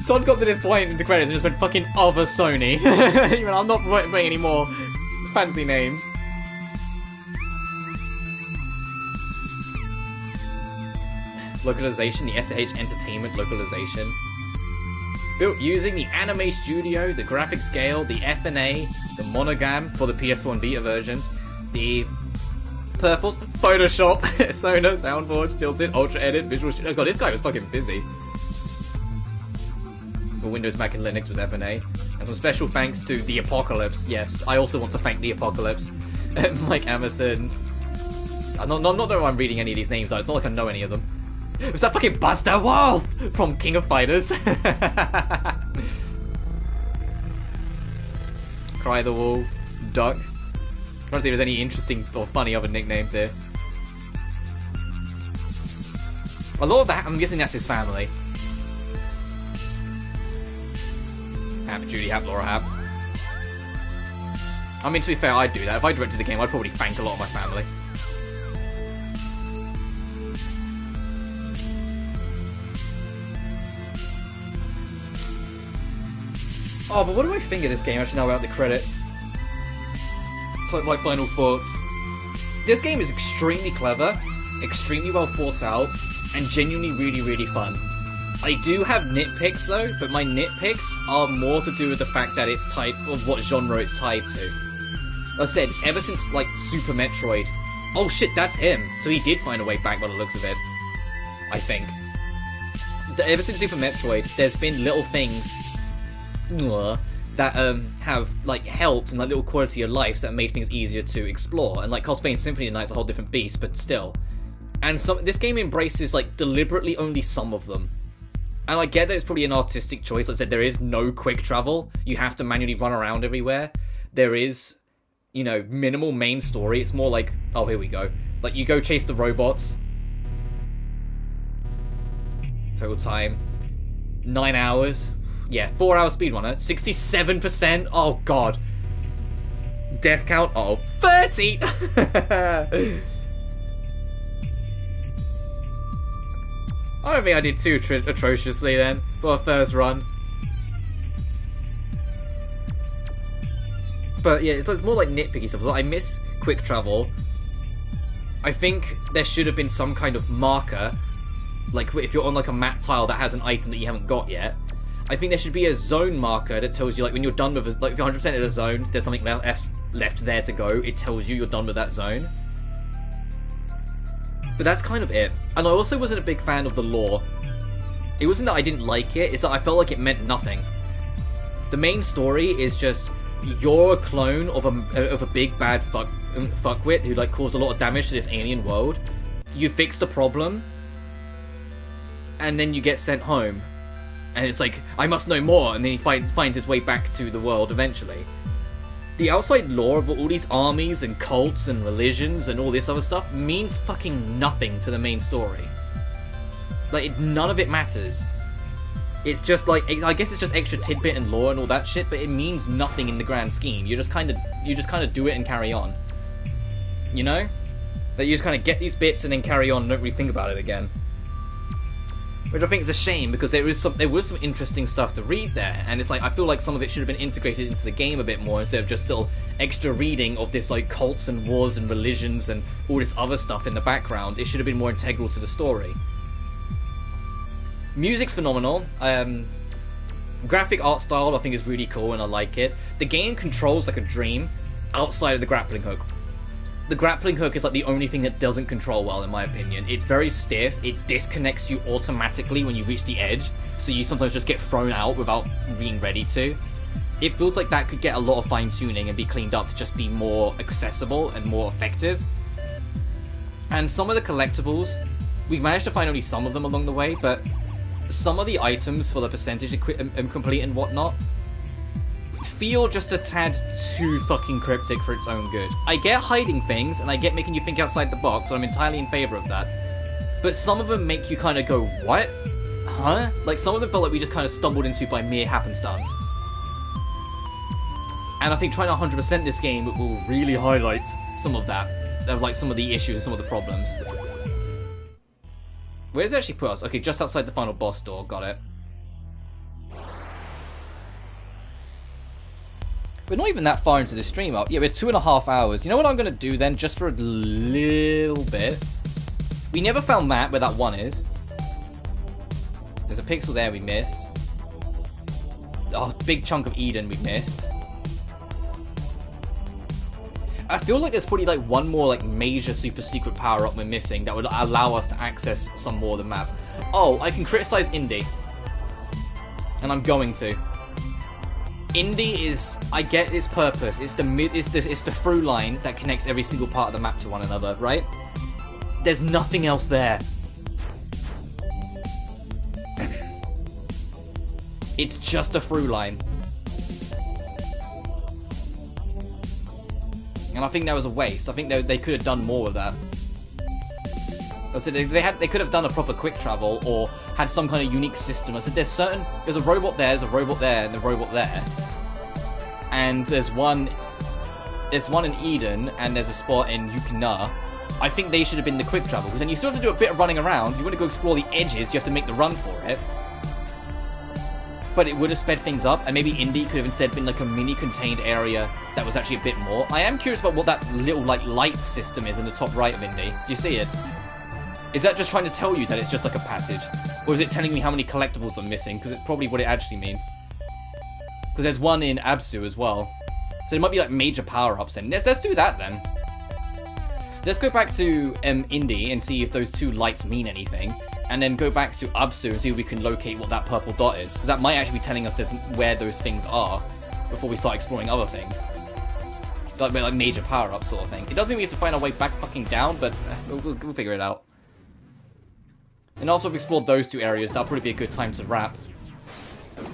Someone got to this point in the credits and just went fucking other Sony. I'm not writing any more fancy names. Localization, the SH Entertainment localization. Built using the Anime Studio, the graphic scale, the FNA, the Monogram for the PS4 and Vita version, the Perforce, Photoshop, Sonos, Soundboard, Tilted, Ultra Edit, Visual Studio. Oh god, this guy was fucking busy. For Windows, Mac, and Linux was FNA. And some special thanks to The Apocalypse. Yes, I also want to thank The Apocalypse. Mike Emerson. I'm not that I'm reading any of these names out. It's not like I know any of them. Was that fucking Buster Wolf from King of Fighters? Cry the Wolf, Duck. I'm trying to see if there's any interesting or funny other nicknames here. A lot of that, I'm guessing that's his family. Hap, Judy Hap, Laura Hap. I mean, to be fair, I'd do that. If I directed the game, I'd probably thank a lot of my family. Oh, but what do I think of this game actually now without the credits? It's like my final thoughts. This game is extremely clever, extremely well thought out, and genuinely really, really fun. I do have nitpicks though, but my nitpicks are more to do with the fact that it's tied, of what genre it's tied to. Like I said, ever since like Super Metroid. Oh shit, that's him. So he did find a way back by the looks of it. I think. Ever since Super Metroid, there's been little things that have like helped and like little quality of life that made things easier to explore. And like Castlevania Symphony of the Night's a whole different beast, but still. And this game embraces like deliberately only some of them. And I get that it's probably an artistic choice. Like I said, there is no quick travel. You have to manually run around everywhere. There is, you know, minimal main story. It's more like, oh, here we go. Like, you go chase the robots. Total time, 9 hours. Yeah, 4-hour speedrunner. 67%. Oh, God. Death count. Oh, 30! I don't think I did too atrociously then for a first run. But yeah, it's more like nitpicky stuff. So I miss quick travel. I think there should have been some kind of marker, like if you're on like a map tile that has an item that you haven't got yet. I think there should be a zone marker that tells you like when you're done with, like if you're 100% in a zone, there's something left there to go. It tells you you're done with that zone. But that's kind of it. And I also wasn't a big fan of the lore. It wasn't that I didn't like it, it's that I felt like it meant nothing. The main story is just, you're a clone of a big bad fuckwit who like caused a lot of damage to this alien world. You fix the problem, and then you get sent home. And it's like, I must know more, and then he finds his way back to the world eventually. The outside lore of all these armies and cults and religions and all this other stuff means fucking nothing to the main story. Like, none of it matters. It's just like, I guess it's just extra tidbit and lore and all that shit, but it means nothing in the grand scheme. You just kind of do it and carry on. You know? Like, you just kind of get these bits and then carry on and don't really think about it again. Which I think is a shame, because there was some interesting stuff to read there, and it's like, I feel like some of it should have been integrated into the game a bit more, instead of just little extra reading of this like cults and wars and religions and all this other stuff in the background. It should have been more integral to the story. Music's phenomenal. Graphic art style I think is really cool and I like it. The game controls like a dream outside of the grappling hook. The grappling hook is like the only thing that doesn't control well, in my opinion. It's very stiff, it disconnects you automatically when you reach the edge, so you sometimes just get thrown out without being ready to. It feels like that could get a lot of fine-tuning and be cleaned up to just be more accessible and more effective. And some of the collectibles, we've managed to find only some of them along the way, but some of the items for the percentage complete and whatnot feel just a tad too fucking cryptic for its own good. I get hiding things, and I get making you think outside the box, and I'm entirely in favour of that. But some of them make you kind of go, what? Huh? Like, some of them felt like we just kind of stumbled into by mere happenstance. And I think trying to 100% this game will really highlight some of that. Of, like, some of the issues, some of the problems. Where does it actually put us? Okay, just outside the final boss door. Got it. We're not even that far into the stream. Yeah, we're 2.5 hours. You know what I'm going to do then? Just for a little bit. We never found that, where that one is. There's a pixel there we missed. Oh, big chunk of Eden we missed. I feel like there's probably like one more like major super secret power-up we're missing that would allow us to access some more of the map. Oh, I can criticize Indy. And I'm going to. Indy is, I get its purpose. It's the through line that connects every single part of the map to one another, right? There's nothing else there. It's just a through line. And I think that was a waste. I think they could have done more with that. I said they could have done a proper quick travel or had some kind of unique system. I said there's a robot there, there's a robot there, and a robot there. And there's one in Eden, and there's a spot in Yukina. I think they should have been the quick travel, because then you still have to do a bit of running around. You want to go explore the edges, you have to make the run for it. But it would have sped things up, and maybe Indy could have instead been like a mini contained area that was actually a bit more. I am curious about what that little like light system is in the top right of Indy. Do you see it? Is that just trying to tell you that it's just like a passage? Or is it telling me how many collectibles I'm missing? Because it's probably what it actually means. Because there's one in Absu as well. So there might be like major power-ups in. Let's do that then. Let's go back to Indy and see if those two lights mean anything. And then go back to Absu and see if we can locate what that purple dot is. Because that might actually be telling us where those things are before we start exploring other things. Like major power-ups sort of thing. It does mean we have to find our way back fucking down, but we'll figure it out. And also, if we explored those two areas, that'll probably be a good time to wrap.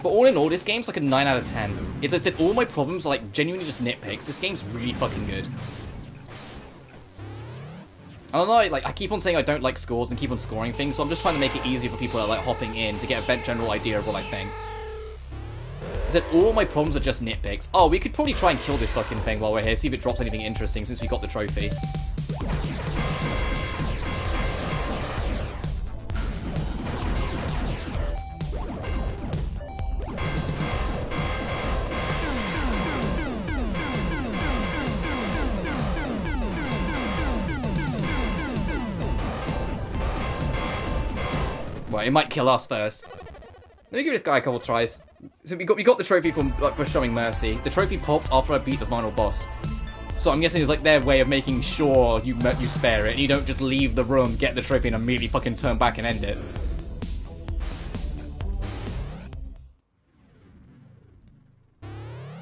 But all in all, this game's like a 9 out of 10. If I said all my problems are like genuinely just nitpicks, this game's really fucking good. I don't know, like I keep on saying I don't like scores and keep on scoring things, so I'm just trying to make it easier for people that are like hopping in to get a general idea of what I think. I said all my problems are just nitpicks. Oh, we could probably try and kill this fucking thing while we're here, see if it drops anything interesting since we got the trophy. Well, it might kill us first. Let me give this guy a couple tries. So we got the trophy for showing mercy. The trophy popped after I beat the final boss. So I'm guessing it's like their way of making sure you spare it, and you don't just leave the room, get the trophy, and immediately fucking turn back and end it.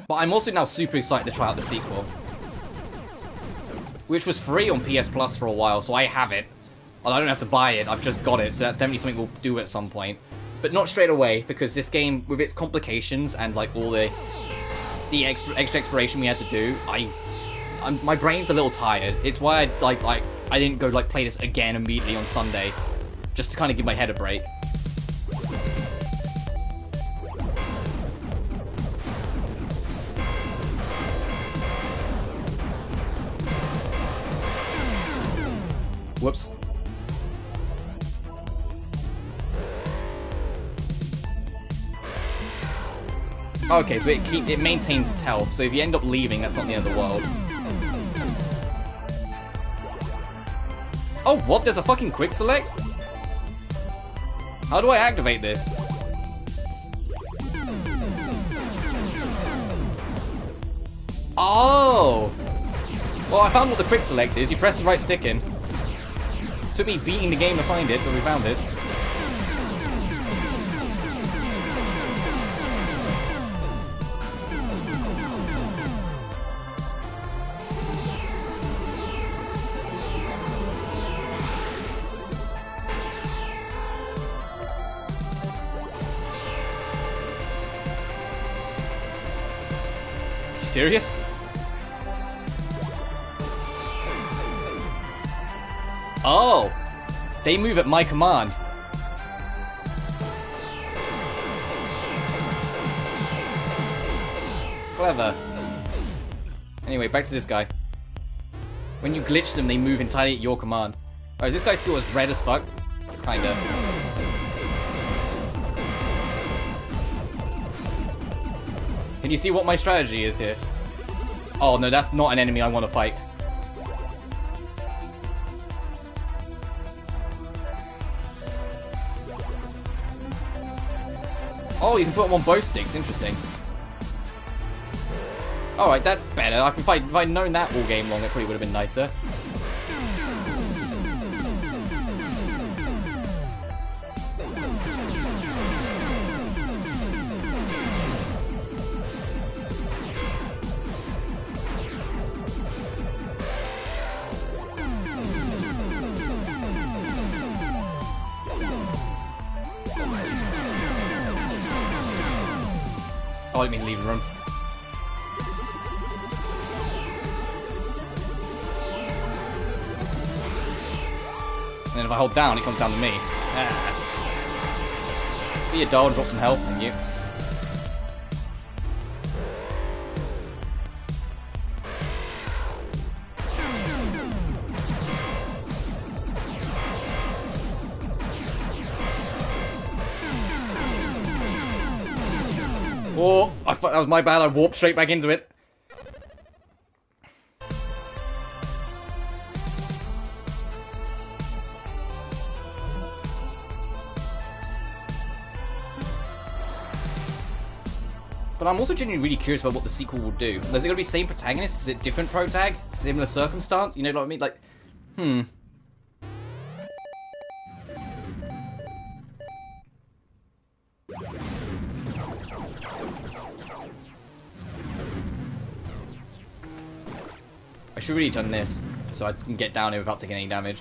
But I'm also now super excited to try out the sequel, which was free on PS Plus for a while, so I have it. Well, I don't have to buy it, I've just got it, so that's definitely something we'll do at some point. But not straight away, because this game, with its complications and like all the extra exploration we had to do, my brain's a little tired. It's why I didn't go like play this again immediately on Sunday, just to kind of give my head a break. Whoops. Okay, so it maintains its health, so if you end up leaving, that's not the end of the world. Oh, what? There's a fucking quick select? How do I activate this? Oh! Well, I found what the quick select is. You press the right stick in. Took me beating the game to find it, but we found it. Serious? Oh! They move at my command. Clever. Anyway, back to this guy. When you glitch them, they move entirely at your command. Oh, is this guy still as red as fuck? Kinda. Can you see what my strategy is here? Oh no, that's not an enemy I want to fight. Oh, you can put them on both sticks. Interesting. Alright, that's better. I can fight. If I'd known that all game long, it probably would have been nicer. Oh, I didn't mean to leave the room. And then if I hold down, it comes down to me. Ah. Be a doll and drop some health, thank you. Oh, that was my bad. I warped straight back into it. But I'm also genuinely really curious about what the sequel will do. Is it going to be same protagonist? Is it different protag? Similar circumstance? You know what I mean? Like, I should really have done this, so I can get down here without taking any damage.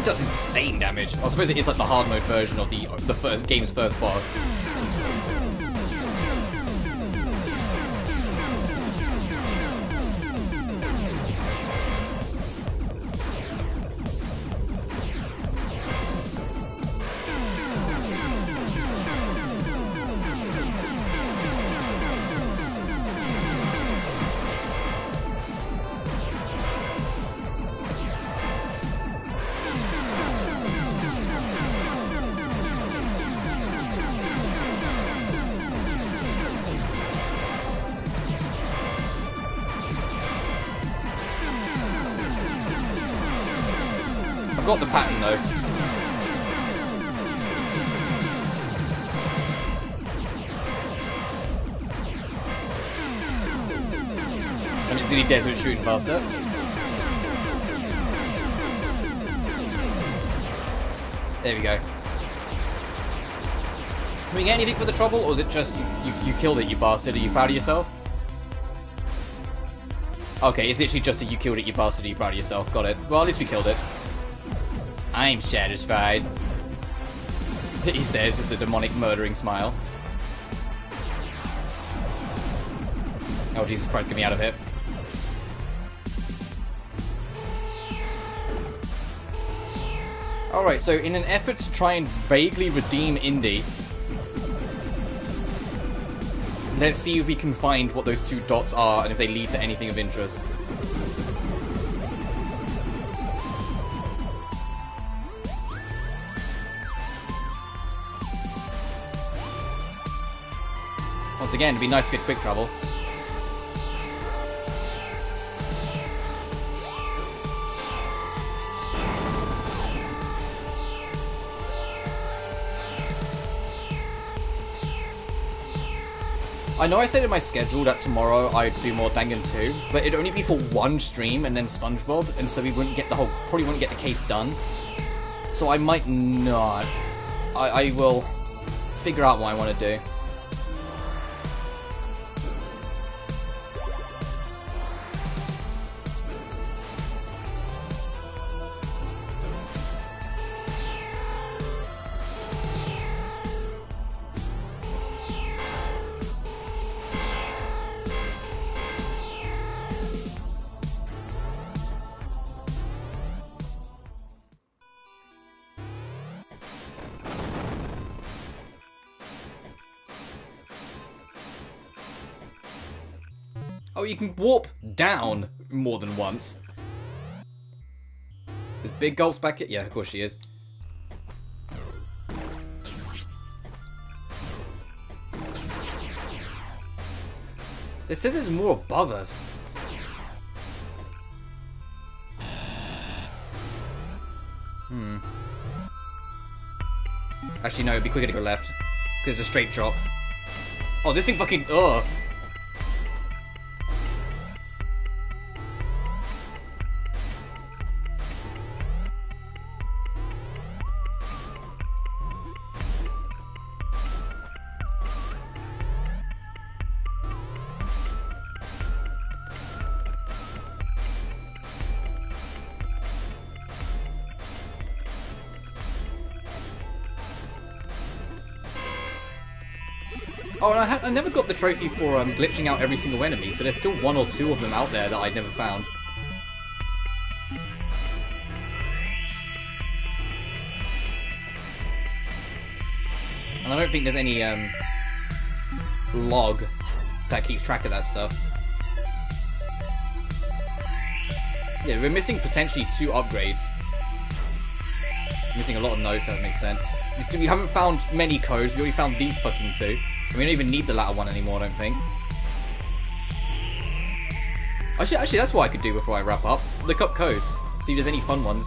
Does insane damage. I suppose it is like the hard mode version of the game's first boss. I've got the pattern though. And it's nearly dead, so it's shooting faster. There we go. Can we get anything for the trouble, or is it just you killed it, you bastard? Are you proud of yourself? Okay, it's literally just a you killed it, you bastard. Are you proud of yourself? Got it. Well, at least we killed it. I'm satisfied, he says with a demonic murdering smile. Oh Jesus Christ, get me out of here. Alright, so in an effort to try and vaguely redeem Indy, let's see if we can find what those two dots are and if they lead to anything of interest. Once again, it'd be nice to get quick travel. I know I said in my schedule that tomorrow I'd do more Dangan 2, but it'd only be for one stream and then SpongeBob, and so we wouldn't get the whole, probably wouldn't get the case done. So I might not. I will figure out what I want to do. Oh, you can warp down more than once. Is Big Gulp's back here? Yeah, of course she is. It says it's more above us. Actually, no, it'd be quicker to go left. Because it's a straight drop. Oh, this thing fucking... Ugh. Oh, and I never got the trophy for glitching out every single enemy, so there's still one or two of them out there that I'd never found. And I don't think there's any log that keeps track of that stuff. Yeah, we're missing potentially 2 upgrades. Missing a lot of notes, that makes sense. We haven't found many codes, we only found these fucking 2. And we don't even need the latter one anymore, I don't think. Actually, that's what I could do before I wrap up. Look up codes. See if there's any fun ones.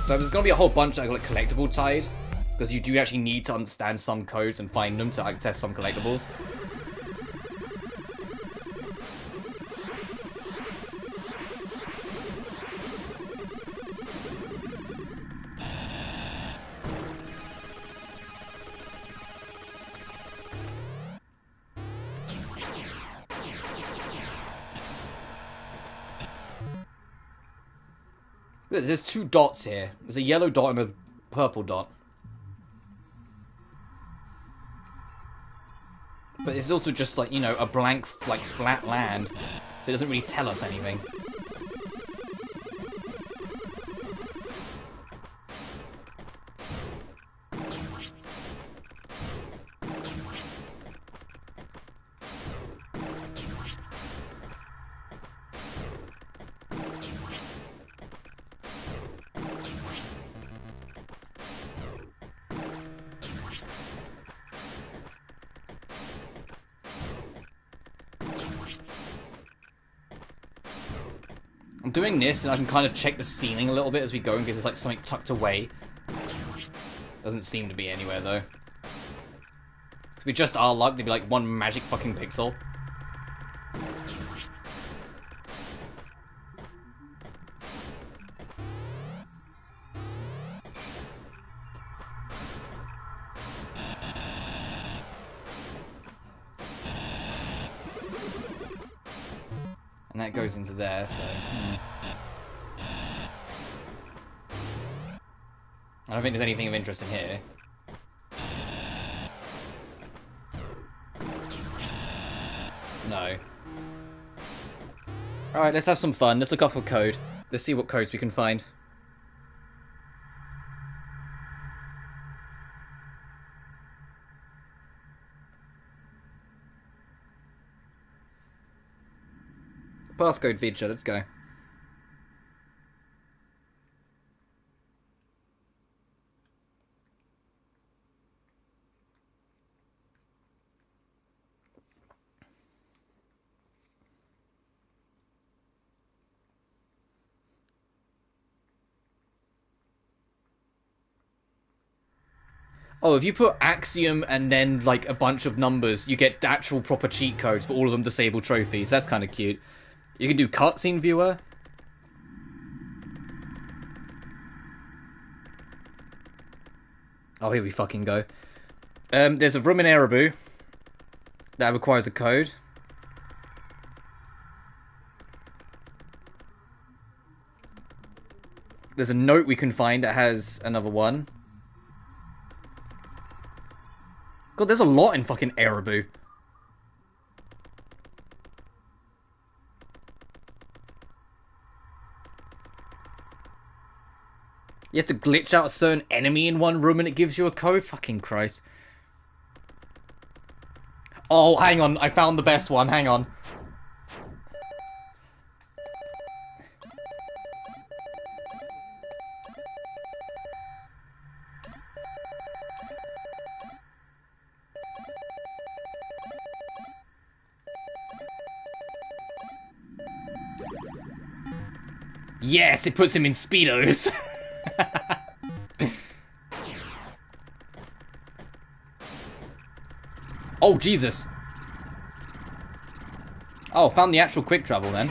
So there's gonna be a whole bunch that are like collectible tied. Because you do actually need to understand some codes and find them to access some collectibles. There's 2 dots here. There's a yellow dot and a purple dot. But it's also just like, you know, a blank, like, flat land. So it doesn't really tell us anything. I'm doing this, and I can kind of check the ceiling a little bit as we go in case there's like something tucked away. Doesn't seem to be anywhere though. If we just our luck, there'd be like one magic fucking pixel. And that goes into there, so... I don't think there's anything of interest in here. No. Alright, let's have some fun. Let's look up for code. Let's see what codes we can find. Passcode feature, let's go. Oh, if you put Axiom and then, like, a bunch of numbers, you get actual proper cheat codes, but all of them disable trophies. That's kind of cute. You can do cutscene viewer. Oh, here we fucking go. There's a room in Erebu that requires a code. There's a note we can find that has another one. God, there's a lot in fucking Erebu. You have to glitch out a certain enemy in one room and it gives you a code? Fucking Christ. Oh, hang on. I found the best one. Hang on. Yes, it puts him in Speedos. Oh, Jesus. Oh, found the actual quick travel then.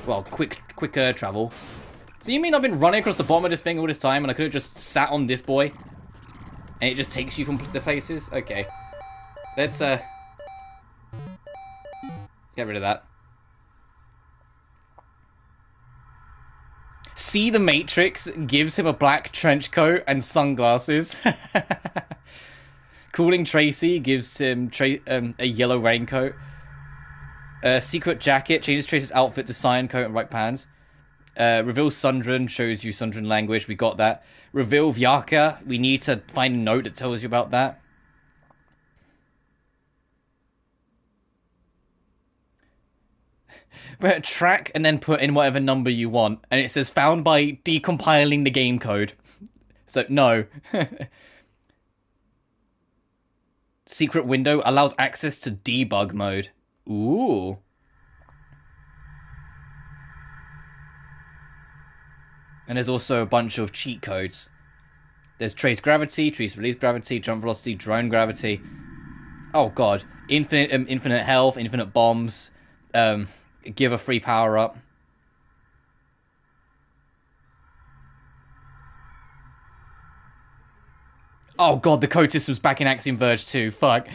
Well, quicker travel. So you mean I've been running across the bottom of this thing all this time and I could have just sat on this boy? And it just takes you from the places? Okay. Let's, get rid of that. See the Matrix gives him a black trench coat and sunglasses. Cooling Tracy gives him a yellow raincoat. Secret Jacket changes Tracy's outfit to cyan coat and right pants. Reveal Sundren shows you Sundren language. We got that. Reveal Vyaka. We need to find a note that tells you about that. But track and then put in whatever number you want. And it says found by decompiling the game code. So, no. Secret window allows access to debug mode. Ooh. And there's also a bunch of cheat codes. There's trace gravity, trace release gravity, jump velocity, drone gravity. Oh god. Infinite health, infinite bombs. Give a free power up. Oh god, the code system's back in Axiom Verge too. Fuck.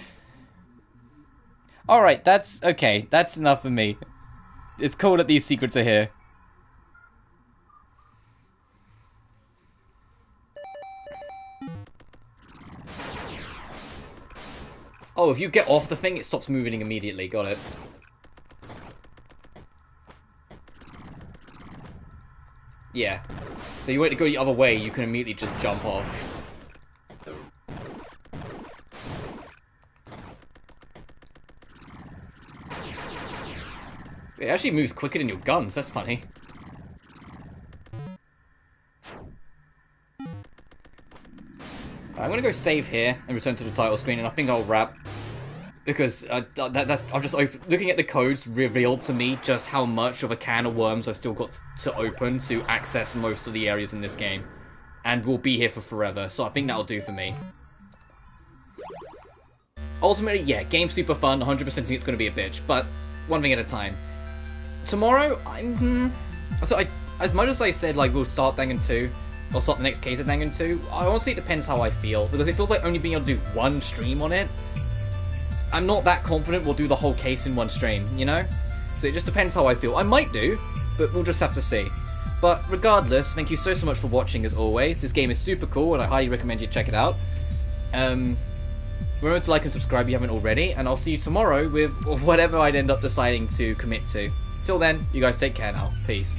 Alright, that's okay. That's enough for me. It's cool that these secrets are here. Oh, if you get off the thing, it stops moving immediately. Got it. Yeah. So you want to go the other way, you can immediately just jump off. It actually moves quicker than your guns, that's funny. I'm gonna go save here and return to the title screen, and I think I'll wrap. Because I've just looking at the codes revealed to me just how much of a can of worms I've still got to open to access most of the areas in this game. And we'll be here for forever, so I think that'll do for me. Ultimately, yeah, game's super fun, 100% think it's going to be a bitch, but one thing at a time. Tomorrow, as much as I said, like, we'll start Dangan 2, or start the next case of Dangan 2, honestly, it depends how I feel, because it feels like only being able to do one stream on it, I'm not that confident we'll do the whole case in one stream, you know? So it just depends how I feel. I might do, but we'll just have to see. But regardless, thank you so much for watching as always. This game is super cool and I highly recommend you check it out. Remember to like and subscribe if you haven't already, and I'll see you tomorrow with whatever I'd end up deciding to commit to. Till then, you guys take care now. Peace.